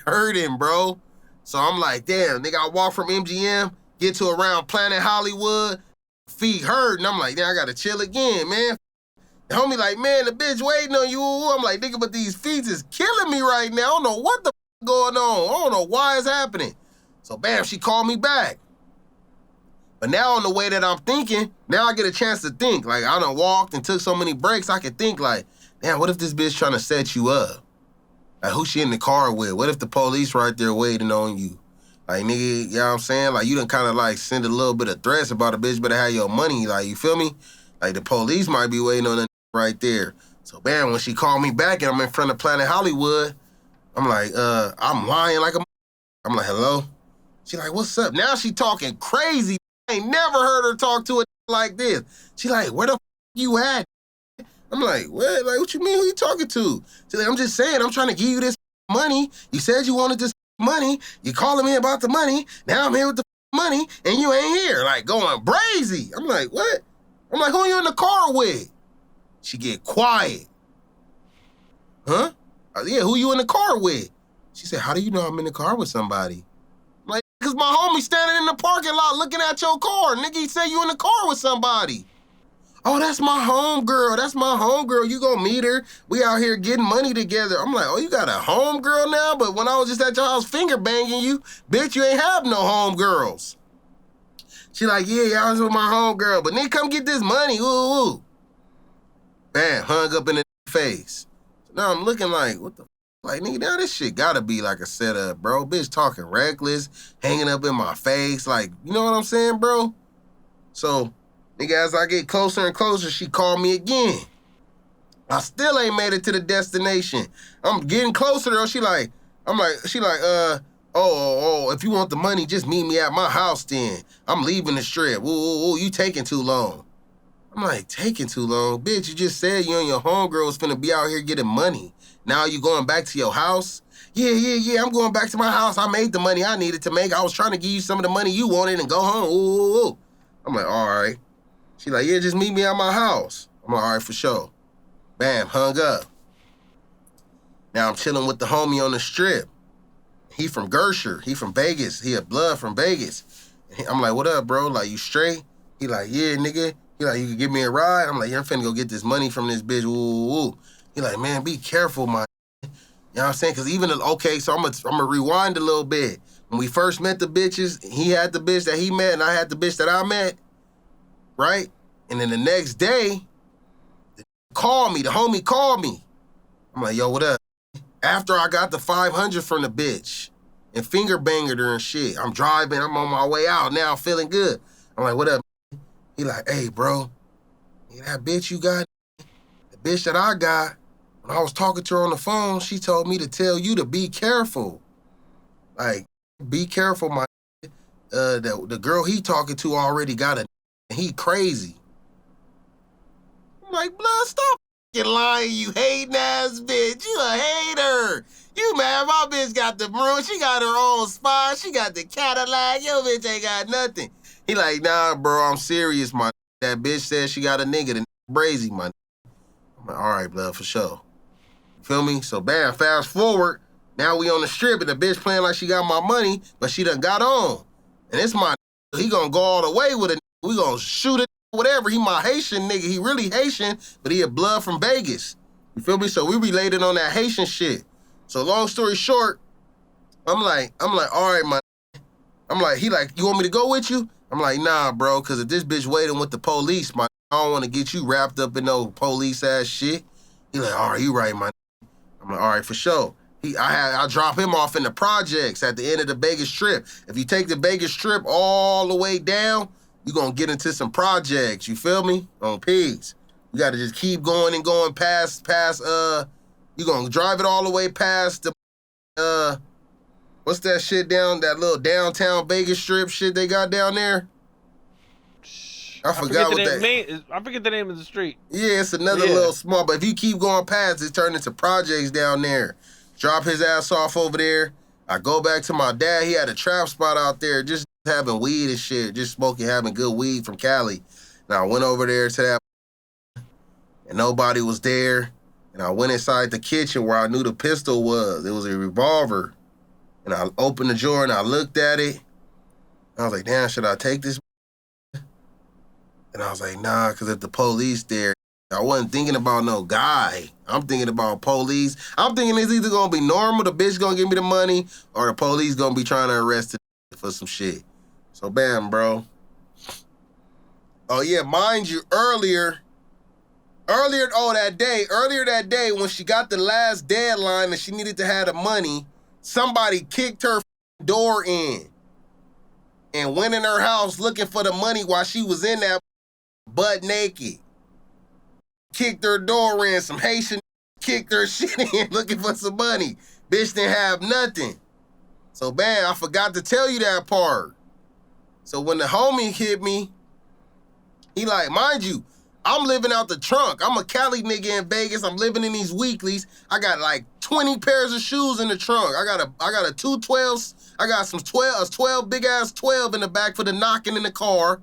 hurting, bro. So I'm like, damn, nigga, I walk from MGM, get to around Planet Hollywood, feet hurt, and I'm like, damn, I gotta chill again, man. The homie like, man, the bitch waiting on you. I'm like, nigga, but these feet is killing me right now. I don't know what the going on. I don't know why it's happening. So bam, she called me back. But now on the way that I'm thinking, now I get a chance to think. Like, I done walked and took so many breaks, I could think like, damn, what if this bitch trying to set you up? Like, who she in the car with? What if the police right there waiting on you? Like, nigga, you know what I'm saying? Like, you done kind of, like, send a little bit of threats about a bitch better have your money. Like, you feel me? Like, the police might be waiting on that right there. So, bam, when she called me back and I'm in front of Planet Hollywood, I'm like, I'm lying like a... I'm like, hello? She like, what's up? Now she talking crazy. I ain't never heard her talk to it like this. She like, where the you at? I'm like, what? Like, what you mean? Who you talking to? She's like, I'm just saying, I'm trying to give you this money. You said you wanted this money. You calling me about the money. Now I'm here with the money, and you ain't here. Like, going brazy. I'm like, what? I'm like, who you in the car with? She get quiet. Huh? Yeah, who you in the car with? She said, how do you know I'm in the car with somebody? I'm like, because my homie standing in the parking lot looking at your car. Nigga, he said you in the car with somebody. Oh, that's my homegirl. That's my homegirl. You gonna meet her. We out here getting money together. I'm like, oh, you got a homegirl now? But when I was just at your house finger banging you, bitch, you ain't have no homegirls. She like, yeah, I was with my homegirl. But nigga, come get this money. Ooh, ooh. Bam, hung up in the face. So now I'm looking like, what the like, nigga, now this shit gotta be like a setup, bro. Bitch talking reckless, hanging up in my face. Like, you know what I'm saying, bro? So, nigga, as I get closer and closer, she called me again. I still ain't made it to the destination. I'm getting closer though. She like, if you want the money, just meet me at my house then. I'm leaving the strip. Ooh, you taking too long. I'm like, taking too long? Bitch, you just said you and your homegirl was finna be out here getting money. Now you going back to your house? Yeah, I'm going back to my house. I made the money I needed to make. I was trying to give you some of the money you wanted and go home. Ooh. I'm like, all right. She like, yeah, just meet me at my house. I'm like, all right, for sure. Bam, hung up. Now I'm chilling with the homie on the strip. He from Gersher. He from Vegas. He a blood from Vegas. I'm like, what up, bro? Like, you straight? He like, yeah, nigga. He like, you can give me a ride? I'm like, yeah, I'm finna go get this money from this bitch. Ooh. He like, man, be careful, my. You know what I'm saying? Because even, okay, so I'm gonna rewind a little bit. When we first met the bitches, he had the bitch that he met and I had the bitch that I met. Right? And then the next day, the homie called me. I'm like, yo, what up? After I got the 500 from the bitch and finger banged her and shit, I'm driving, I'm on my way out now, feeling good. I'm like, what up? He like, hey, bro, that bitch you got, the bitch that I got, when I was talking to her on the phone, she told me to tell you to be careful. Like, be careful, my the girl he talking to already got a he crazy. I'm like, blood, stop fucking lying, you hating ass bitch. You a hater. You mad, my bitch got the broom, she got her own spot, she got the Cadillac, your bitch ain't got nothing. He like, nah, bro, I'm serious, my. That bitch said she got a nigga, the brazy, my. I'm like, all right, blood, for sure. You feel me? So, bam, fast forward. Now we on the strip, and the bitch playing like she got my money, but she done got on. And it's my, he gonna go all the way with it. We gonna shoot it, whatever. He my Haitian nigga. He really Haitian, but he a blood from Vegas. You feel me? So we related on that Haitian shit. So long story short, I'm like, all right, my. I'm like, he like, you want me to go with you? I'm like, nah, bro, because if this bitch waiting with the police, my, I don't want to get you wrapped up in no police-ass shit. He like, all right, you right, my. I'm like, all right, for sure. I drop him off in the projects at the end of the Vegas trip. If you take the Vegas trip all the way down, you're going to get into some projects, you feel me? On pigs. You got to just keep going and going past, you're going to drive it all the way past the, what's that shit down, that little downtown Vegas strip shit they got down there? I forgot what that. I forget the name of the street. Yeah, it's another little small, but if you keep going past, it turns into projects down there. Drop his ass off over there. I go back to my dad. He had a trap spot out there, just having weed and shit, just smoking, having good weed from Cali. Now I went over there to that, and nobody was there. And I went inside the kitchen where I knew the pistol was. It was a revolver. And I opened the drawer and I looked at it. I was like, damn, should I take this? And I was like, nah, because if the police there, I wasn't thinking about no guy. I'm thinking about police. I'm thinking it's either going to be normal, the bitch going to give me the money, or the police going to be trying to arrest it for some shit. So, bam, bro. Oh, yeah, mind you, earlier that day when she got the last deadline and she needed to have the money, somebody kicked her door in and went in her house looking for the money while she was in that butt naked. Kicked her door in, some Haitian kicked her shit in looking for some money. Bitch didn't have nothing. So, bam, I forgot to tell you that part. So when the homie hit me, he like, mind you, I'm living out the trunk. I'm a Cali nigga in Vegas. I'm living in these weeklies. I got like 20 pairs of shoes in the trunk. I got a 212s. I got some 12 big ass 12 in the back for the knocking in the car.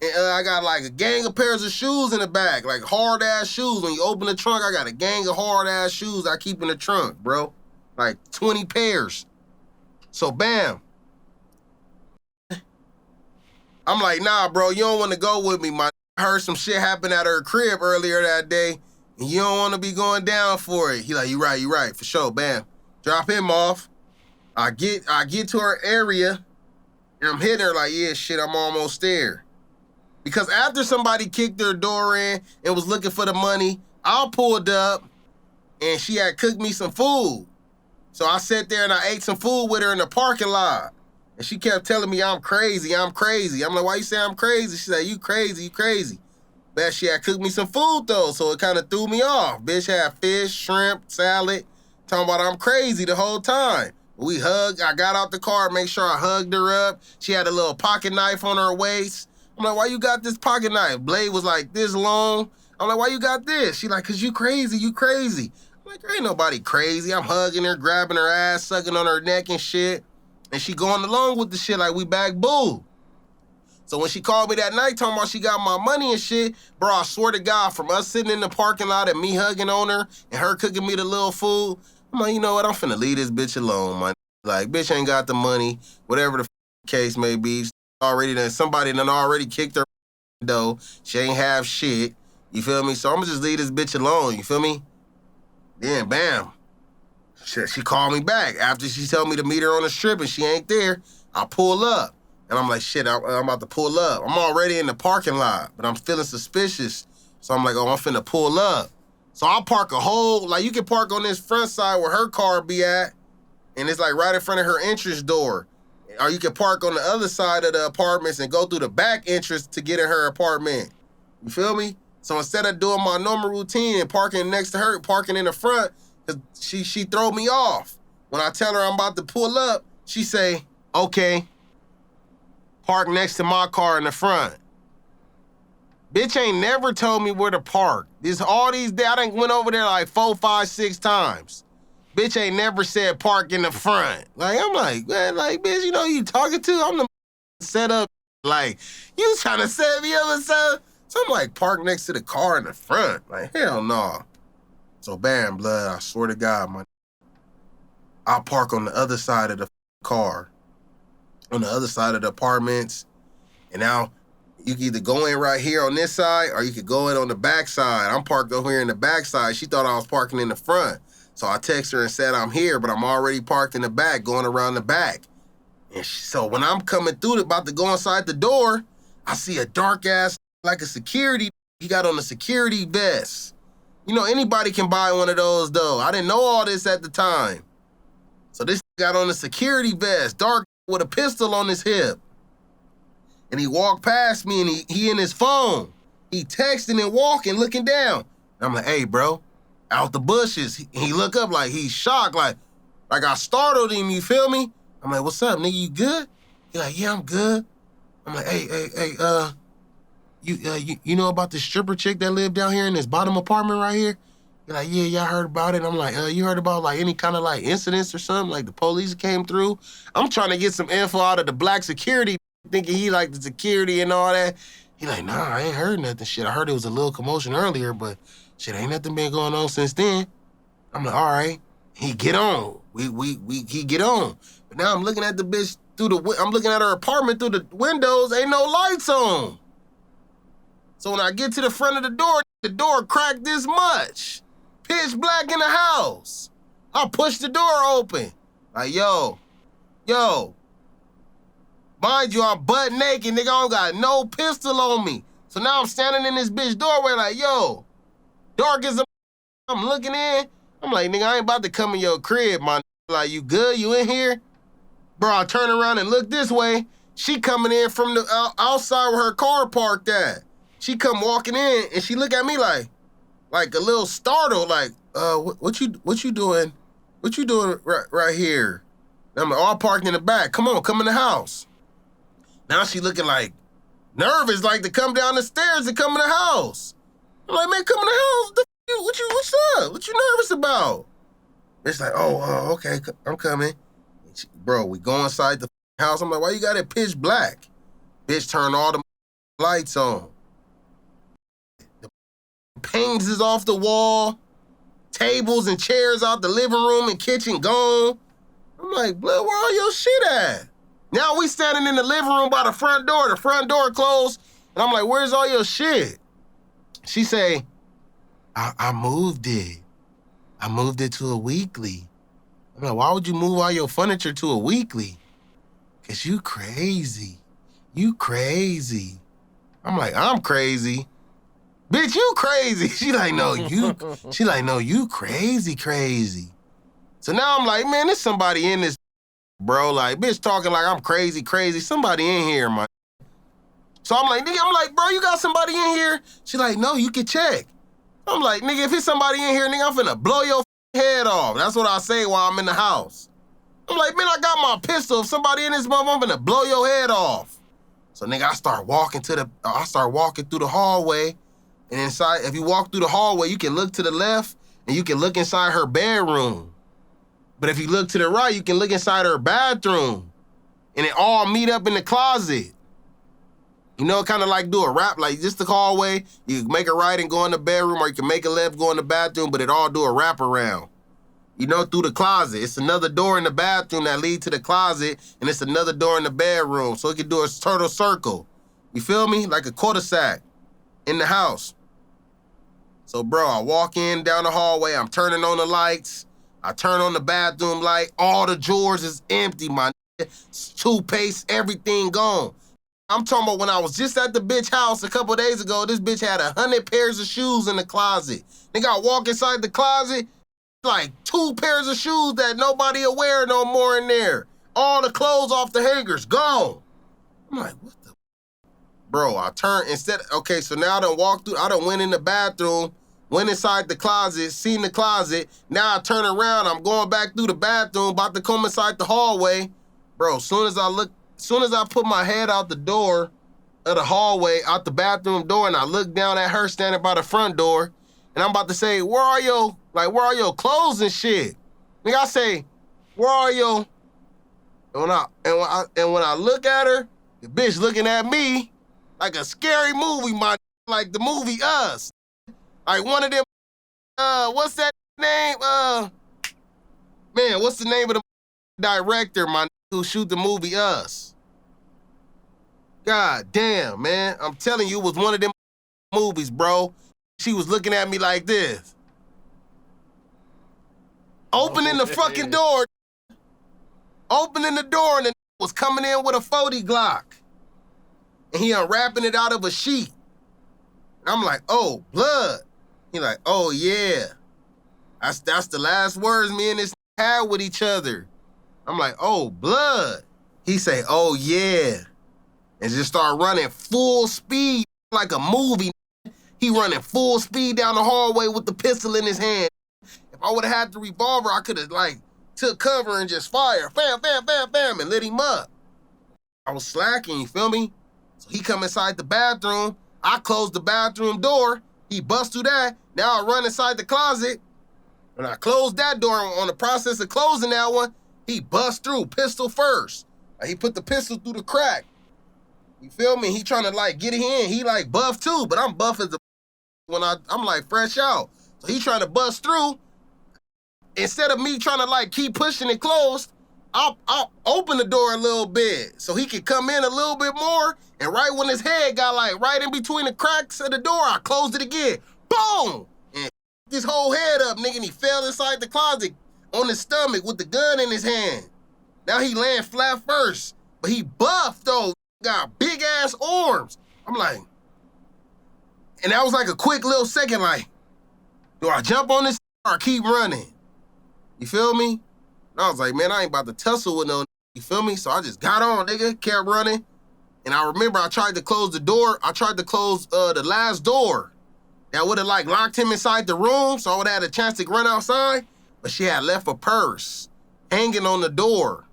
And I got like a gang of pairs of shoes in the back, like hard ass shoes. When you open the trunk, I got a gang of hard ass shoes I keep in the trunk, bro. Like 20 pairs. So bam. I'm like, nah, bro, you don't want to go with me, man. I heard some shit happen at her crib earlier that day, and you don't want to be going down for it. He like, you right, for sure, bam. Drop him off. I get to her area, and I'm hitting her like, yeah, shit, I'm almost there. Because after somebody kicked their door in and was looking for the money, I pulled up, and she had cooked me some food. So I sat there and I ate some food with her in the parking lot. And she kept telling me I'm crazy. I'm like, why you say I'm crazy? She said, you crazy. But she had cooked me some food though, so it kind of threw me off. Bitch had fish, shrimp, salad, talking about I'm crazy the whole time. We hugged, I got out the car, make sure I hugged her up. She had a little pocket knife on her waist. I'm like, why you got this pocket knife? Blade was like this long. I'm like, why you got this? She like, cause you crazy. I'm like, there ain't nobody crazy. I'm hugging her, grabbing her ass, sucking on her neck and shit. And she going along with the shit like we back boo. So when she called me that night talking about she got my money and shit, bro, I swear to God, from us sitting in the parking lot and me hugging on her and her cooking me the little food, I'm like, you know what, I'm finna leave this bitch alone, man. Like, bitch ain't got the money, whatever the case may be. Somebody done already kicked her though. She ain't have shit. You feel me? So I'm gonna just leave this bitch alone, you feel me? Then bam. She called me back after she told me to meet her on the strip and she ain't there. I pull up and I'm like, shit, I'm about to pull up. I'm already in the parking lot, but I'm feeling suspicious. So I'm like, oh, I'm finna pull up. So I'll park you can park on this front side where her car be at, and it's like right in front of her entrance door. Or you can park on the other side of the apartments and go through the back entrance to get in her apartment. You feel me? So instead of doing my normal routine and parking next to her, parking in the front, she throw me off. When I tell her I'm about to pull up, she say, okay, park next to my car in the front. Bitch ain't never told me where to park. All these days, I done went over there like 4, 5, 6 times. Bitch ain't never said park in the front. Like, I'm like, man, like, bitch, you know who you talking to? I'm the set up, like, you trying to set me up or something? So I'm like, park next to the car in the front. Like, hell no. So bam, blood, I swear to God, man. I'll park on the other side of the car, on the other side of the apartments. And now you can either go in right here on this side or you could go in on the back side. I'm parked over here in the back side. She thought I was parking in the front. So I text her and said I'm here, but I'm already parked in the back, going around the back. And so when I'm coming through, about to go inside the door, I see a dark ass, like a security. He got on a security vest. You know, anybody can buy one of those, though. I didn't know all this at the time. So this got on a security vest, dark with a pistol on his hip. And he walked past me, and he in his phone. He texting and walking, looking down. And I'm like, hey, bro, out the bushes. He look up like he's shocked, like I startled him, you feel me? I'm like, what's up, nigga, you good? He like, yeah, I'm good. I'm like, hey, you know about the stripper chick that lived down here in this bottom apartment right here? You're like, yeah, I heard about it. I'm like, you heard about like any kind of like incidents or something? Like the police came through? I'm trying to get some info out of the black security, thinking he like the security and all that. He like, nah, I ain't heard nothing shit. I heard it was a little commotion earlier, but Shit, ain't nothing been going on since then. I'm like, all right. He get on. He get on. But now I'm looking at the bitch I'm looking at her apartment through the windows. Ain't no lights on. So when I get to the front of the door cracked this much. Pitch black in the house. I push the door open. Like, yo. Mind you, I'm butt naked, nigga. I don't got no pistol on me. So now I'm standing in this bitch doorway like, yo, dark as a I'm looking in. I'm like, nigga, I ain't about to come in your crib, my like, you good? You in here? Bro, I turn around and look this way. She coming in from the outside where her car parked at. She come walking in and she look at me like a little startled, like, what you doing? What you doing right here? And I'm like, oh, I parked in the back. Come on, come in the house. Now she looking like nervous, like to come down the stairs and come in the house. I'm like, man, come in the house. What's up? What you nervous about? It's like, oh, okay, I'm coming. Bro, we go inside the house. I'm like, why you got it pitch black? Bitch, turn all the lights on. The paintings is off the wall. Tables and chairs out the living room and kitchen gone. I'm like, blood, where all your shit at? Now we standing in the living room by the front door. The front door closed. And I'm like, where's all your shit? She say, I moved it. I moved it to a weekly. I'm like, why would you move all your furniture to a weekly? Cause you crazy. You crazy. I'm like, I'm crazy. Bitch, you crazy. She like, no, you crazy. So now I'm like, man, there's somebody in this, bro. Like, bitch talking like I'm crazy. Somebody in here, man. So I'm like, nigga, bro, you got somebody in here? She like, no, you can check. I'm like, nigga, if it's somebody in here, nigga, I'm finna blow your head off. That's what I say while I'm in the house. I'm like, man, I got my pistol. If somebody in this motherfucker, I'm finna blow your head off. So, nigga, I start walking through the hallway. And inside, if you walk through the hallway, you can look to the left and you can look inside her bedroom. But if you look to the right, you can look inside her bathroom. And it all meet up in the closet. You know, kind of like do a wrap, like just the hallway. You make a right and go in the bedroom, or you can make a left, go in the bathroom, but it all do a wrap around. You know, through the closet. It's another door in the bathroom that lead to the closet, and it's another door in the bedroom. So it can do a turtle circle. You feel me? Like a cul-de-sac in the house. So, bro, I walk in down the hallway. I'm turning on the lights. I turn on the bathroom light. All the drawers is empty, my toothpaste, everything gone. I'm talking about when I was just at the bitch house a couple days ago, this bitch had 100 pairs of shoes in the closet. Nigga, I walk inside the closet, like 2 pairs of shoes that nobody aware no more in there. All the clothes off the hangers, gone. I'm like, what the? Bro, I turned okay, so now I done went in the bathroom, went inside the closet, seen the closet. Now I turn around, I'm going back through the bathroom, about to come inside the hallway. Bro, soon as I put my head out the door of the hallway, out the bathroom door, and I look down at her standing by the front door, and I'm about to say, where are your clothes and shit? Nigga, I say, where are your? And when I look at her, the bitch looking at me like a scary movie, like the movie Us. Like one of them, what's that name? Man, what's the name of the director, who shoot the movie Us? God damn, man. I'm telling you, it was one of them movies, bro. She was looking at me like this. Opening the fucking door. Opening the door, and the was coming in with a 40 Glock. And he unwrapping it out of a sheet. And I'm like, oh, blood. He like, oh, yeah. That's the last words me and this had with each other. I'm like, oh, blood. He say, oh, yeah. And just start running full speed like a movie. He running full speed down the hallway with the pistol in his hand. If I would have had the revolver, I could have, took cover and just fired. Bam, bam, bam, bam, and lit him up. I was slacking, you feel me? So he come inside the bathroom. I close the bathroom door. He busts through that. Now I run inside the closet. When I close that door, on the process of closing that one, he busts through, pistol first. He put the pistol through the crack. You feel me? He trying to get it in. He buff too, but I'm buff as a when I'm like fresh out. So he trying to bust through. Instead of me trying to like keep pushing it closed, I'll open the door a little bit so he could come in a little bit more. And right when his head got like right in between the cracks of the door, I closed it again. Boom! And his whole head up, nigga, and he fell inside the closet on his stomach with the gun in his hand. Now he laying flat first, but he buffed though, got big ass arms. I'm like, and that was like a quick little second, like, do I jump on this or keep running? You feel me? And I was like, man, I ain't about to tussle with no, you feel me? So I just got on, nigga, kept running. And I remember I tried to close the door. I tried to close the last door. That would have like locked him inside the room, so I would have had a chance to run outside. But she had left a purse hanging on the door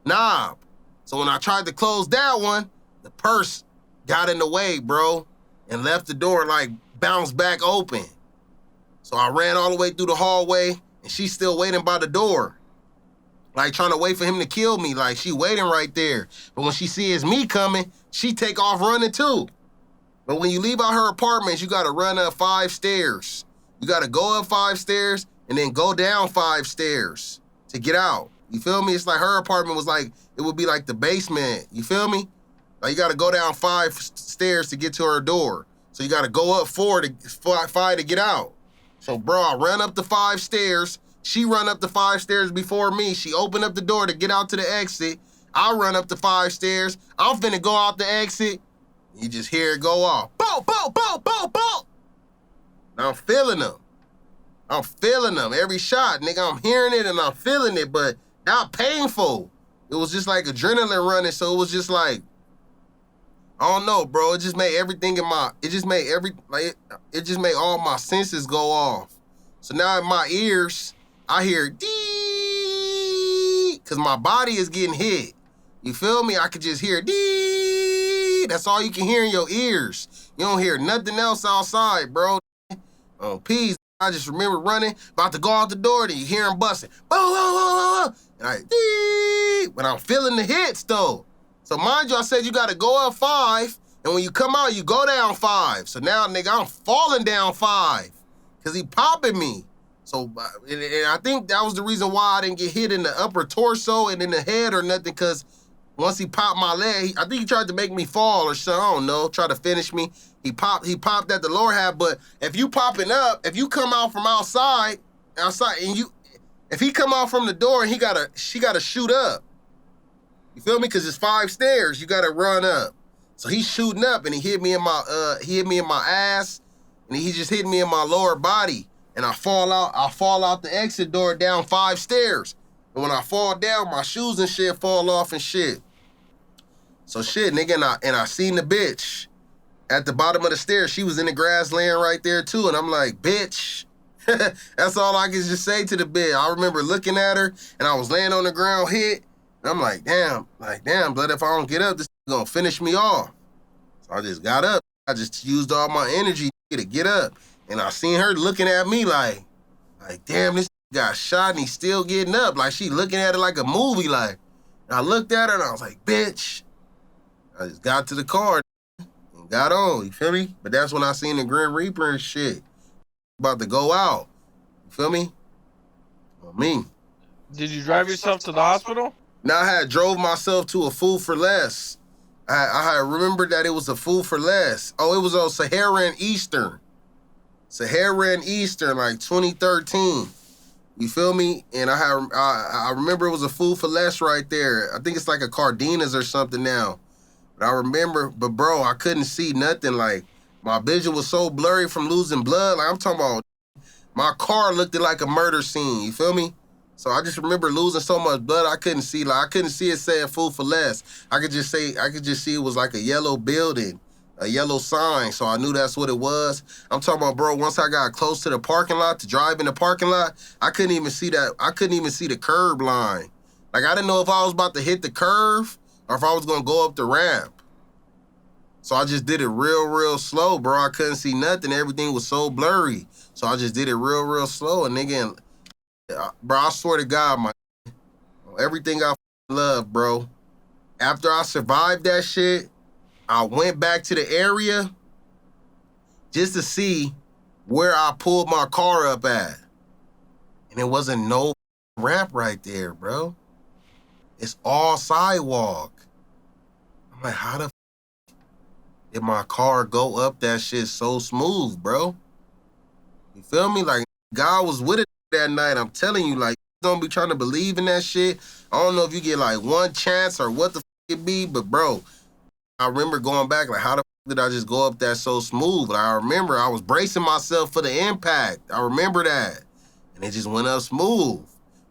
knob. So when I tried to close that one, the purse got in the way, bro, and left the door like bounced back open. So I ran all the way through the hallway, and she's still waiting by the door. Like trying to wait for him to kill me. Like she waiting right there. But when she sees me coming, she take off running too. But when you leave out her apartment, you gotta run up 5 stairs. You gotta go up 5 stairs and then go down 5 stairs to get out. You feel me? It's like her apartment was like, it would be like the basement. You feel me? Like you gotta go down 5 stairs to get to her door. So you gotta go up 5 to get out. So bro, I ran up the 5 stairs. She run up the 5 stairs before me. She opened up the door to get out to the exit. I run up the 5 stairs. I'm finna go out the exit. You just hear it go off. Boom, boom, boom, boom, boom. I'm feeling them. I'm feeling them. Every shot, nigga, I'm hearing it and I'm feeling it, but not painful. It was just like adrenaline running, so it was just like, I don't know, bro. It just made everything it just made all my senses go off. So now in my ears, I hear dee, cause my body is getting hit. You feel me? I could just hear dee. That's all you can hear in your ears. You don't hear nothing else outside, bro. Oh, peace. I just remember running, about to go out the door, then you hear him busting. Boom, boom, boom, boom. And I dee, but I'm feeling the hits though. So mind you, I said you gotta go up 5, and when you come out, you go down 5. So now, nigga, I'm falling down 5, cause he popping me. So, and I think that was the reason why I didn't get hit in the upper torso and in the head or nothing, cause once he popped my leg, I think he tried to make me fall or something, I don't know, try to finish me. He popped at the lower half, but if you popping up, if you come out from outside, and if he come out from the door and she gotta shoot up. You feel me? Cause it's 5 stairs, you gotta run up. So he's shooting up and he hit me in my ass, and he just hit me in my lower body. And I fall out the exit door down 5 stairs. And when I fall down, my shoes and shit fall off and shit. So shit, nigga, and I seen the bitch at the bottom of the stairs. She was in the grass laying right there too. And I'm like, bitch. That's all I can just say to the bitch. I remember looking at her and I was laying on the ground hit. And I'm like, damn, blood, if I don't get up, this is gonna finish me off. So I just got up. I just used all my energy to get up. And I seen her looking at me like, damn, this got shot and he's still getting up. Like she looking at it like a movie. Like, and I looked at her and I was like, bitch. I just got to the car and got on, you feel me? But that's when I seen the Grim Reaper and shit. About to go out, you feel me? On me. Did you drive yourself to the hospital? Now I had drove myself to a Food for Less. I had remembered that it was a Food for Less. Oh, it was on Sahara and Eastern, like 2013. You feel me? And I remember it was a Food for Less right there. I think it's like a Cardenas or something now. But I remember, but bro, I couldn't see nothing. Like my vision was so blurry from losing blood. Like I'm talking about, my car looked like a murder scene. You feel me? So I just remember losing so much blood I couldn't see. Like I couldn't see it saying Food for Less. I could just see it was like a yellow building, a yellow sign. So I knew that's what it was. I'm talking about, bro, once I got close to the parking lot, to drive in the parking lot, I couldn't even see that. I couldn't even see the curb line. Like I didn't know if I was about to hit the curve or if I was gonna go up the ramp. So I just did it real slow, bro. I couldn't see nothing. Everything was so blurry. So I just did it real slow. And nigga, bro, I swear to God, everything I love, bro. After I survived that shit, I went back to the area just to see where I pulled my car up at. And it wasn't no ramp right there, bro. It's all sidewalk. I'm like, how the did my car go up that shit so smooth, bro? You feel me? Like, God was with it that night. I'm telling you, like, don't be trying to believe in that shit. I don't know if you get like one chance or what the it be, but bro, I remember going back, like, how the did I just go up that so smooth? Like, I remember I was bracing myself for the impact. I remember that. And it just went up smooth.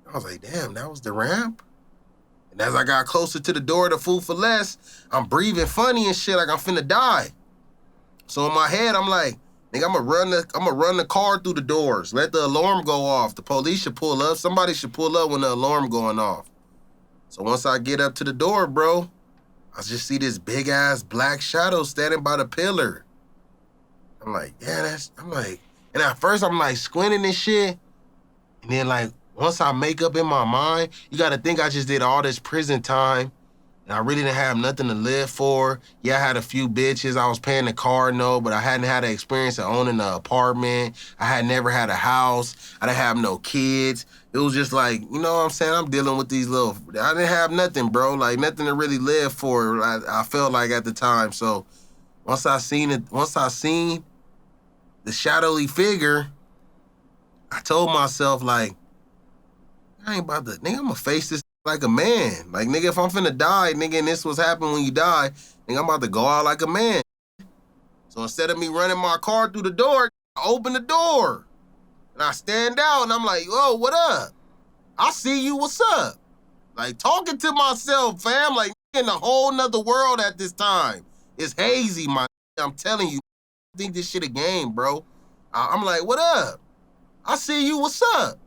I was like, damn, that was the ramp? And as I got closer to the door of the Food for Less, I'm breathing funny and shit like I'm finna die. So in my head, I'm like, nigga, I'm gonna run the car through the doors. Let the alarm go off. The police should pull up. Somebody should pull up when the alarm going off. So once I get up to the door, bro, I just see this big ass black shadow standing by the pillar. I'm like, yeah, and at first I'm like squinting and shit. And then like, once I make up in my mind, you gotta think I just did all this prison time and I really didn't have nothing to live for. Yeah, I had a few bitches. I was paying the car note, but I hadn't had an experience of owning an apartment. I had never had a house. I didn't have no kids. It was just like, you know what I'm saying? I'm dealing with these I didn't have nothing, bro. Like nothing to really live for, I felt like at the time. So once I seen the shadowy figure, I told myself like, I ain't about to, nigga, I'm gonna face this like a man. Like, nigga, if I'm finna die, nigga, and this was happening when you die, nigga, I'm about to go out like a man. So instead of me running my car through the door, I open the door. And I stand out and I'm like, yo, what up? I see you, what's up? Like, talking to myself, fam, like, in a whole nother world at this time. It's hazy, my I'm telling you, I think this shit a game, bro. I'm like, what up? I see you, what's up?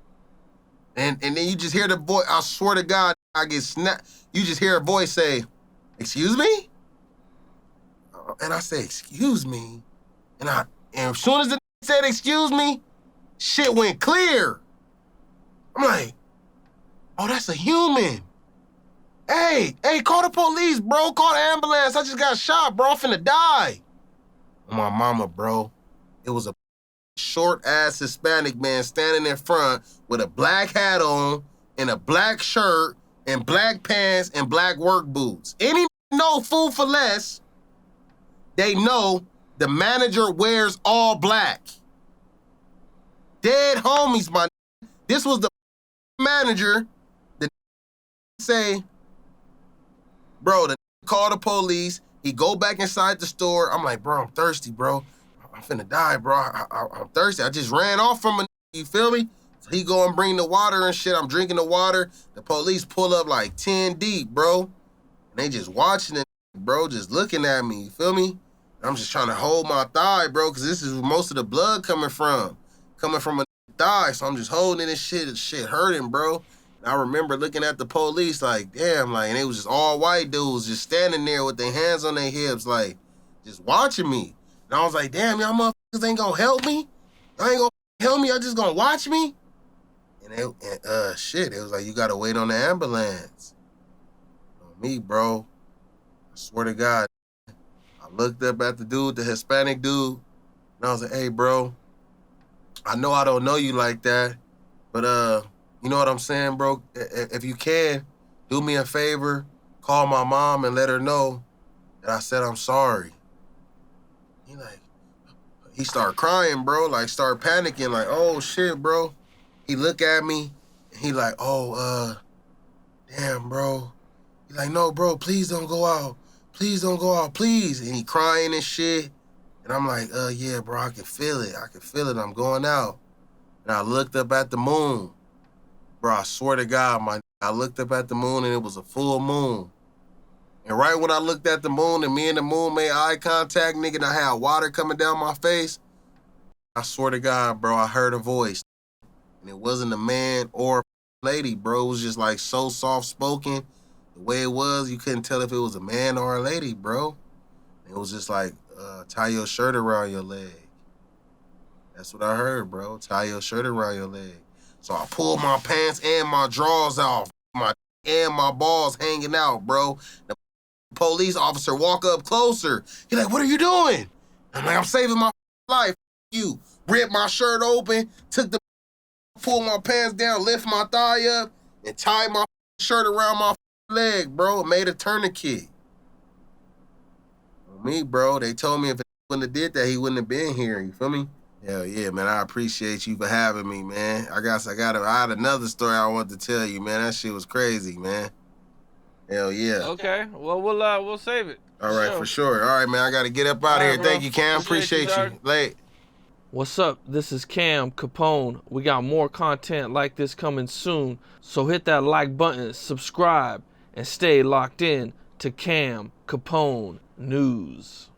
And then you just hear the voice, I swear to God, I get snapped. You just hear a voice say, excuse me? And I say, excuse me? And as soon as the said, excuse me, shit went clear. I'm like, oh, that's a human. Hey, call the police, bro. Call the ambulance. I just got shot, bro. I'm finna die. My mama, bro. It was a short-ass Hispanic man standing in front with a black hat on and a black shirt and black pants and black work boots. Any know Food for Less, they know the manager wears all black. Dead homies, my. This was the manager. The say, bro, the call the police. He go back inside the store. I'm like, bro, I'm thirsty, bro. I'm finna die, bro. I'm thirsty. I just ran off from a, you feel me? So he go and bring the water and shit. I'm drinking the water. The police pull up like 10 deep, bro. And they just watching it, bro, just looking at me, you feel me? I'm just trying to hold my thigh, bro, because this is where most of the blood coming from a thigh. So I'm just holding it and shit hurting, bro. And I remember looking at the police like, damn, like, and it was just all white dudes just standing there with their hands on their hips, like, just watching me. And I was like, damn, y'all motherfuckers ain't gonna help me? Y'all ain't gonna help me? Y'all just gonna watch me? And it was like, you gotta wait on the ambulance. On me, bro. I swear to God. I looked up at the dude, the Hispanic dude, and I was like, hey, bro, I know I don't know you like that, but you know what I'm saying, bro? If you can, do me a favor, call my mom and let her know that I said I'm sorry. He started crying, bro, like started panicking, like, oh shit, bro. He look at me, and he like, oh, damn, bro. He like, no, bro, please don't go out. Please don't go out, please. And he crying and shit. And I'm like, yeah, bro, I can feel it. I'm going out. And I looked up at the moon. Bro, I swear to God, I looked up at the moon and it was a full moon. And right when I looked at the moon and me and the moon made eye contact, nigga, and I had water coming down my face, I swear to God, bro, I heard a voice. And it wasn't a man or a lady, bro. It was just like so soft-spoken. The way it was, you couldn't tell if it was a man or a lady, bro. It was just like, tie your shirt around your leg. That's what I heard, bro. Tie your shirt around your leg. So I pulled my pants and my drawers off, and my balls hanging out, bro. The police officer walk up closer. He like, what are you doing? I'm like, I'm saving my life. You. ripped my shirt open, pulled my pants down, lift my thigh up, and tied my shirt around my leg, bro. Made a tourniquet. Me, bro. They told me if he wouldn't have did that, he wouldn't have been here. You feel me? Hell yeah, man. I appreciate you for having me, man. I had another story I want to tell you, man. That shit was crazy, man. Hell yeah. Okay. Well, we'll save it. All right, for sure. All right, man. I got to get up out of here. Bro. Thank you, Cam. Appreciate you. Late. What's up? This is Cam Capone. We got more content like this coming soon. So hit that like button, subscribe, and stay locked in to Cam Capone News.